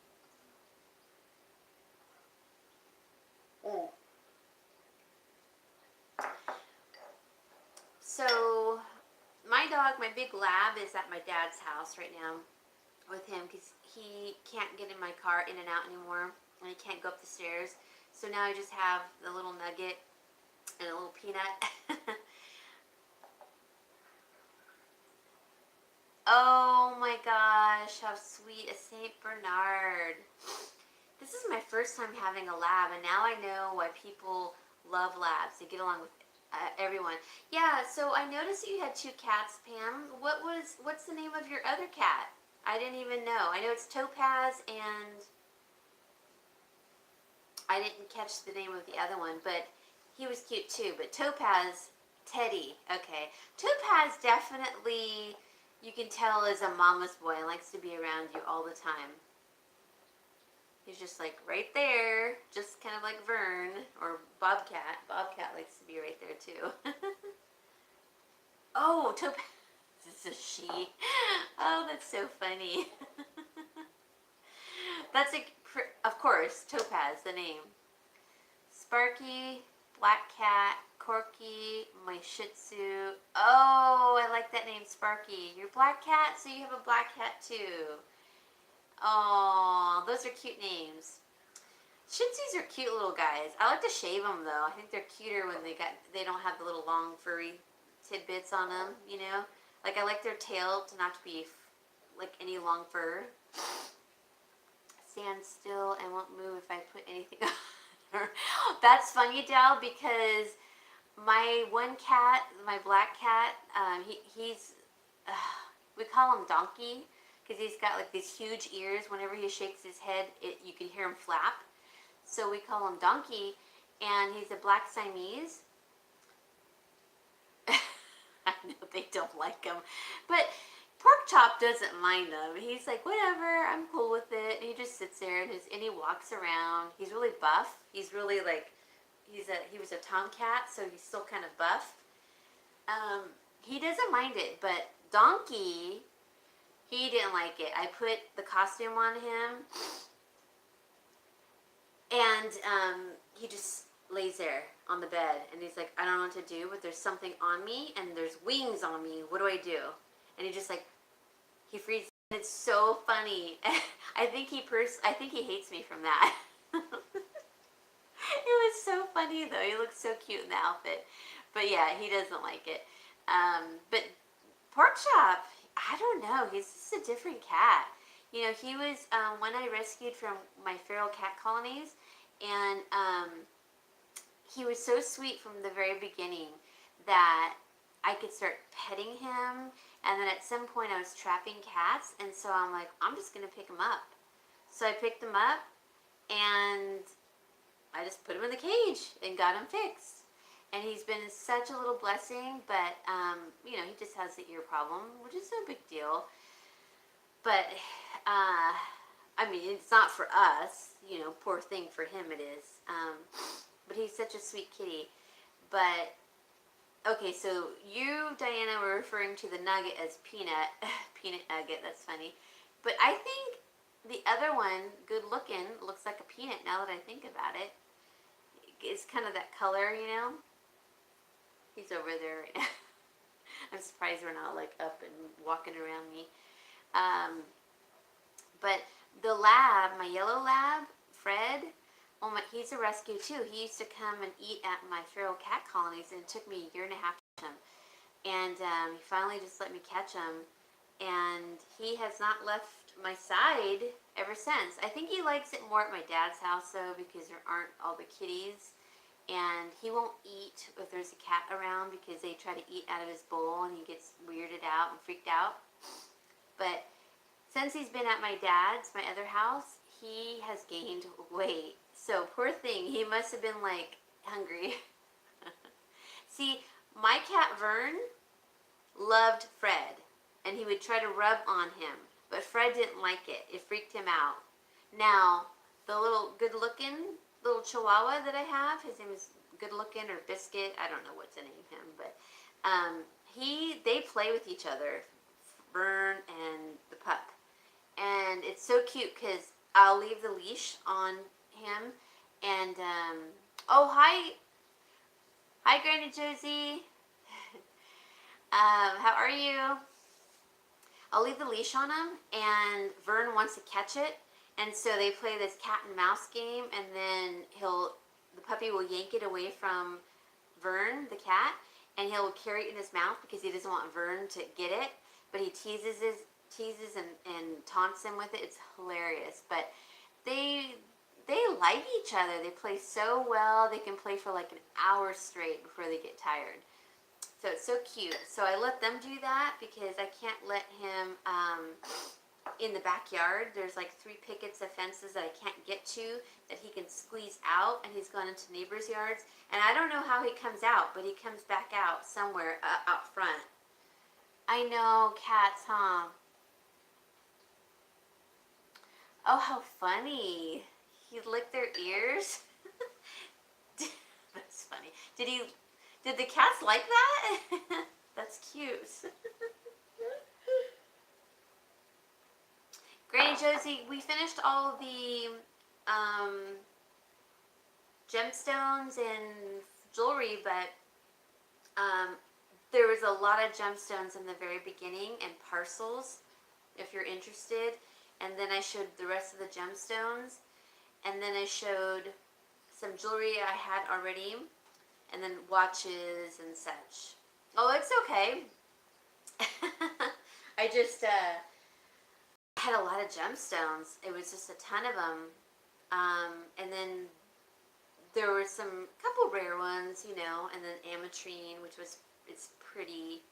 Oh. So, my dog, my big lab, is at my dad's house right now with him, because he can't get in my car in and out anymore, and he can't go up the stairs. So now I just have the little Nugget and a little Peanut. Oh my gosh, how sweet, a Saint Bernard. This is my first time having a lab, and now I know why people love labs. They get along with everyone. Yeah, so I noticed that you had 2 cats, Pam. What's the name of your other cat? I didn't even know. I know it's Topaz, and I didn't catch the name of the other one, but he was cute too. But Topaz Teddy. Okay. Topaz definitely, you can tell, is a mama's boy and likes to be around you all the time. He's just like right there, just kind of like Vern or Bobcat. Bobcat likes to be right there too. Oh, Topaz. This is she. Oh, that's so funny. That's a, of course, Topaz, the name. Sparky, Black Cat, Corky, my Shih Tzu. Oh, I like that name, Sparky. You're Black Cat, so you have a Black Cat too. Oh, those are cute names. Shih Tzus are cute little guys. I like to shave them though. I think they're cuter when they don't have the little long furry tidbits on them. You know, like I like their tail to not be like any long fur. Stand still and won't move if I put anything on her. That's funny, Dal, because my one cat, my black cat, he's we call him Donkey because he's got like these huge ears. Whenever he shakes his head, you can hear him flap. So we call him Donkey, and he's a black Siamese. I know they don't like him, but Pork Chop doesn't mind them. He's like, whatever, I'm cool with it. And he just sits there and he walks around. He's really buff. He's really like, he was a tomcat, so he's still kind of buff. He doesn't mind it, but Donkey, he didn't like it. I put the costume on him, and he just lays there on the bed, and he's like, I don't know what to do, but there's something on me, and there's wings on me. What do I do? And he just like, he freezes. It's so funny. I think he hates me from that. It was so funny though. He looks so cute in the outfit. But yeah, he doesn't like it. But Pork Chop, I don't know. He's just a different cat. You know, he was one I rescued from my feral cat colonies, and he was so sweet from the very beginning that I could start petting him. And then at some point I was trapping cats, and so I'm like, I'm just going to pick him up. So I picked him up, and I just put him in the cage and got him fixed. And he's been such a little blessing, but, you know, he just has the ear problem, which is no big deal. But, I mean, it's not for us, you know, poor thing, for him it is. But he's such a sweet kitty. But, okay, so you, Diana, were referring to the nugget as peanut. Peanut nugget, that's funny. But I think the other one, good looking, looks like a peanut now that I think about it. It's kind of that color, you know? He's over there right now. I'm surprised we're not like up and walking around me. But the lab, my yellow lab, Fred, oh my, he's a rescue too. He used to come and eat at my feral cat colonies, and it took me a year and a half to catch him. And he finally just let me catch him, and he has not left my side ever since. I think he likes it more at my dad's house though, because there aren't all the kitties, and he won't eat if there's a cat around because they try to eat out of his bowl and he gets weirded out and freaked out. But since he's been at my dad's, my other house, he has gained weight. So poor thing, he must have been like hungry. See, my cat Vern loved Fred, and he would try to rub on him, but Fred didn't like it. It freaked him out. Now, the little good-looking little Chihuahua that I have, his name is Good Looking or Biscuit. I don't know what to name him, but they play with each other, Vern and the pup, and it's so cute because I'll leave the leash on him, and oh, hi Granny Josie. How are you? I'll leave the leash on him, and Vern wants to catch it, and so they play this cat and mouse game, and then the puppy will yank it away from Vern, the cat, and he'll carry it in his mouth because he doesn't want Vern to get it, but he teases and taunts him with it. It's hilarious, but they like each other. They play so well. They can play for like an hour straight before they get tired. So it's so cute. So I let them do that because I can't let him in the backyard. There's like 3 pickets of fences that I can't get to that he can squeeze out, and he's gone into neighbors' yards. And I don't know how he comes out, but he comes back out somewhere out front. I know, cats, huh? Oh, how funny. He licked their ears? That's funny. Did the cats like that? That's cute. Granny Josie, we finished all of the gemstones and jewelry, but there was a lot of gemstones in the very beginning and parcels, if you're interested. And then I showed the rest of the gemstones. And then I showed some jewelry I had already. And then watches and such. Oh, it's okay. I just had a lot of gemstones. It was just a ton of them. And then there were some couple rare ones, you know, and then ametrine, which was, it's pretty.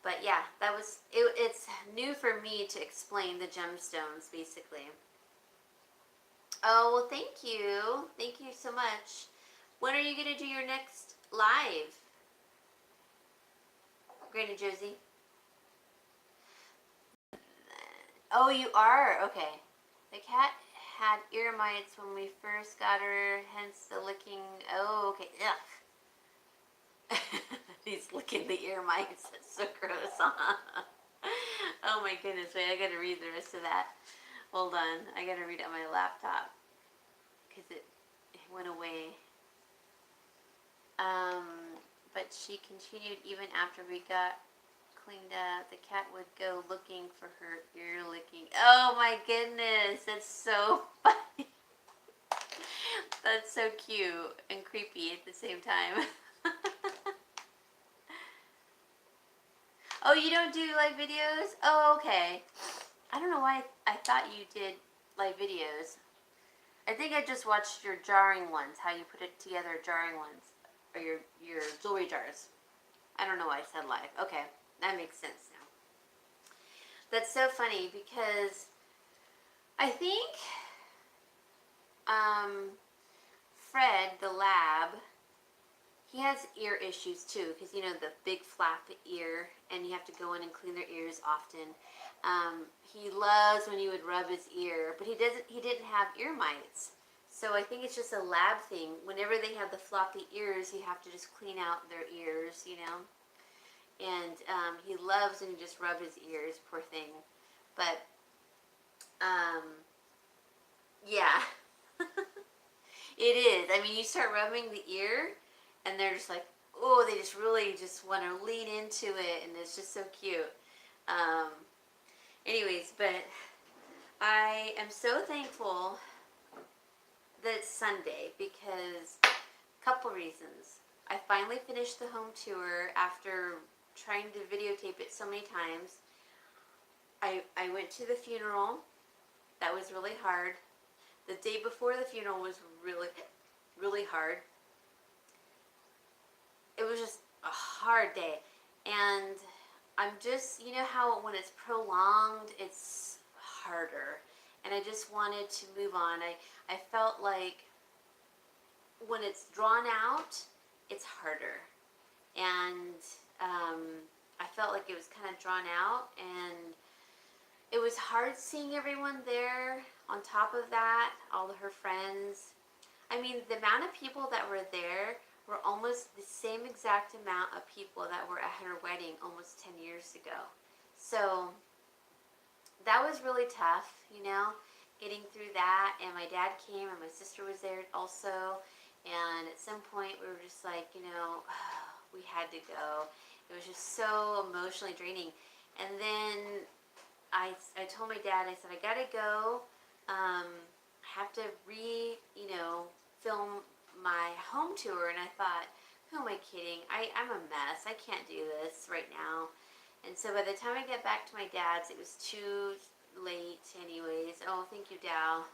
But yeah, that was, it's new for me to explain the gemstones, basically. Oh, well, thank you. Thank you so much. When are you going to do your next live, Granny Josie? Oh, you are? Okay. The cat had ear mites when we first got her, hence the licking. Oh, okay. Ugh. He's licking the ear mites. That's so gross, huh? Oh my goodness. Wait, I gotta read the rest of that. Hold on. I gotta read it on my laptop. Because it went away. But she continued even after we got cleaned up. The cat would go looking for her ear licking. Oh my goodness, that's so funny. That's so cute and creepy at the same time. Oh, you don't do live videos? Oh, okay. I don't know why I thought you did live videos. I think I just watched your jarring ones, how you put it together, jarring ones. Or your jewelry jars. I don't know why I said live. Okay, that makes sense now. That's so funny because I think Fred, the lab, he has ear issues too, because you know the big flap ear, and you have to go in and clean their ears often. He loves when you would rub his ear, but he didn't have ear mites. So I think it's just a lab thing. Whenever they have the floppy ears, you have to just clean out their ears, you know. And he loves when you just rub his ears, poor thing. But yeah, it is. I mean, you start rubbing the ear, and they're just like, oh, they just really just want to lean into it, and it's just so cute. Anyways, but I am so thankful that it's Sunday because a couple reasons. I finally finished the home tour after trying to videotape it so many times. I went to the funeral. That was really hard. The day before the funeral was really, really hard. It was just a hard day. And I'm just, you know how when it's prolonged, it's harder. And I just wanted to move on. I felt like when it's drawn out, it's harder. And I felt like it was kind of drawn out, and it was hard seeing everyone there. On top of that, all of her friends. I mean, the amount of people that were there were almost the same exact amount of people that were at her wedding almost 10 years ago. So that was really tough, you know, getting through that. And my dad came, and my sister was there also. And at some point we were just like, you know, we had to go. It was just so emotionally draining. And then I told my dad, I said, I gotta go. I have to film my home tour. And I thought, who am I kidding? I'm a mess. I can't do this right now. And so by the time I get back to my dad's, it was too late anyways. Oh, thank you, Dow.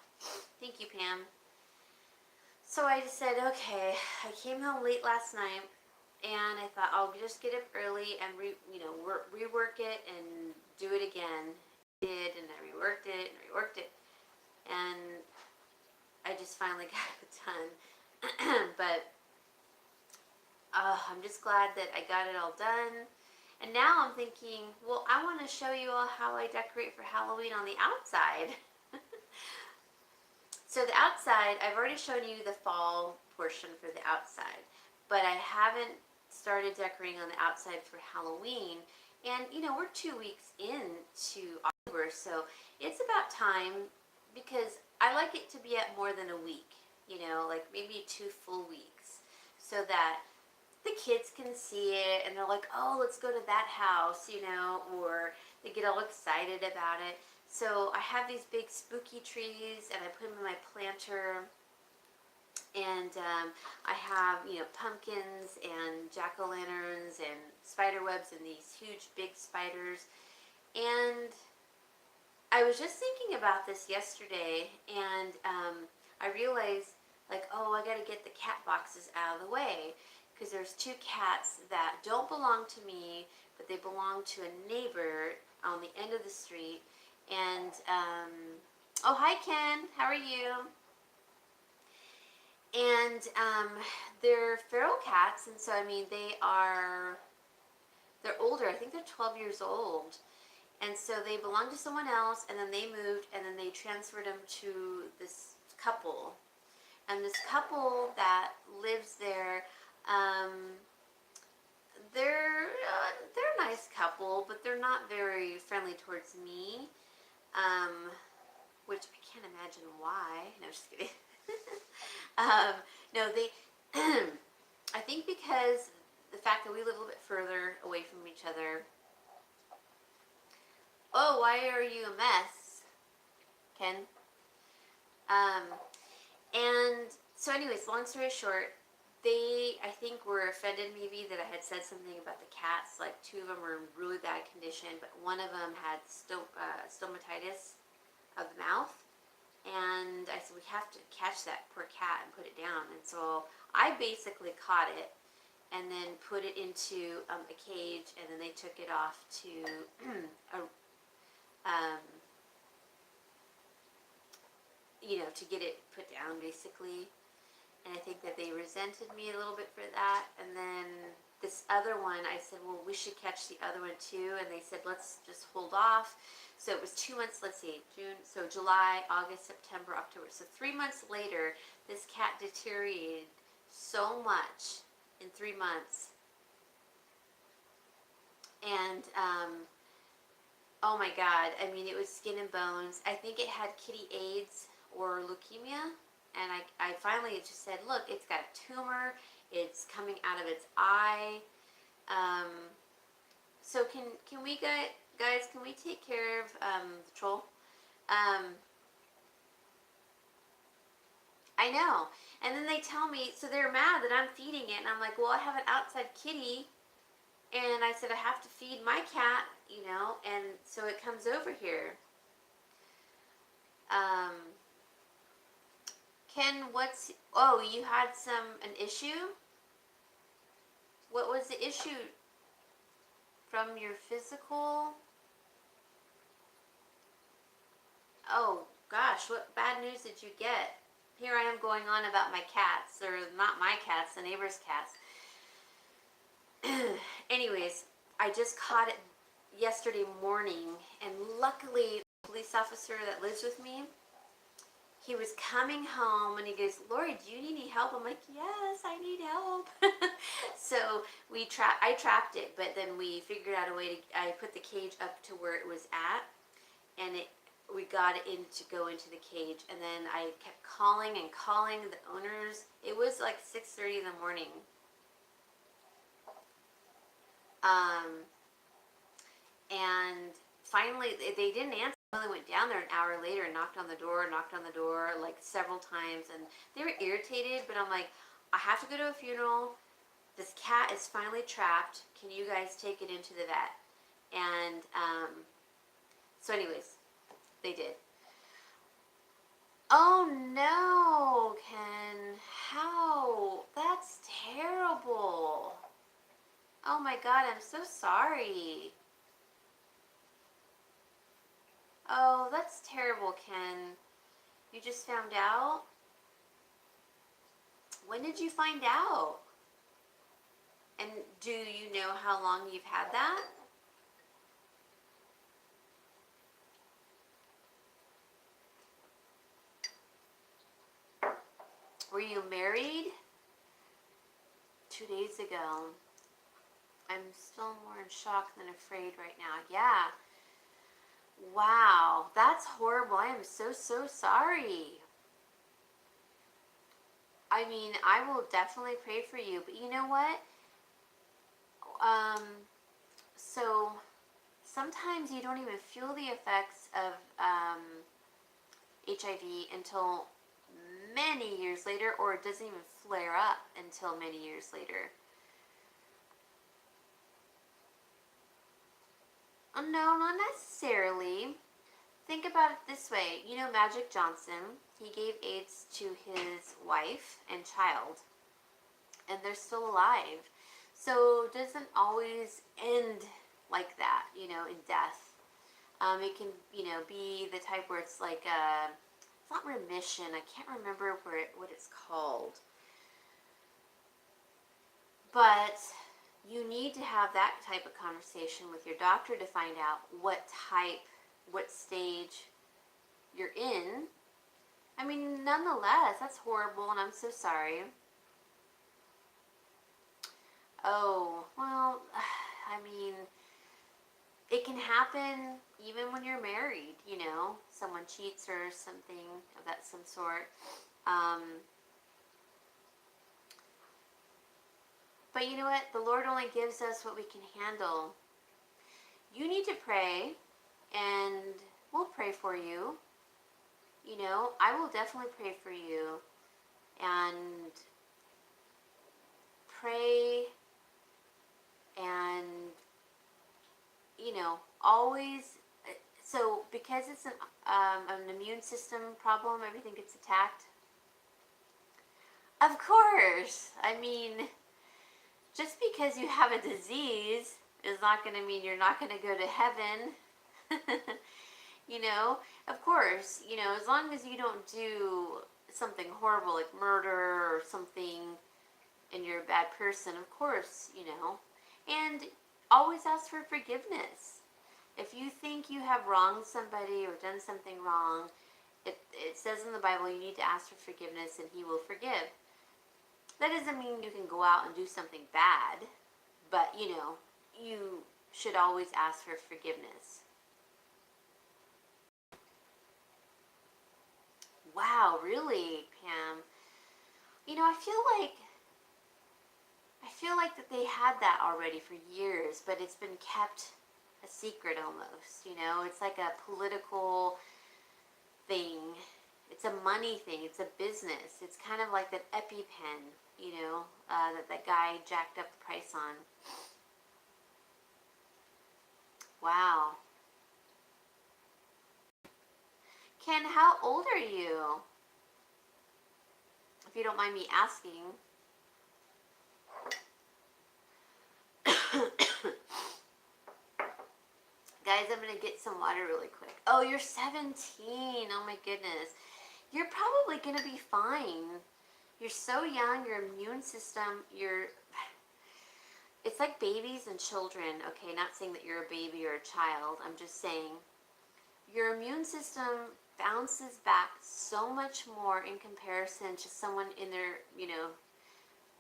Thank you, Pam. So I just said, okay. I came home late last night, and I thought I'll just get up early and rework it and do it again. did, and I reworked it and reworked it, and I just finally got it done. But I'm just glad that I got it all done. And now I'm thinking, well, I want to show you all how I decorate for Halloween on the outside. So the outside, I've already shown you the fall portion for the outside, but I haven't started decorating on the outside for Halloween. And you know, we're 2 weeks into October, so it's about time, because I like it to be at more than a week, you know, like maybe 2 full weeks, so that the kids can see it and they're like, oh, let's go to that house, you know, or they get all excited about it. So I have these big spooky trees, and I put them in my planter, and I have, you know, pumpkins and jack-o'-lanterns and spider webs and these huge big spiders. And I was just thinking about this yesterday, and I realized, like, oh, I got to get the cat boxes out of the way, because there's 2 cats that don't belong to me, but they belong to a neighbor on the end of the street. And oh, hi Ken, how are you? And they're feral cats, and so I mean they're older. I think they're 12 years old, and so they belong to someone else, and then they moved, and then they transferred them to this couple. And this couple that lives there, they're a nice couple, but they're not very friendly towards me, which I can't imagine why. No, just kidding. No, they, I think because the fact that we live a little bit further away from each other. Oh, why are you a mess, Ken? And so anyways, long story short, they, I think, were offended maybe that I had said something about the cats. Like 2 of them were in really bad condition, but one of them had stomatitis of the mouth. And I said, we have to catch that poor cat and put it down. And so I basically caught it and then put it into a cage, and then they took it off to you know, to get it put down basically. And I think that they resented me a little bit for that. And then this other one, I said, well, we should catch the other one too. And they said, let's just hold off. So it was 2 months, let's see, June, so July, August, September, October. So 3 months later, this cat deteriorated so much in 3 months. And, oh my God, I mean, it was skin and bones. I think it had kitty AIDS or leukemia. And I finally just said, look, it's got a tumor. It's coming out of its eye. So can we guys, can we take care of the troll? I know. And then they tell me, so they're mad that I'm feeding it. And I'm like, well, I have an outside kitty. And I said, I have to feed my cat, you know. And so it comes over here. Ken, oh, you had an issue? What was the issue? From your physical? Oh, gosh, what bad news did you get? Here I am going on about my cats, or not my cats, the neighbor's cats. Anyways, I just caught it yesterday morning, and luckily, the police officer that lives with me, he was coming home, and he goes, Lori, do you need any help? I'm like, yes, I need help. So I trapped it, but then we figured out a way to, I put the cage up to where it was at, and we got it to go into the cage, and then I kept calling and calling the owners. It was like 6:30 in the morning. And finally, they didn't answer. They went down there an hour later and knocked on the door, like several times, and they were irritated, but I'm like, I have to go to a funeral. This cat is finally trapped. Can you guys take it into the vet? And so anyways, they did. Oh no, Ken. How? That's terrible. Oh my God, I'm so sorry. Oh, that's terrible, Ken. You just found out? When did you find out? And do you know how long you've had that? Were you married? 2 days ago. I'm still more in shock than afraid right now. Yeah. Wow. That's horrible. I am so, so sorry. I mean, I will definitely pray for you. But you know what? Um, so sometimes you don't even feel the effects of HIV until many years later, or it doesn't even flare up until many years later. No, not necessarily. Think about it this way. You know Magic Johnson, he gave AIDS to his wife and child, and they're still alive. So it doesn't always end like that, in death. It can, be the type where it's like it's not remission. I can't remember what it's called. But you need to have that type of conversation with your doctor to find out what stage you're in. I mean, nonetheless, that's horrible, and I'm so sorry. Oh, well, I mean, it can happen even when you're married, someone cheats or something of that some sort. But you know what? The Lord only gives us what we can handle. You need to pray, and we'll pray for you. I will definitely pray for you, and pray, and always. So because it's an immune system problem, everything gets attacked. Of course. I mean, just because you have a disease is not going to mean you're not going to go to heaven. Of course, as long as you don't do something horrible like murder or something and you're a bad person, of course, and always ask for forgiveness. If you think you have wronged somebody or done something wrong, it says in the Bible you need to ask for forgiveness and He will forgive. That doesn't mean you can go out and do something bad, but you should always ask for forgiveness. Wow, really, Pam? I feel like that they had that already for years, but it's been kept a secret almost. It's like a political thing. It's a money thing. It's a business. It's kind of like that EpiPen, that guy jacked up the price on. Wow. Ken, how old are you? If you don't mind me asking. Guys, I'm going to get some water really quick. Oh, you're 17. Oh my goodness. You're probably going to be fine. You're so young. Your immune system, it's like babies and children. Okay, not saying that you're a baby or a child. I'm just saying your immune system bounces back so much more in comparison to someone in their,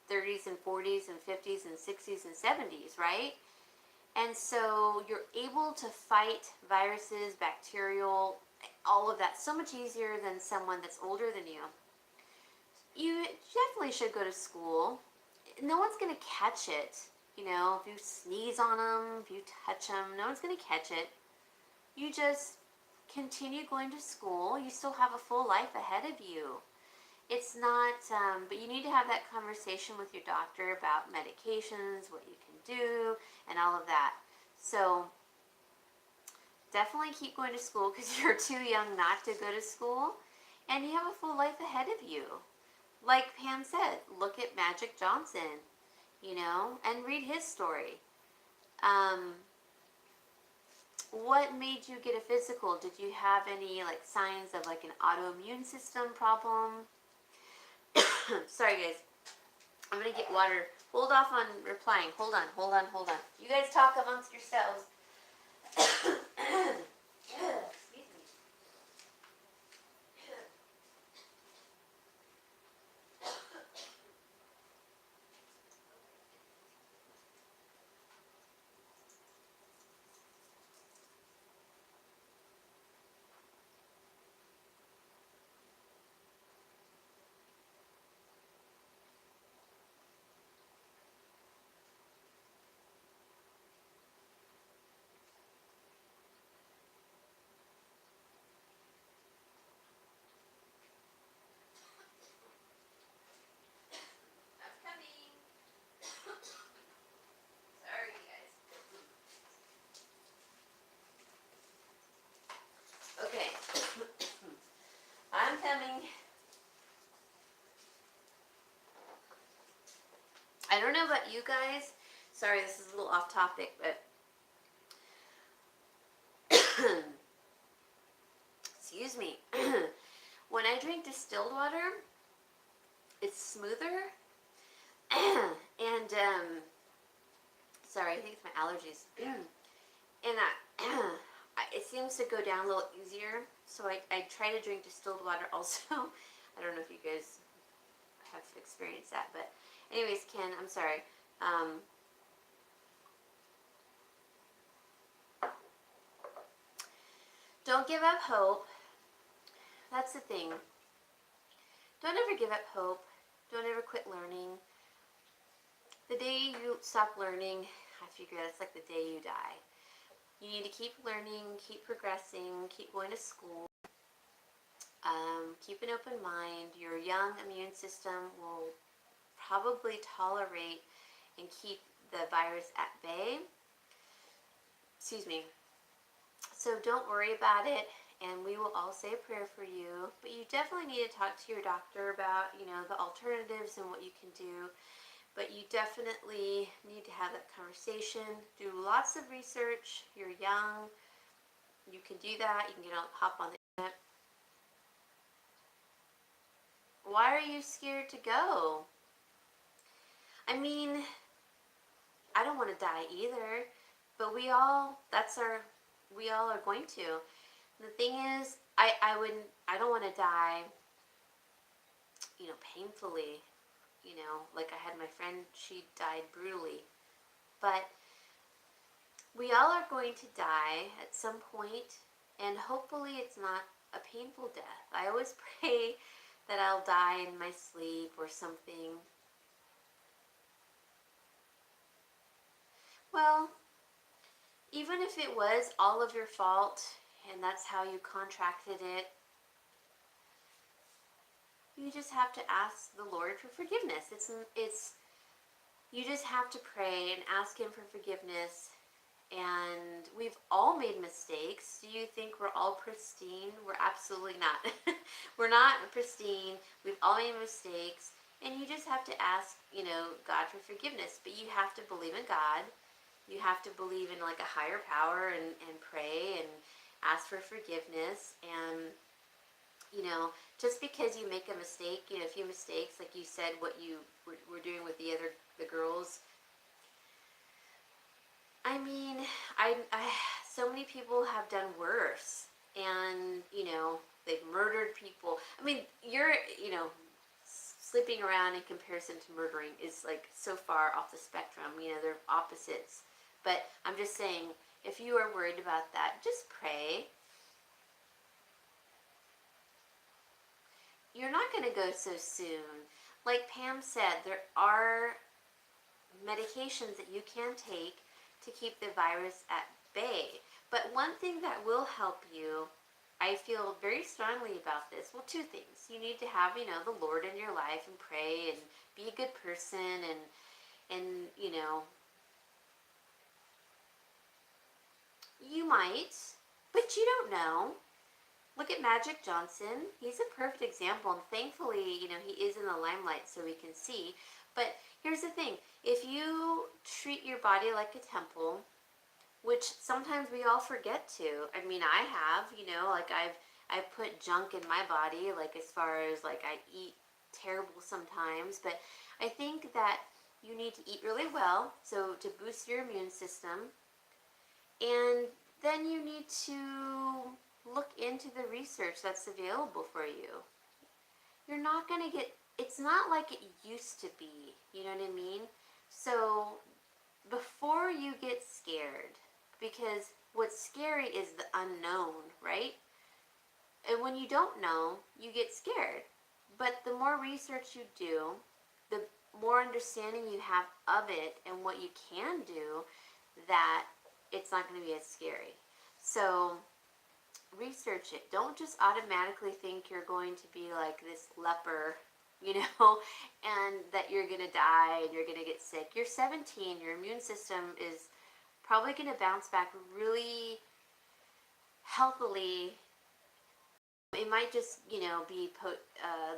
30s and 40s and 50s and 60s and 70s, right? And so you're able to fight viruses, bacterial, all of that so much easier than someone that's older than you. You definitely should go to school. No one's going to catch it. If you sneeze on them, if you touch them, no one's going to catch it. You just continue going to school. You still have a full life ahead of you. It's not, but you need to have that conversation with your doctor about medications, what you can do, and all of that. So definitely keep going to school because you're too young not to go to school, and you have a full life ahead of you. Like Pam said, look at Magic Johnson, and read his story. what made you get a physical? Did you have any like signs of like an autoimmune system problem? Sorry guys, I'm gonna get water. Hold off on replying. Hold on, hold on, hold on. You guys talk amongst yourselves. Excuse me. I'm coming. Sorry guys. Okay. I'm coming. I don't know about you guys. Sorry, this is a little off topic, but excuse me. When I drink distilled water, it's smoother. And sorry, I think it's my allergies. And it seems to go down a little easier. So I try to drink distilled water also. I don't know if you guys have experienced that, but anyways, Ken, I'm sorry. Don't give up hope. That's the thing. Don't ever give up hope. Don't ever quit learning. The day you stop learning, I figure that's like the day you die. You need to keep learning, keep progressing, keep going to school. Keep an open mind. Your young immune system will probably tolerate and keep the virus at bay. Excuse me. So don't worry about it, and we will all say a prayer for you. But you definitely need to talk to your doctor about, the alternatives and what you can do. But you definitely need to have that conversation. Do lots of research. You're young. You can do that. You can hop on the internet. Why are you scared to go? I mean, I don't want to die either. But we all are going to. The thing is, I don't want to die, painfully. Like I had my friend, she died brutally. But we all are going to die at some point, and hopefully it's not a painful death. I always pray that I'll die in my sleep or something. Well, even if it was all of your fault and that's how you contracted it, you just have to ask the Lord for forgiveness. You just have to pray and ask Him for forgiveness. And we've all made mistakes. Do you think we're all pristine? We're absolutely not. We're not pristine. We've all made mistakes. And you just have to ask, God for forgiveness. But you have to believe in God. You have to believe in like a higher power and pray and ask for forgiveness. And just because you make a mistake, a few mistakes, like you said, what you were doing with the girls. I mean, I so many people have done worse, and they've murdered people. I mean, you're sleeping around in comparison to murdering is like so far off the spectrum. They're opposites. But I'm just saying, if you are worried about that, just pray. You're not going to go so soon. Like Pam said, there are medications that you can take to keep the virus at bay. But one thing that will help you, I feel very strongly about this. Well, two things. You need to have, the Lord in your life and pray and be a good person and you might, but you don't know. Look at Magic Johnson. He's a perfect example, and thankfully, he is in the limelight so we can see. But here's the thing. If you treat your body like a temple, which sometimes we all forget to. I mean, I have, you know, like I've put junk in my body, like as far as like I eat terrible sometimes, but I think that you need to eat really well, so to boost your immune system, and then you need to look into the research that's available for you. You're not going to get, it's not like it used to be, you know what I mean? So before you get scared, because what's scary is the unknown, right? And when you don't know, you get scared. But the more research you do, the more understanding you have of it and what you can do, that it's not going to be as scary. So research it. Don't just automatically think you're going to be like this leper, you know, and that you're going to die and you're going to get sick. You're 17. Your immune system is probably going to bounce back really healthily. It might just, you know, be put,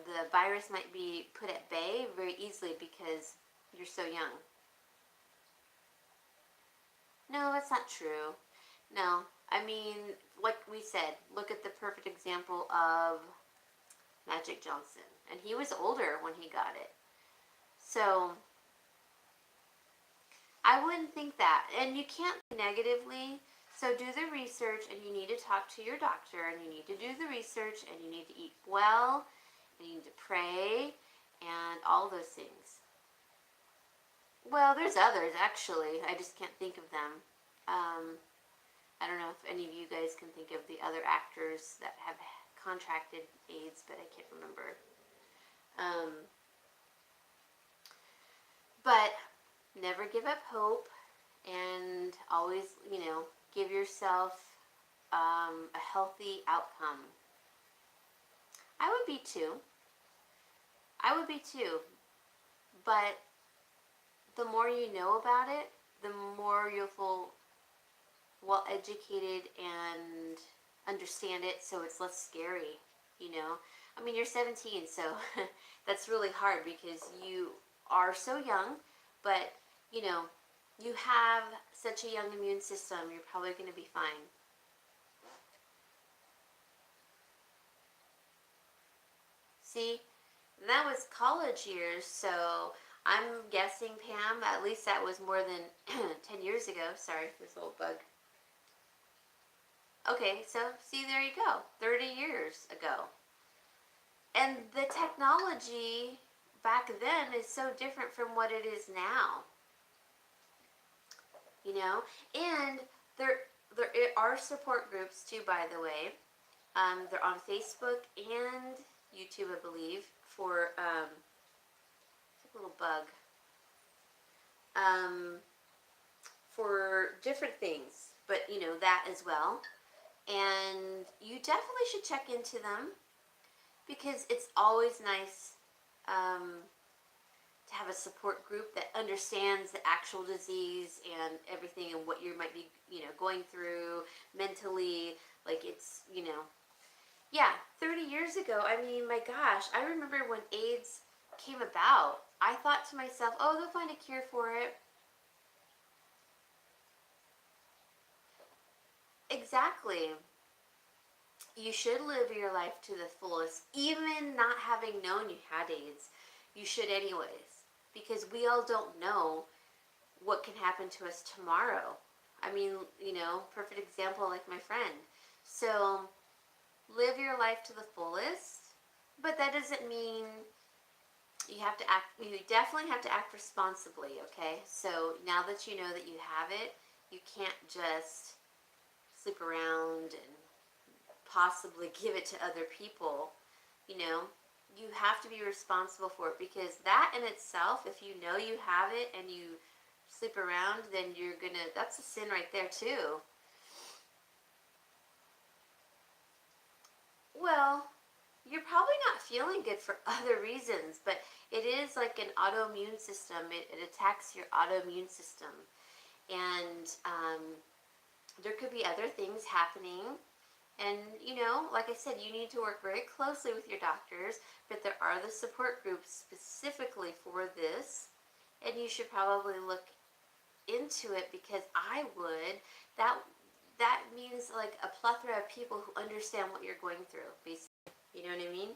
the virus might be put at bay very easily because you're so young. No, that's not true. No, I mean, like we said, look at the perfect example of Magic Johnson. And he was older when he got it. So, I wouldn't think that. And you can't think negatively. So do the research, and you need to talk to your doctor, and you need to do the research, and you need to eat well, and you need to pray, and all those things. Well, there's others, actually. I just can't think of them. I don't know if any of you guys can think of the other actors that have contracted AIDS, but I can't remember. But never give up hope, and always, you know, give yourself a healthy outcome. I would be too. I would be too. But the more you know about it, the more you'll feel well educated and understand it, so it's less scary, you know. I mean, you're 17, so that's really hard because you are so young, but, you know, you have such a young immune system, you're probably going to be fine. See, that was college years, so I'm guessing, Pam, at least that was more than 10 years ago. Sorry, this little bug. Okay, so see, there you go, 30 years ago. And the technology back then is so different from what it is now. You know, and there are support groups too, by the way. They're on Facebook and YouTube, I believe, for a little bug. For different things, but you know, that as well. And you definitely should check into them, because it's always nice to have a support group that understands the actual disease and everything, and what you might be, you know, going through mentally. Like, it's, you know, yeah, 30 years ago, I mean, my gosh, I remember when AIDS came about, I thought to myself, oh, they'll find a cure for it. Exactly. You should live your life to the fullest, even not having known you had AIDS. You should anyways, because we all don't know what can happen to us tomorrow. I mean, you know, perfect example, like my friend. So, live your life to the fullest, but that doesn't mean you have to act, you definitely have to act responsibly, okay? So, now that you know that you have it, you can't just sleep around and possibly give it to other people, you know. You have to be responsible for it, because that in itself, if you know you have it and you sleep around, then you're gonna, that's a sin right there too. Well, you're probably not feeling good for other reasons, but it is like an autoimmune system. It attacks your autoimmune system. And there could be other things happening. And, you know, like I said, you need to work very closely with your doctors, but there are the support groups specifically for this, and you should probably look into it because I would, that means like a plethora of people who understand what you're going through, basically. You know what I mean?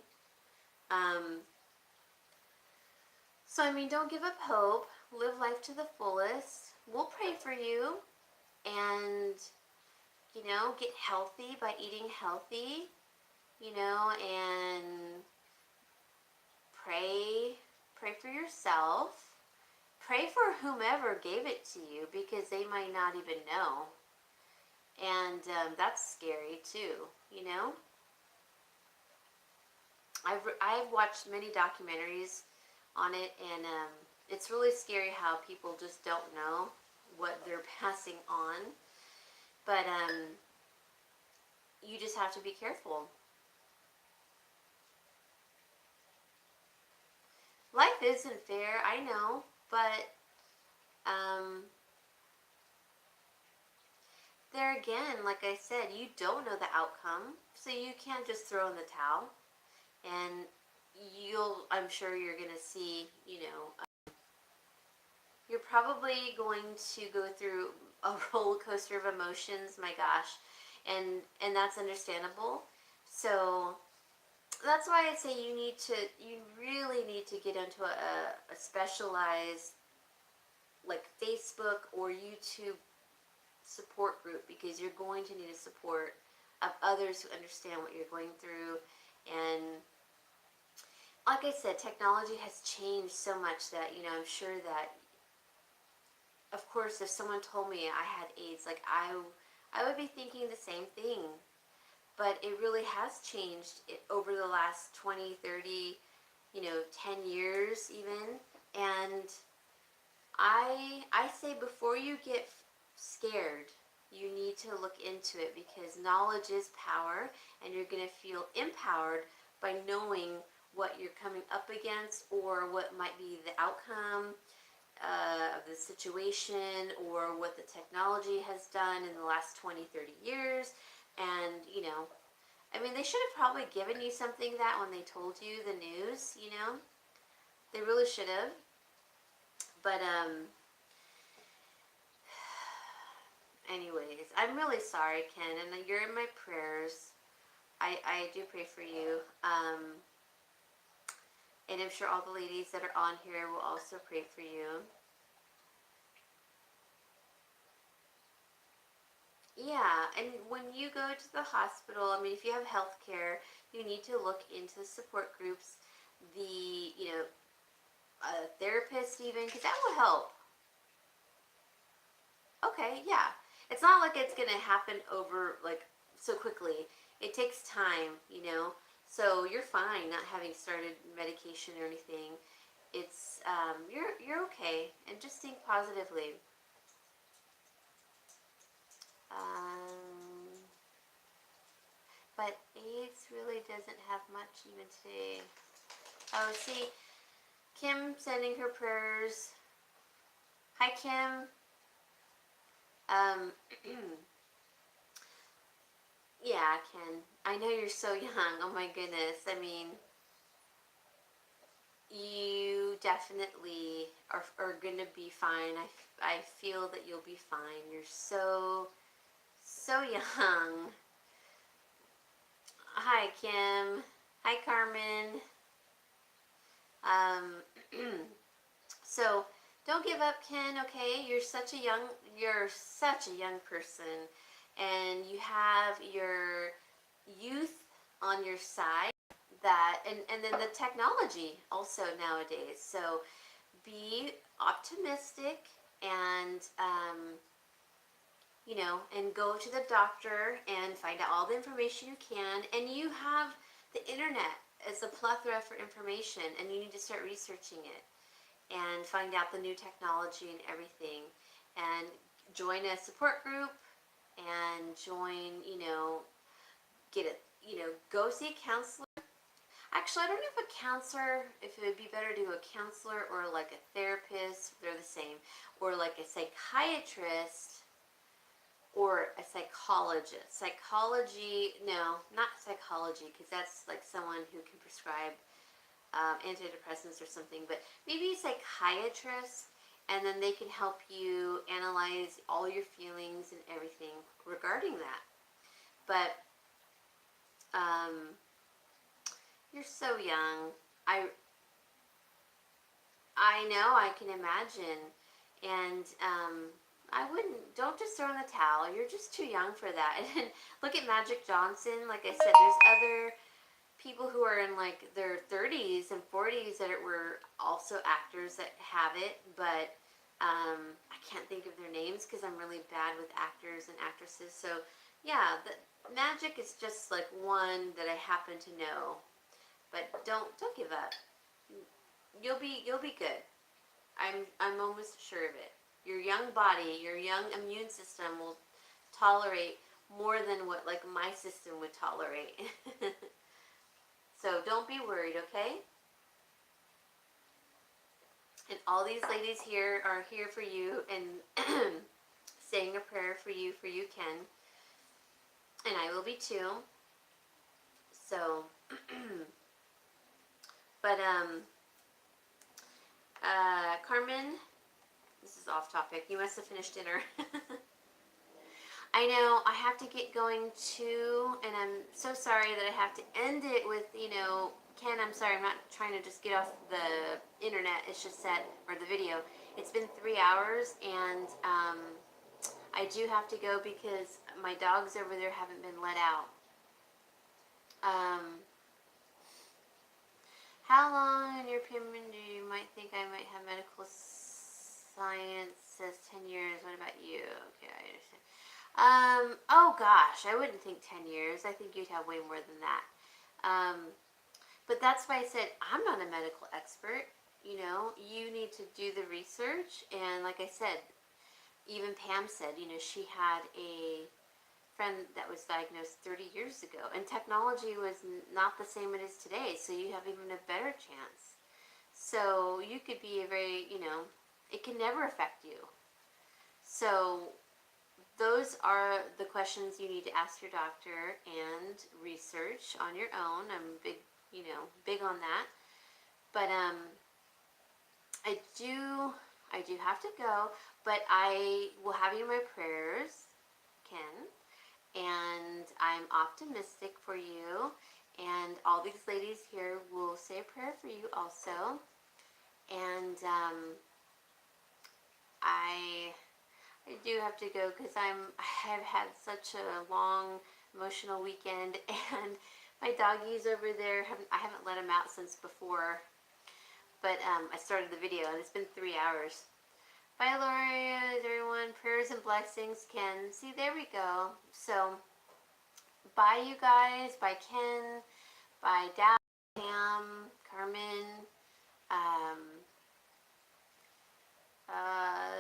So I mean, don't give up hope. Live life to the fullest. We'll pray for you, and get healthy by eating healthy. And pray for yourself. Pray for whomever gave it to you because they might not even know. And that's scary too, I've watched many documentaries on it, and it's really scary how people just don't know what they're passing on. But you just have to be careful. Life isn't fair, I know, but there again, like I said, you don't know the outcome, so you can't just throw in the towel. And I'm sure you're gonna see, you're probably going to go through a roller coaster of emotions, my gosh, and that's understandable. So that's why I say you really need to get into a specialized, like, Facebook or YouTube support group, because you're going to need a support of others who understand what you're going through. And like I said, technology has changed so much that, I'm sure that, of course, if someone told me I had AIDS, like, I would be thinking the same thing. But it really has changed over the last 20, 30, 10 years even. And I say, before you get scared, you need to look into it, because knowledge is power, and you're going to feel empowered by knowing what you're coming up against, or what might be the outcome of the situation, or what the technology has done in the last 20, 30 years. And, I mean, they should have probably given you something that when they told you the news, they really should have. But, anyways, I'm really sorry, Ken, and you're in my prayers. I do pray for you. And I'm sure all the ladies that are on here will also pray for you. Yeah, and when you go to the hospital, I mean, if you have health care, you need to look into support groups, the, therapist even, because that will help. Okay, yeah. It's not like it's going to happen over, like, so quickly. It takes time, So you're fine not having started medication or anything. It's, you're okay. And just think positively. But AIDS really doesn't have much even today. Oh, see, Kim sending her prayers. Hi, Kim. Yeah, Ken. I know you're so young. Oh my goodness. I mean, you definitely are gonna be fine. I feel that you'll be fine. You're so young. Hi, Kim. Hi, Carmen. So don't give up, Ken. Okay, you're such a young person, and you have your youth on your side. And then the technology also nowadays. So be optimistic, and and go to the doctor and find out all the information you can. And you have the internet as a plethora for information, and you need to start researching it and find out the new technology and everything, and join a support group, and join, get it, go see a counselor. Actually, I don't know if it would be better to do a counselor or like a therapist. They're the same. Or like a psychiatrist or a psychologist. Psychology, no, not psychology, because that's like someone who can prescribe antidepressants or something. But maybe a psychiatrist, and then they can help you analyze all your feelings and everything regarding that. But you're so young. I know, I can imagine. And don't just throw in the towel. You're just too young for that. And look at Magic Johnson. Like I said, there's other people who are in like their 30s and 40s that were also actors that have it, but I can't think of their names because I'm really bad with actors and actresses. So yeah, the Magic is just like one that I happen to know. But don't give up. You'll be good. I'm almost sure of it. Your young body, your young immune system will tolerate more than what like my system would tolerate. So don't be worried, okay? And all these ladies here are here for you and saying a prayer for you, Ken. And I will be too. So, but Carmen, this is off topic. You must have finished dinner. I know, I have to get going too, and I'm so sorry that I have to end it with, Ken, I'm sorry, I'm not trying to just get off the internet. It's just that, or the video. It's been 3 hours, and I do have to go because my dogs over there haven't been let out. How long in your opinion do you might think I might have medical science? Says 10 years. What about you? Okay, I understand. Oh gosh, I wouldn't think 10 years. I think you'd have way more than that. But that's why I said I'm not a medical expert. You need to do the research. And like I said, even Pam said, she had a friend that was diagnosed 30 years ago. And technology was not the same it is today. So you have even a better chance. So you could be a very, it can never affect you. So those are the questions you need to ask your doctor and research on your own. I'm big on that. But I do have to go, but I will have you in my prayers, Ken, and I'm optimistic for you, and all these ladies here will say a prayer for you also. And I do have to go because I've had such a long emotional weekend, and my doggies over there I haven't let them out since before, but I started the video and it's been 3 hours. Bye, Laura, everyone. Prayers and blessings, Ken. See, there we go. So, bye, you guys. Bye, Ken. Bye, Dad, Pam, Carmen,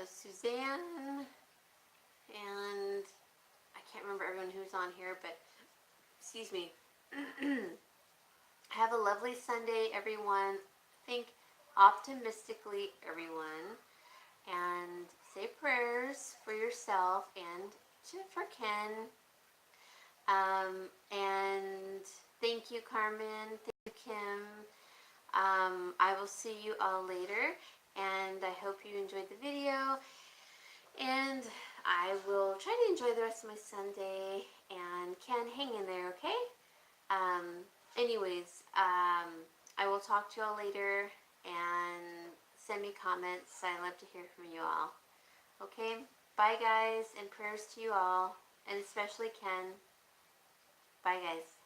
Suzanne, and I can't remember everyone who's on here, but excuse me. Have a lovely Sunday, everyone. Think optimistically, everyone, and say prayers for yourself and for Ken. And thank you, Carmen. Thank you, Kim. I will see you all later, and I hope you enjoyed the video, and I will try to enjoy the rest of my Sunday. And Ken, hang in there, okay? Anyways, I will talk to you all later, and send me comments. I love to hear from you all. Okay? Bye, guys, and prayers to you all, and especially Ken. Bye, guys.